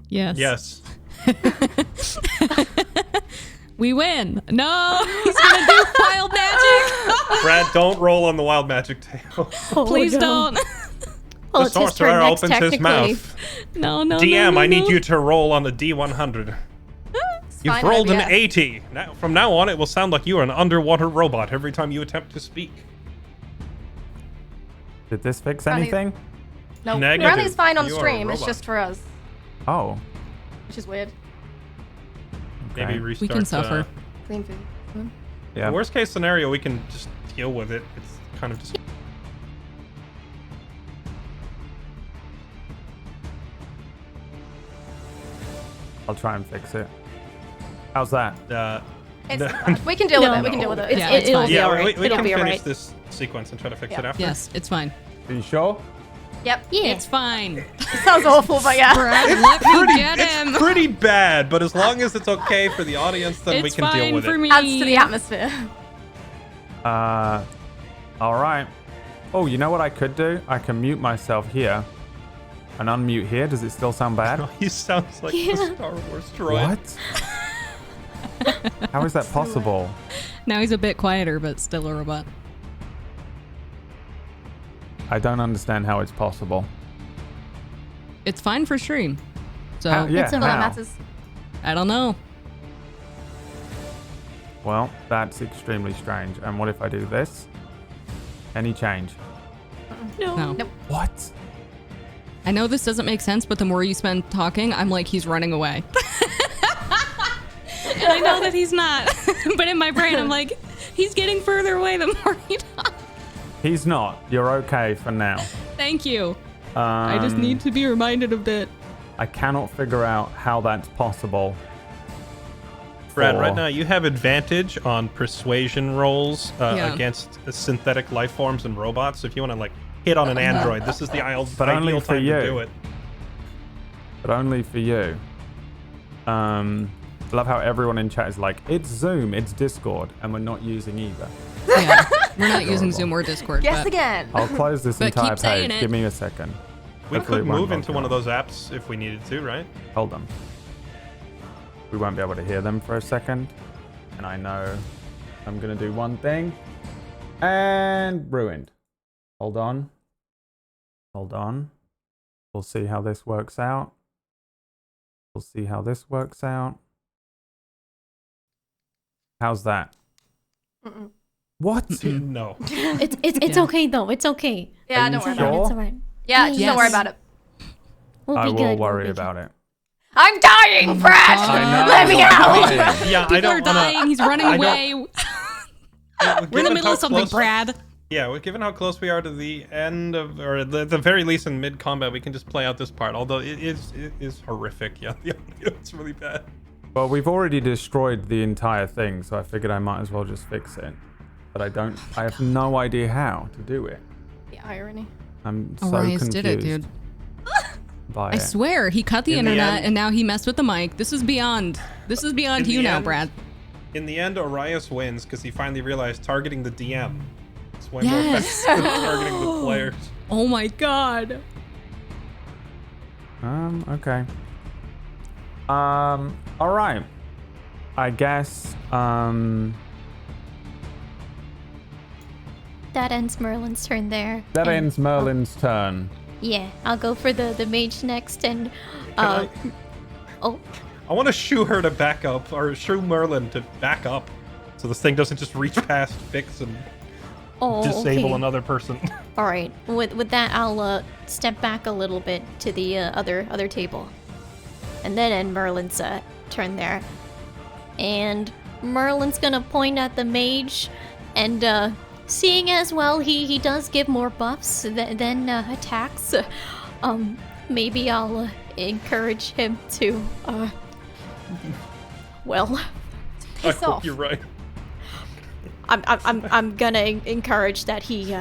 Yes. Yes. We win. No, he's gonna do wild magic. Brad, don't roll on the wild magic table. Please don't. Well, The it's his sorcerer turn next, opens his technically. mouth. No. DM, no, I need no. you to roll on a D100. You've fine, rolled an IBS. 80. Now, from now on, it will sound like you are an underwater robot every time you attempt to speak. Did this fix Ronnie- anything? No, Negative. Ronnie's fine on You are a stream. It's robot. just for us, Oh. which is weird. Maybe Okay. restart. We can suffer. Clean food. Yeah. Worst case scenario, we can just deal with it. It's kind of just. I'll try and fix it. How's that? It's No. fine. We can deal with No, it. We can no. deal with it. It's- Yeah, it, it's it'll fine. be Yeah, alright. we It'll can be finish alright. this sequence and try to fix Yeah. it after. Yes, it's fine. Are you sure? Yep. Yeah. It's fine. It sounds awful, but yeah. Brad, let me get It's him. pretty bad, but as long as it's okay for the audience, then we It's can deal fine with for it. me. Adds to the atmosphere. All right. Oh, you know what I could do? I can mute myself here and unmute here. Does it still sound bad? He sounds like Yeah. the Star Wars droid. What? How is that possible? Now he's a bit quieter, but still a robot. I don't understand how it's possible. It's fine for stream. So Yeah, It's all that how? matters. I don't know. Well, that's extremely strange. And what if I do this? Any change? No. Nope. What? I know this doesn't make sense, but the more you spend talking, I'm like, he's running away. And I know that he's not. But in my brain, I'm like, He's getting further away the more he talks. He's not. You're okay for now. Thank you. I just need to be reminded of that. I cannot figure out how that's possible. Brad, right for- now you have advantage on persuasion rolls Yeah. against synthetic life forms and robots. So if you want to like hit on an android, this is the But only ideal for time you. to do it. But only for you. I love how everyone in chat is like, it's Zoom, it's Discord, and we're not using either. Yeah, we're not using Zoom or Discord. Guess but again. I'll close this But entire keep saying page. it. Give me a second. We Hopefully could it won't move log into you one of out. those apps if we needed to, right? Hold on. We won't be able to hear them for a second. And I know I'm going to do one thing. And ruined. Hold on. Hold on. We'll see how this works out. We'll see how this works out. How's that? Mm-mm. What? No. It's Yeah. okay though. It's okay. Yeah, Are don't you worry sure? about it. It's alright. Yeah, just don't worry Yes. about it. We'll I be will good. worry about it. I'm dying, Oh my Brad! God. I know. Let me out! Yeah, I People don't are dying. He's running I don't- away. We're in the middle of something, Brad. Yeah, well, given how close we are to the end of, or at the very least in mid combat, we can just play out this part. Although it is horrific. Yeah, the audio is really bad. Well, we've already destroyed the entire thing, so I figured I might as well just fix it. But I have no idea how to do it. The irony. I'm so Orius confused did it, dude. by I it. swear, he cut the In the internet end- and now he messed with the mic. This is beyond. This is beyond In you the now, end- Brad. In the end, Orius wins because he finally realized targeting the DM is way Yes. more effective than targeting the players. Oh my god. Okay. All right. I guess, That ends Merlin's turn there. that and ends Merlin's turn. Yeah, I'll go for the mage next, and I- oh, I want to shoo her to back up, or shoo Merlin to back up, so this thing doesn't just reach past Fix and disable okay. another person. All right. With that, I'll step back a little bit to the other table, and then end Merlin's turn there. And Merlin's gonna point at the mage, and seeing as well he does give more buffs than attacks, maybe I'll encourage him to well, I Piss hope off. you're right. I'm gonna encourage that he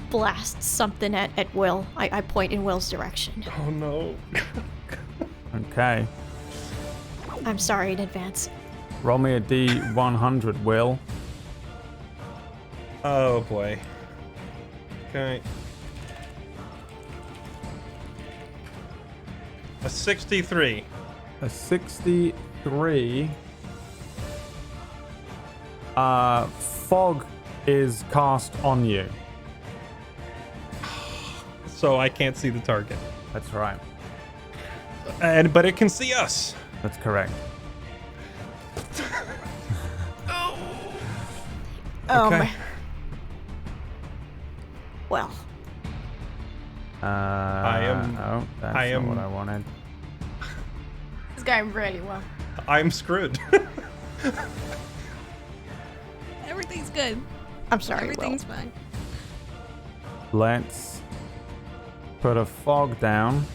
blasts something at Will. I point in Will's direction. Oh no. Okay. I'm sorry in advance. Roll me a D100, Will. Oh boy. Okay. A 63. A 63. Fog is cast on you. So I can't see the target. That's right. But it can see us. That's correct. Okay. Well, Oh, that's I am- not what I wanted. It's going really well. I'm screwed. Everything's good. I'm sorry, Will. Everything's fine. Let's put a fog down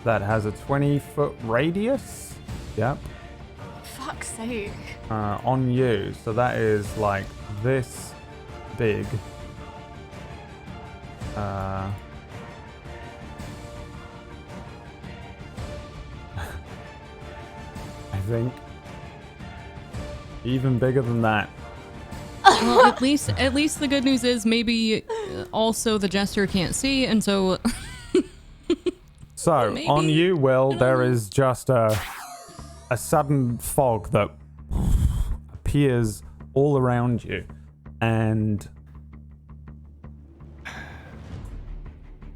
that has a 20-foot radius. Yep. Fuck's sake. On you. So that is like this big. I think even bigger than that. Well, at least the good news is maybe also the jester can't see, and so So Maybe. on you, Will, there is just a sudden fog that appears all around you, and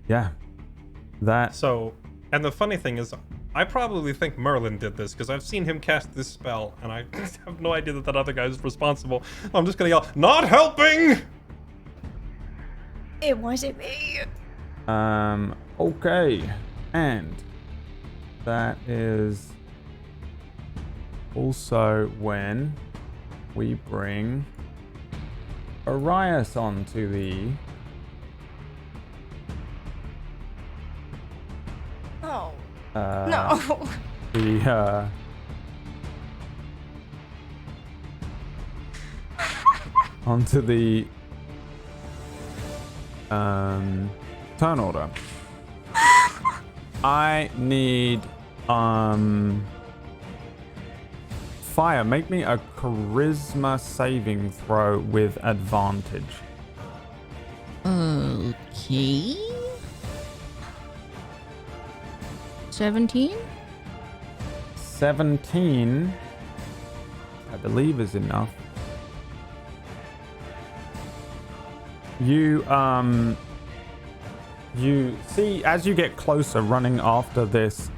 yeah, that So, and the funny thing is, I probably think Merlin did this because I've seen him cast this spell, and I have no idea that that other guy is responsible. I'm just gonna yell, "Not helping!" It wasn't me. okay, and that is also when we bring Arias onto the... Oh. No. The, onto the turn order. I need Fire. Make me a charisma saving throw with advantage. Okay. 17? 17, I believe, is enough. You see, as you get closer running after this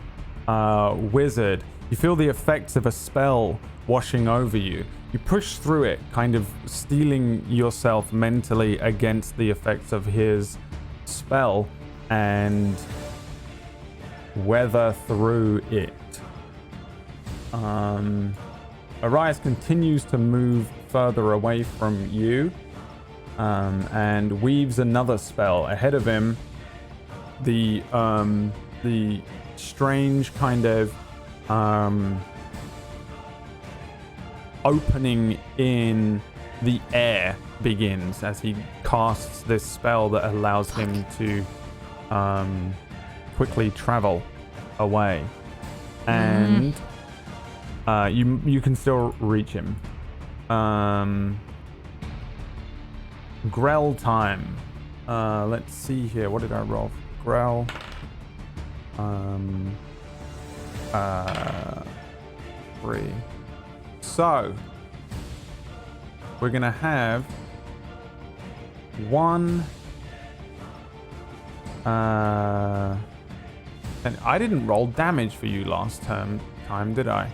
wizard, you feel the effects of a spell washing over you. You push through it, kind of steeling yourself mentally against the effects of his spell and weather through it. Arias continues to move further away from you and weaves another spell ahead of him. The strange kind of opening in the air begins as he casts this spell that allows him to quickly travel away. And you can still reach him. Grell time. Let's see here. What did I roll? Grell. 3. So we're gonna have one. And I didn't roll damage for you last time, did I?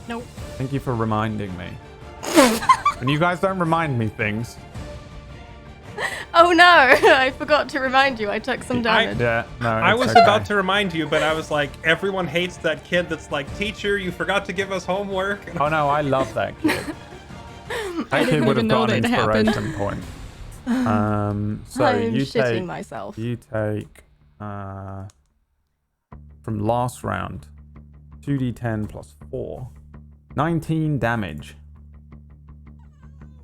Nope. Thank you for reminding me. When you guys don't remind me things. Oh no! I forgot to remind you. I took some damage. Yeah, no. I it's was okay. about to remind you, but I was like, everyone hates that kid that's like, teacher, you forgot to give us homework. Oh no, I love that kid. That kid would have even know got an that happened. inspiration point. So I'm you shitting take myself. You take from last round 2d10 plus 4. 19 damage.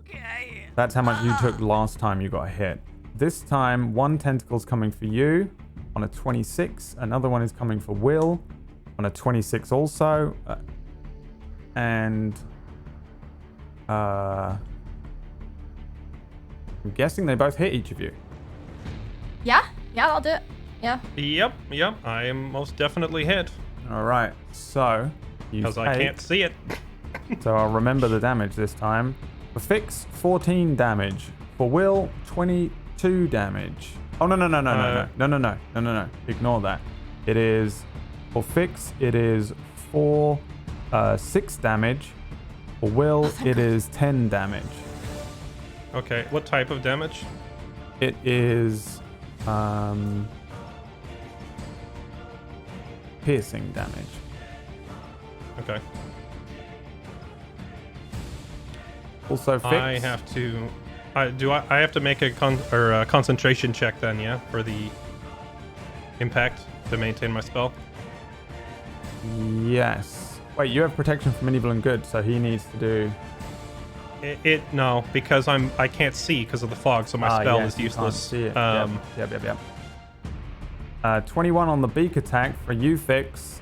Okay. That's how much you took last time you got hit. This time, one tentacle's coming for you on a 26. Another one is coming for Will on a 26 also. And I'm guessing they both hit each of you. Yeah, I'll do it. Yeah. Yep, I am most definitely hit. All right, so you Because I can't see it. So I'll remember the damage this time. For Fix, 14 damage. For Will, 22 damage. Oh, no. Ignore that. It is, for Fix, it is 6 damage. For Will, it is 10 damage. Okay, what type of damage? It is piercing damage. Okay. Also Fix. I have to... I have to make a concentration check then, yeah? For the impact to maintain my spell? Yes. Wait, you have protection from evil and good, so he needs to do... No, because I can't see because of the fog, so my spell is useless. You can't see it. Yep. 21 on the beak attack for you, Fix,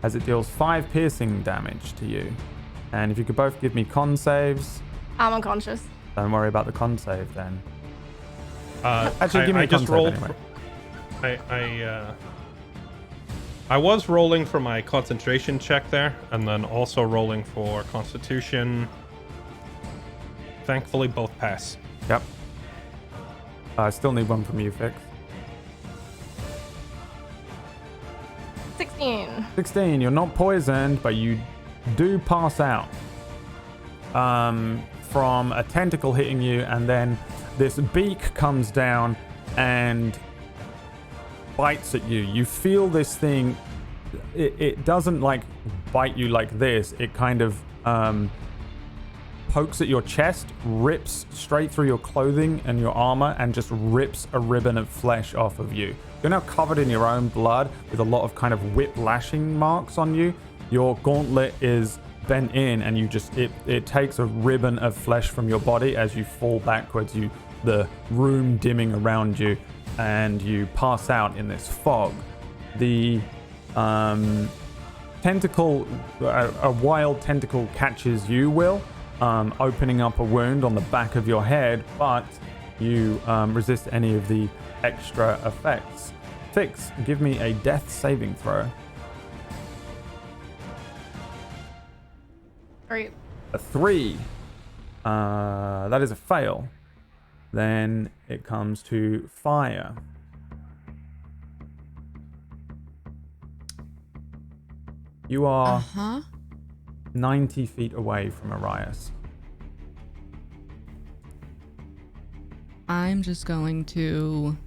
as it deals 5 piercing damage to you. And if you could both give me con saves. I'm unconscious. Don't worry about the con save then. Actually, give me I a con just save rolled. anyway. I was rolling for my concentration check there, and then also rolling for Constitution. Thankfully, both pass. Yep. I still need one from you, Fix. 16. 16. You're not poisoned, but you do pass out from a tentacle hitting you, and then this beak comes down and bites at you. You feel this thing. It doesn't like bite you like this. It kind of pokes at your chest, rips straight through your clothing and your armor, and just rips a ribbon of flesh off of you. You're now covered in your own blood with a lot of kind of whip lashing marks on you. Your gauntlet is bent in, and you just it takes a ribbon of flesh from your body as you fall backwards. The room dimming around you, and you pass out in this fog. The tentacle, a wild tentacle catches you, Will, opening up a wound on the back of your head, but you resist any of the extra effects. Fix, give me a death saving throw. Great. A 3. That is a fail. Then it comes to fire. You are 90 feet away from Arias. I'm just going to...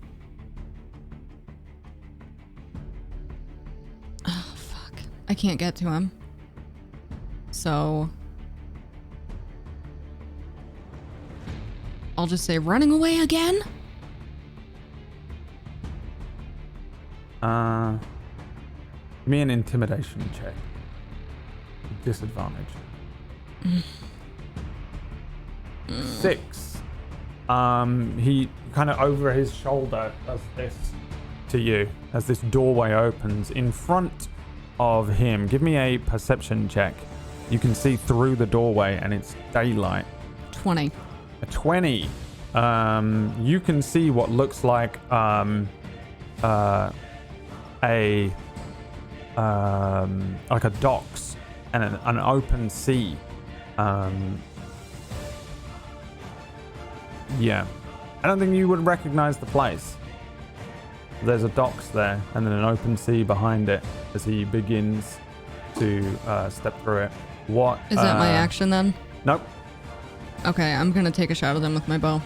Oh, fuck. I can't get to him. So... I'll just say running away again? Give me an intimidation check. Disadvantage. 6. He kind of over his shoulder does this to you as this doorway opens in front of him. Give me a perception check. You can see through the doorway and it's daylight. 20. A 20. You can see what looks like a docks and an open sea. Yeah, I don't think you would recognize the place. There's a docks there and then an open sea behind it as he begins to step through it. What is that my action then? Nope. Okay, I'm gonna take a shot at them with my bow.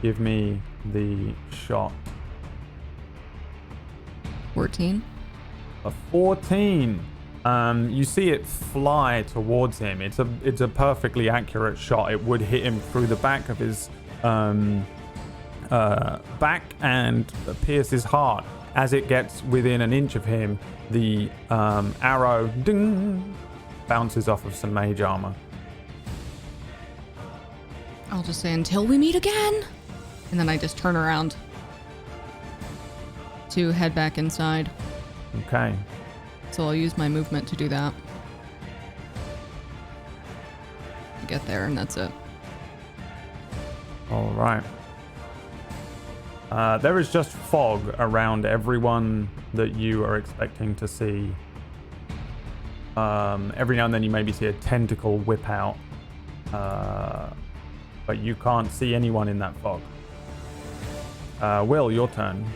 Give me the shot. 14. A 14. You see it fly towards him. It's a perfectly accurate shot. It would hit him through the back of his back and pierce his heart. As it gets within an inch of him, the arrow ding, bounces off of some mage armor. I'll just say until we meet again. And then I just turn around to head back inside. Okay. So I'll use my movement to do that. Get there and that's it. All right. There is just fog around everyone that you are expecting to see. Every now and then you maybe see a tentacle whip out. But you can't see anyone in that fog. Will, your turn.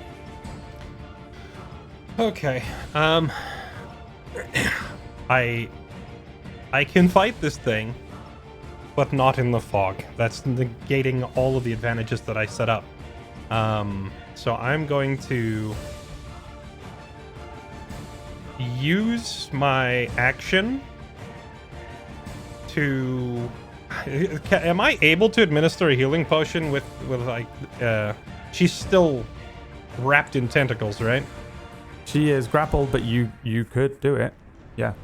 Okay. I can fight this thing, but not in the fog. That's negating all of the advantages that I set up. So I'm going to use my action to... Am I able to administer a healing potion with like... she's still wrapped in tentacles, right? She is grappled, but you could do it. Yeah.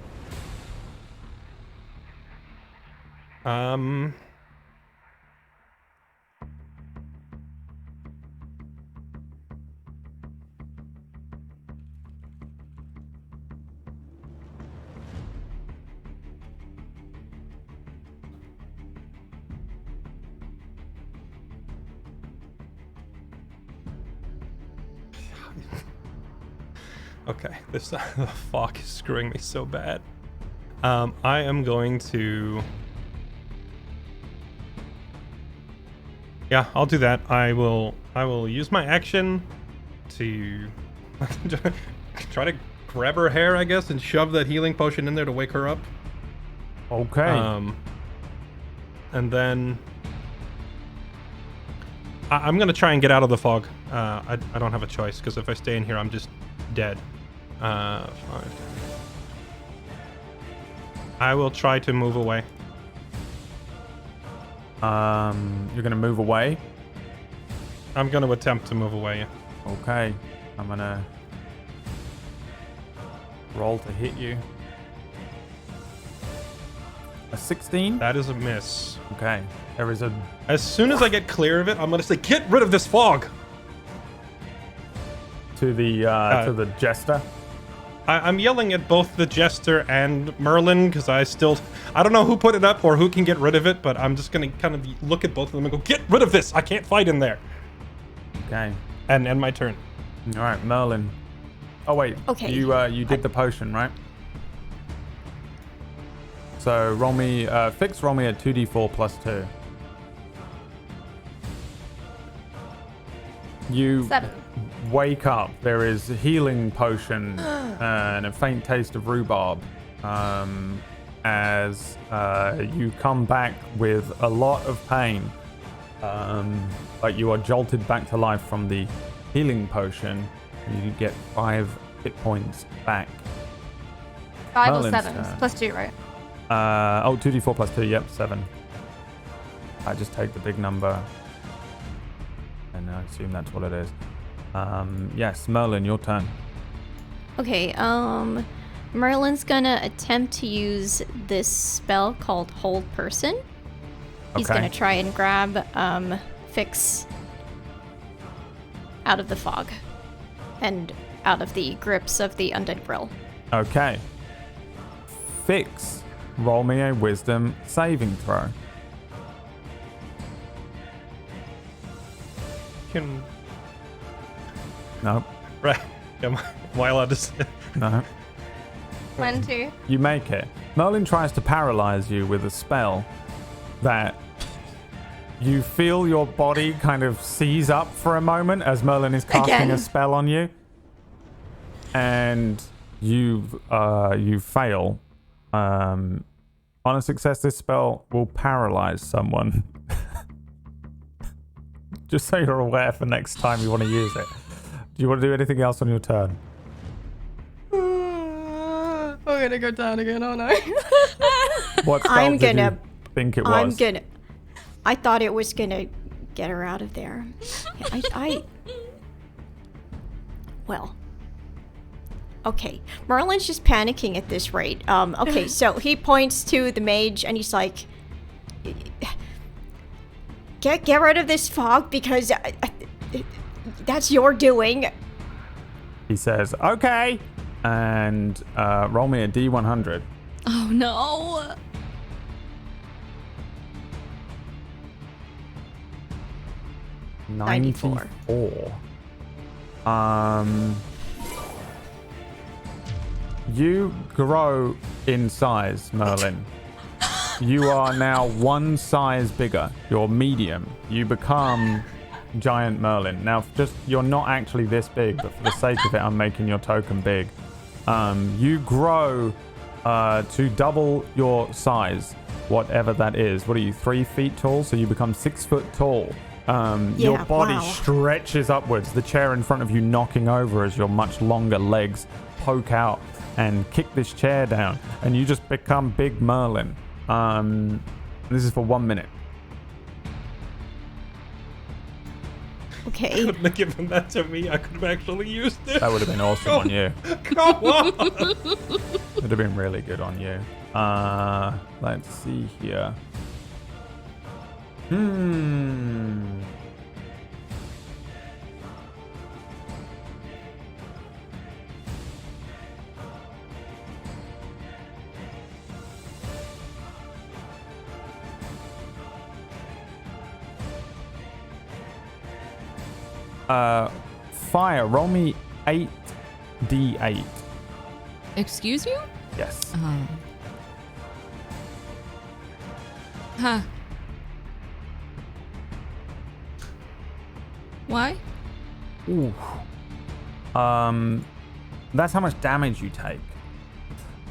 Okay, this the fog is screwing me so bad. I am going to... Yeah, I'll do that. I will use my action to try to grab her hair, I guess, and shove that healing potion in there to wake her up. Okay. And then I'm gonna try and get out of the fog. I don't have a choice, because if I stay in here, I'm just dead. 5. I will try to move away. You're gonna move away. I'm going to attempt to move away. Okay. I'm gonna roll to hit you. A 16. That is a miss. Okay. There is a As soon as I get clear of it, I'm going to say, get rid of this fog! to the jester. I'm yelling at both the jester and Merlin because I don't know who put it up or who can get rid of it, but I'm just gonna kind of look at both of them and go, get rid of this! I can't fight in there. Okay. And end my turn. All right, Merlin. Oh wait. Okay. You did the potion, right? So roll me Fix. Roll me a 2d4 plus 2. You 7. wake up. There is a healing potion and a faint taste of rhubarb as you come back with a lot of pain. But you are jolted back to life from the healing potion. You get 5 hit points back. 5 Merlin's or 7. turn. Plus 2, right? 2d4 plus 2, yep, 7. I just take the big number and I assume that's what it is. Yes, Merlin, your turn. Okay, Merlin's gonna attempt to use this spell called Hold Person. He's Okay. gonna try and grab Fix out of the fog and out of the grips of the undead grill. Okay. Fix. Roll me a wisdom saving throw. Can... No, Right. Am I allowed to say? no. 20. You make it. Merlin tries to paralyze you with a spell that you feel your body kind of seize up for a moment as Merlin is casting Again. a spell on you. And you fail. On a success, this spell will paralyze someone. Just so you're aware for next time you want to use it. Do you want to do anything else on your turn? I'm gonna go down again, aren't I? What spell I'm did gonna- you think it was? I thought it was gonna get her out of there. Well. Okay, Merlin's just panicking at this rate. Okay, so he points to the mage and he's like, "Get rid of this fog because that's your doing." He says, okay. And roll me a D100. Oh no. 94. You grow in size, Merlin. You are now one size bigger. You're medium. You become giant Merlin. Now, just you're not actually this big, but for the sake of it, I'm making your token big. You grow to double your size, whatever that is. What are you, 3 feet tall? So you become 6 foot tall. Your body wow. stretches upwards, the chair in front of you knocking over as your much longer legs poke out and kick this chair down, and you just become big Merlin. This is for 1 minute. Okay. Couldn't have given that to me. I could have actually used it. That would have been awesome on you. Come on. Would have been really good on you. Let's see here. Fire. Roll me 8d8. Excuse you? Yes. Oh. Huh. Why? Ooh. That's how much damage you take.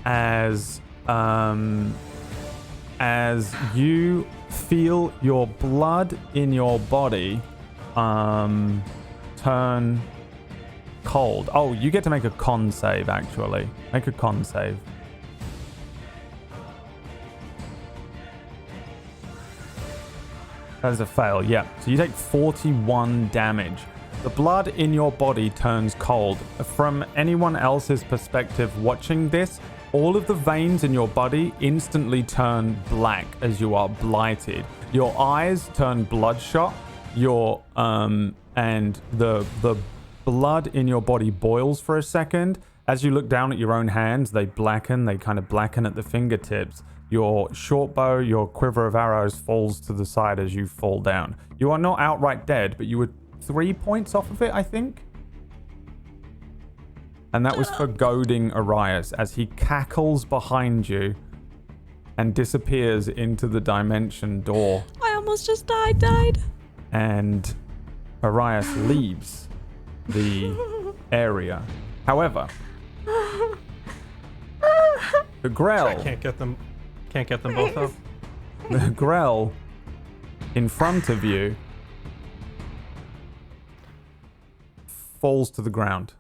As you feel your blood in your body turn cold. Oh, you get to make a con save, actually. Make a con save. That is a fail, yeah. So you take 41 damage. The blood in your body turns cold. From anyone else's perspective watching this, all of the veins in your body instantly turn black as you are blighted. Your eyes turn bloodshot. And the blood in your body boils for a second. As you look down at your own hands, they blacken. They kind of blacken at the fingertips. Your short bow, your quiver of arrows falls to the side as you fall down. You are not outright dead, but you were 3 points off of it, I think. And that was for goading Arias as he cackles behind you and disappears into the dimension door. I almost just died. And Arias leaves the area. However, the Grell... I can't get them both up. The Grell in front of you falls to the ground.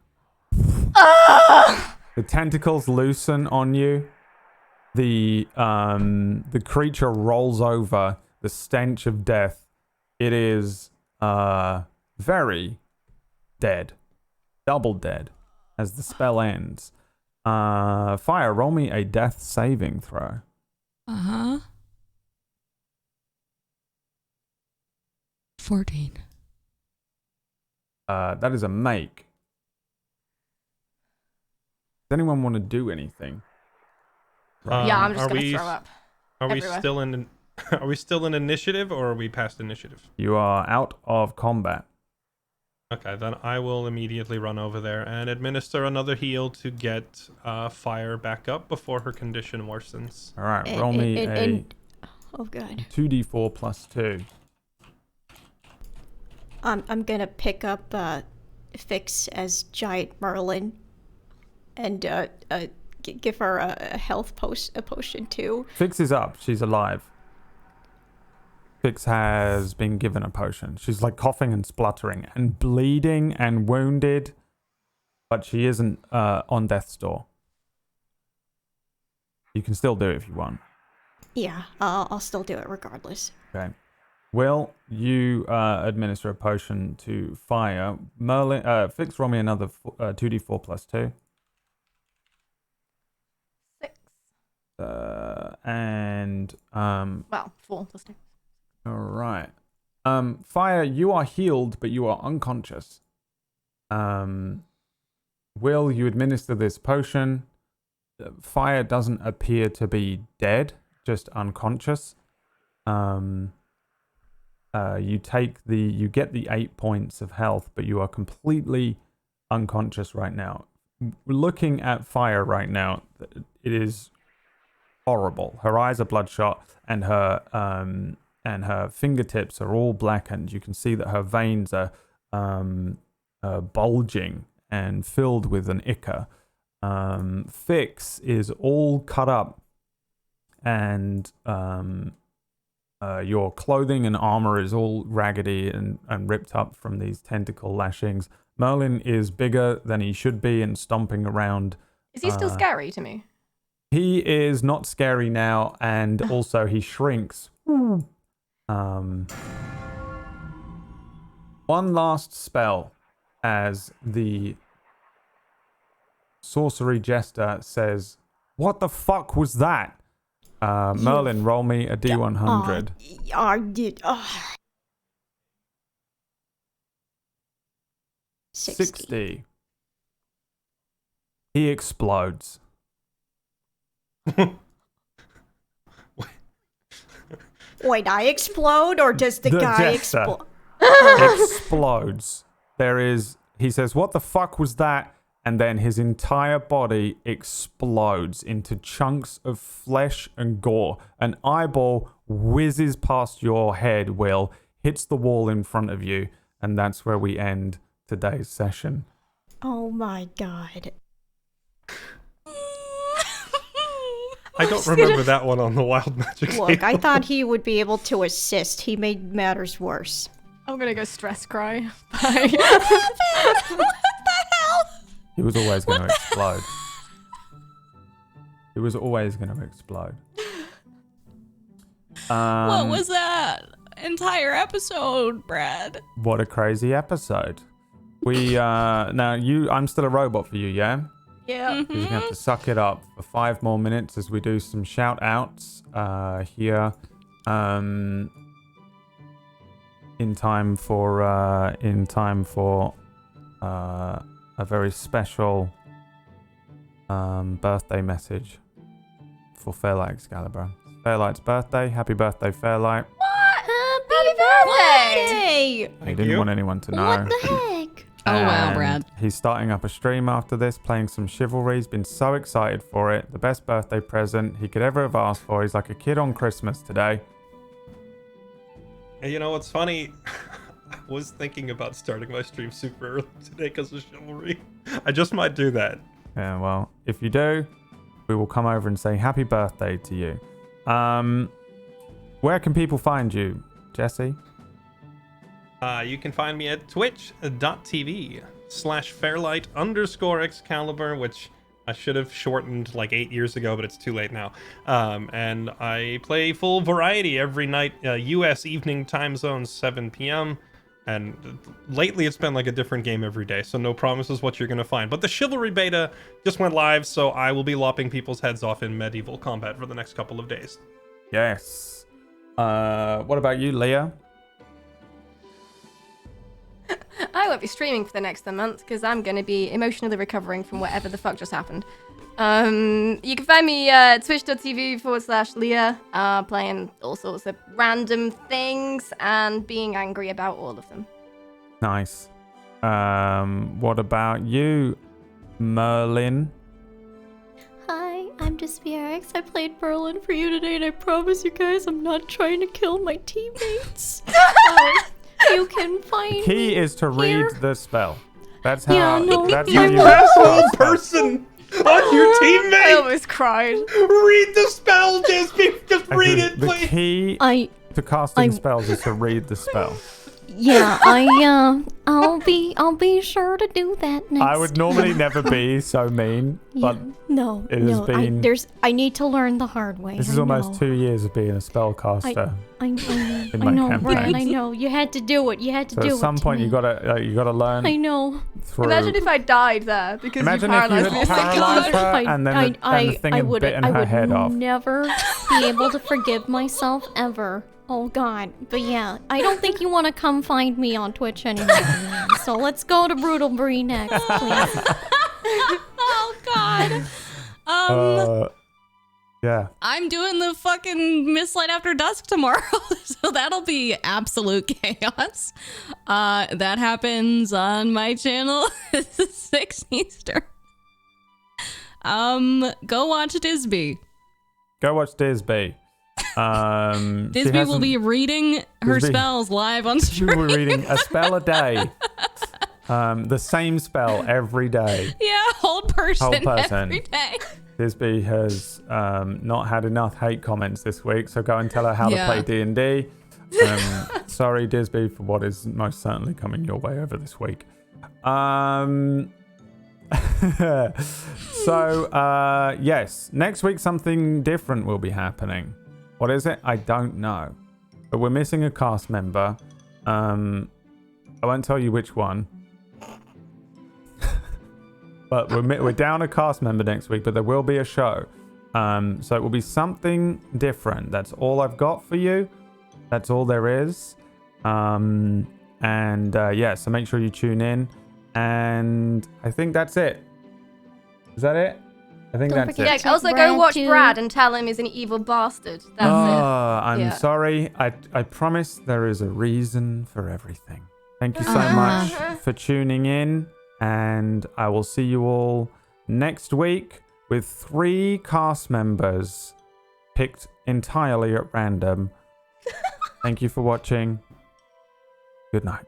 The tentacles loosen on you. The creature rolls over. The stench of death. It is very dead. Double dead as the spell ends. Fire, roll me a death saving throw. Uh-huh. 14. That is a make. Does anyone want to do anything? Yeah, I'm just gonna throw up. Are we everywhere. still in? Are we still in initiative, or are we past initiative? You are out of combat. Okay, then I will immediately run over there and administer another heal to get Fire back up before her condition worsens. All right, roll me a oh god. 2d4 plus 2. I'm gonna pick up Fix as Giant Merlin and give her a health potion too. Fix is up. She's alive. Fix has been given a potion. She's like coughing and spluttering and bleeding and wounded, but she isn't on death's door. You can still do it if you want. Yeah, I'll still do it regardless. Okay. Will you administer a potion to Fire? Merlin, Fix, roll me another 2d4 plus 2. 6. And Well, 4 plus 2. all right. Fire, you are healed, but you are unconscious. Will, you administer this potion. Fire doesn't appear to be dead, just unconscious. You get the 8 points of health, but you are completely unconscious right now. Looking at Fire right now, it is horrible. Her eyes are bloodshot, and her fingertips are all blackened. You can see that her veins are bulging and filled with an ichor. Fix is all cut up, and your clothing and armor is all raggedy and ripped up from these tentacle lashings. Merlin is bigger than he should be and stomping around. Is he still scary to me? He is not scary now, and also he shrinks. One last spell as the sorcery jester says, "What the fuck was that?" Merlin, roll me a D100. I did. 60. He explodes. Wait, I explode, or does the guy jester explode? explodes. He says, "What the fuck was that?" And then his entire body explodes into chunks of flesh and gore. An eyeball whizzes past your head, Will, hits the wall in front of you, and that's where we end today's session. Oh my god. I don't remember that one on the wild magic. Look, I thought he would be able to assist. He made matters worse. I'm gonna go stress cry. Bye. He was always going to explode. He was always going to explode. What was that? entire episode, Brad. What a crazy episode. I'm still a robot for you, yeah? Yeah. You're just gonna have to suck it up for 5 more minutes as we do some shout outs here. In time for a very special birthday message for Fairlight Excalibur. Fairlight's birthday. Happy birthday, Fairlight. Happy birthday! Hey! I didn't want anyone to know. What the heck? Oh, wow, And Brad. He's starting up a stream after this, playing some Chivalry. He's been so excited for it. The best birthday present he could ever have asked for. He's like a kid on Christmas today. And you know what's funny? I was thinking about starting my stream super early today because of Chivalry. I just might do that. Yeah, well, if you do, we will come over and say happy birthday to you. Where can people find you, Jesse? You can find me at twitch.tv/Fairlight_Excalibur, which I should have shortened like 8 years ago, but it's too late now. And I play full variety every night, US evening time zone, 7 p.m. And lately it's been like a different game every day, so no promises what you're going to find. But the Chivalry beta just went live, so I will be lopping people's heads off in medieval combat for the next couple of days. Yes. What about you, Leah? I won't be streaming for the next month because I'm going to be emotionally recovering from whatever the fuck just happened. You can find me twitch.tv/Leah, playing all sorts of random things and being angry about all of them. Nice. What about you, Merlin? Hi, I'm Despairx. I played Merlin for you today, and I promise you guys I'm not trying to kill my teammates. You can find The key me is to here. read the spell. That's how. Yeah, no, that's you how you Asshole person on your I teammate! almost cried. Read the spell, Disney! Just read it, The please! key to casting spells is to read the spell. Yeah, I'll be sure to do that next. I would normally never be so mean, but no, it has no, been. I need to learn the hard way. This is almost 2 years of being a spellcaster. I my know, campaign. Brad. I know. You had to do it. You had to So do it. at some to point me. you gotta learn I know. through. Imagine if I died there because Imagine you if you paralyzed me had a second paralyzed time. her and then the thing had bitten her head off. never be able to forgive myself ever. Oh God. But yeah, I don't think you want to come find me on Twitch anymore. So let's go to Brutal Bree next, please. Oh, God. Yeah. I'm doing the fucking Mistlight After Dusk tomorrow, so that'll be absolute chaos. That happens on my channel, 6 Eastern. Go watch Disby. Go watch Disby. Disby will be reading her Disby- spells live on She stream. will be reading a spell a day. The same spell every day. Yeah, hold person every day. Disby has not had enough hate comments this week, so go and tell her how to play D&D. Sorry, Disby, for what is most certainly coming your way over this week. Yes, next week something different will be happening. What is it? I don't know. But we're missing a cast member. I won't tell you which one. But we're down a cast member next week, but there will be a show. So it will be something different. That's all I've got for you. That's all there is. So make sure you tune in. And I think that's it. Is that it? I think Don't that's forget it. to Yeah, also go Brad watch too. Brad and tell him he's an evil bastard. That's I'm Yeah. sorry. I promise there is a reason for everything. Thank you so much for tuning in. And I will see you all next week with 3 cast members picked entirely at random. Thank you for watching. Good night.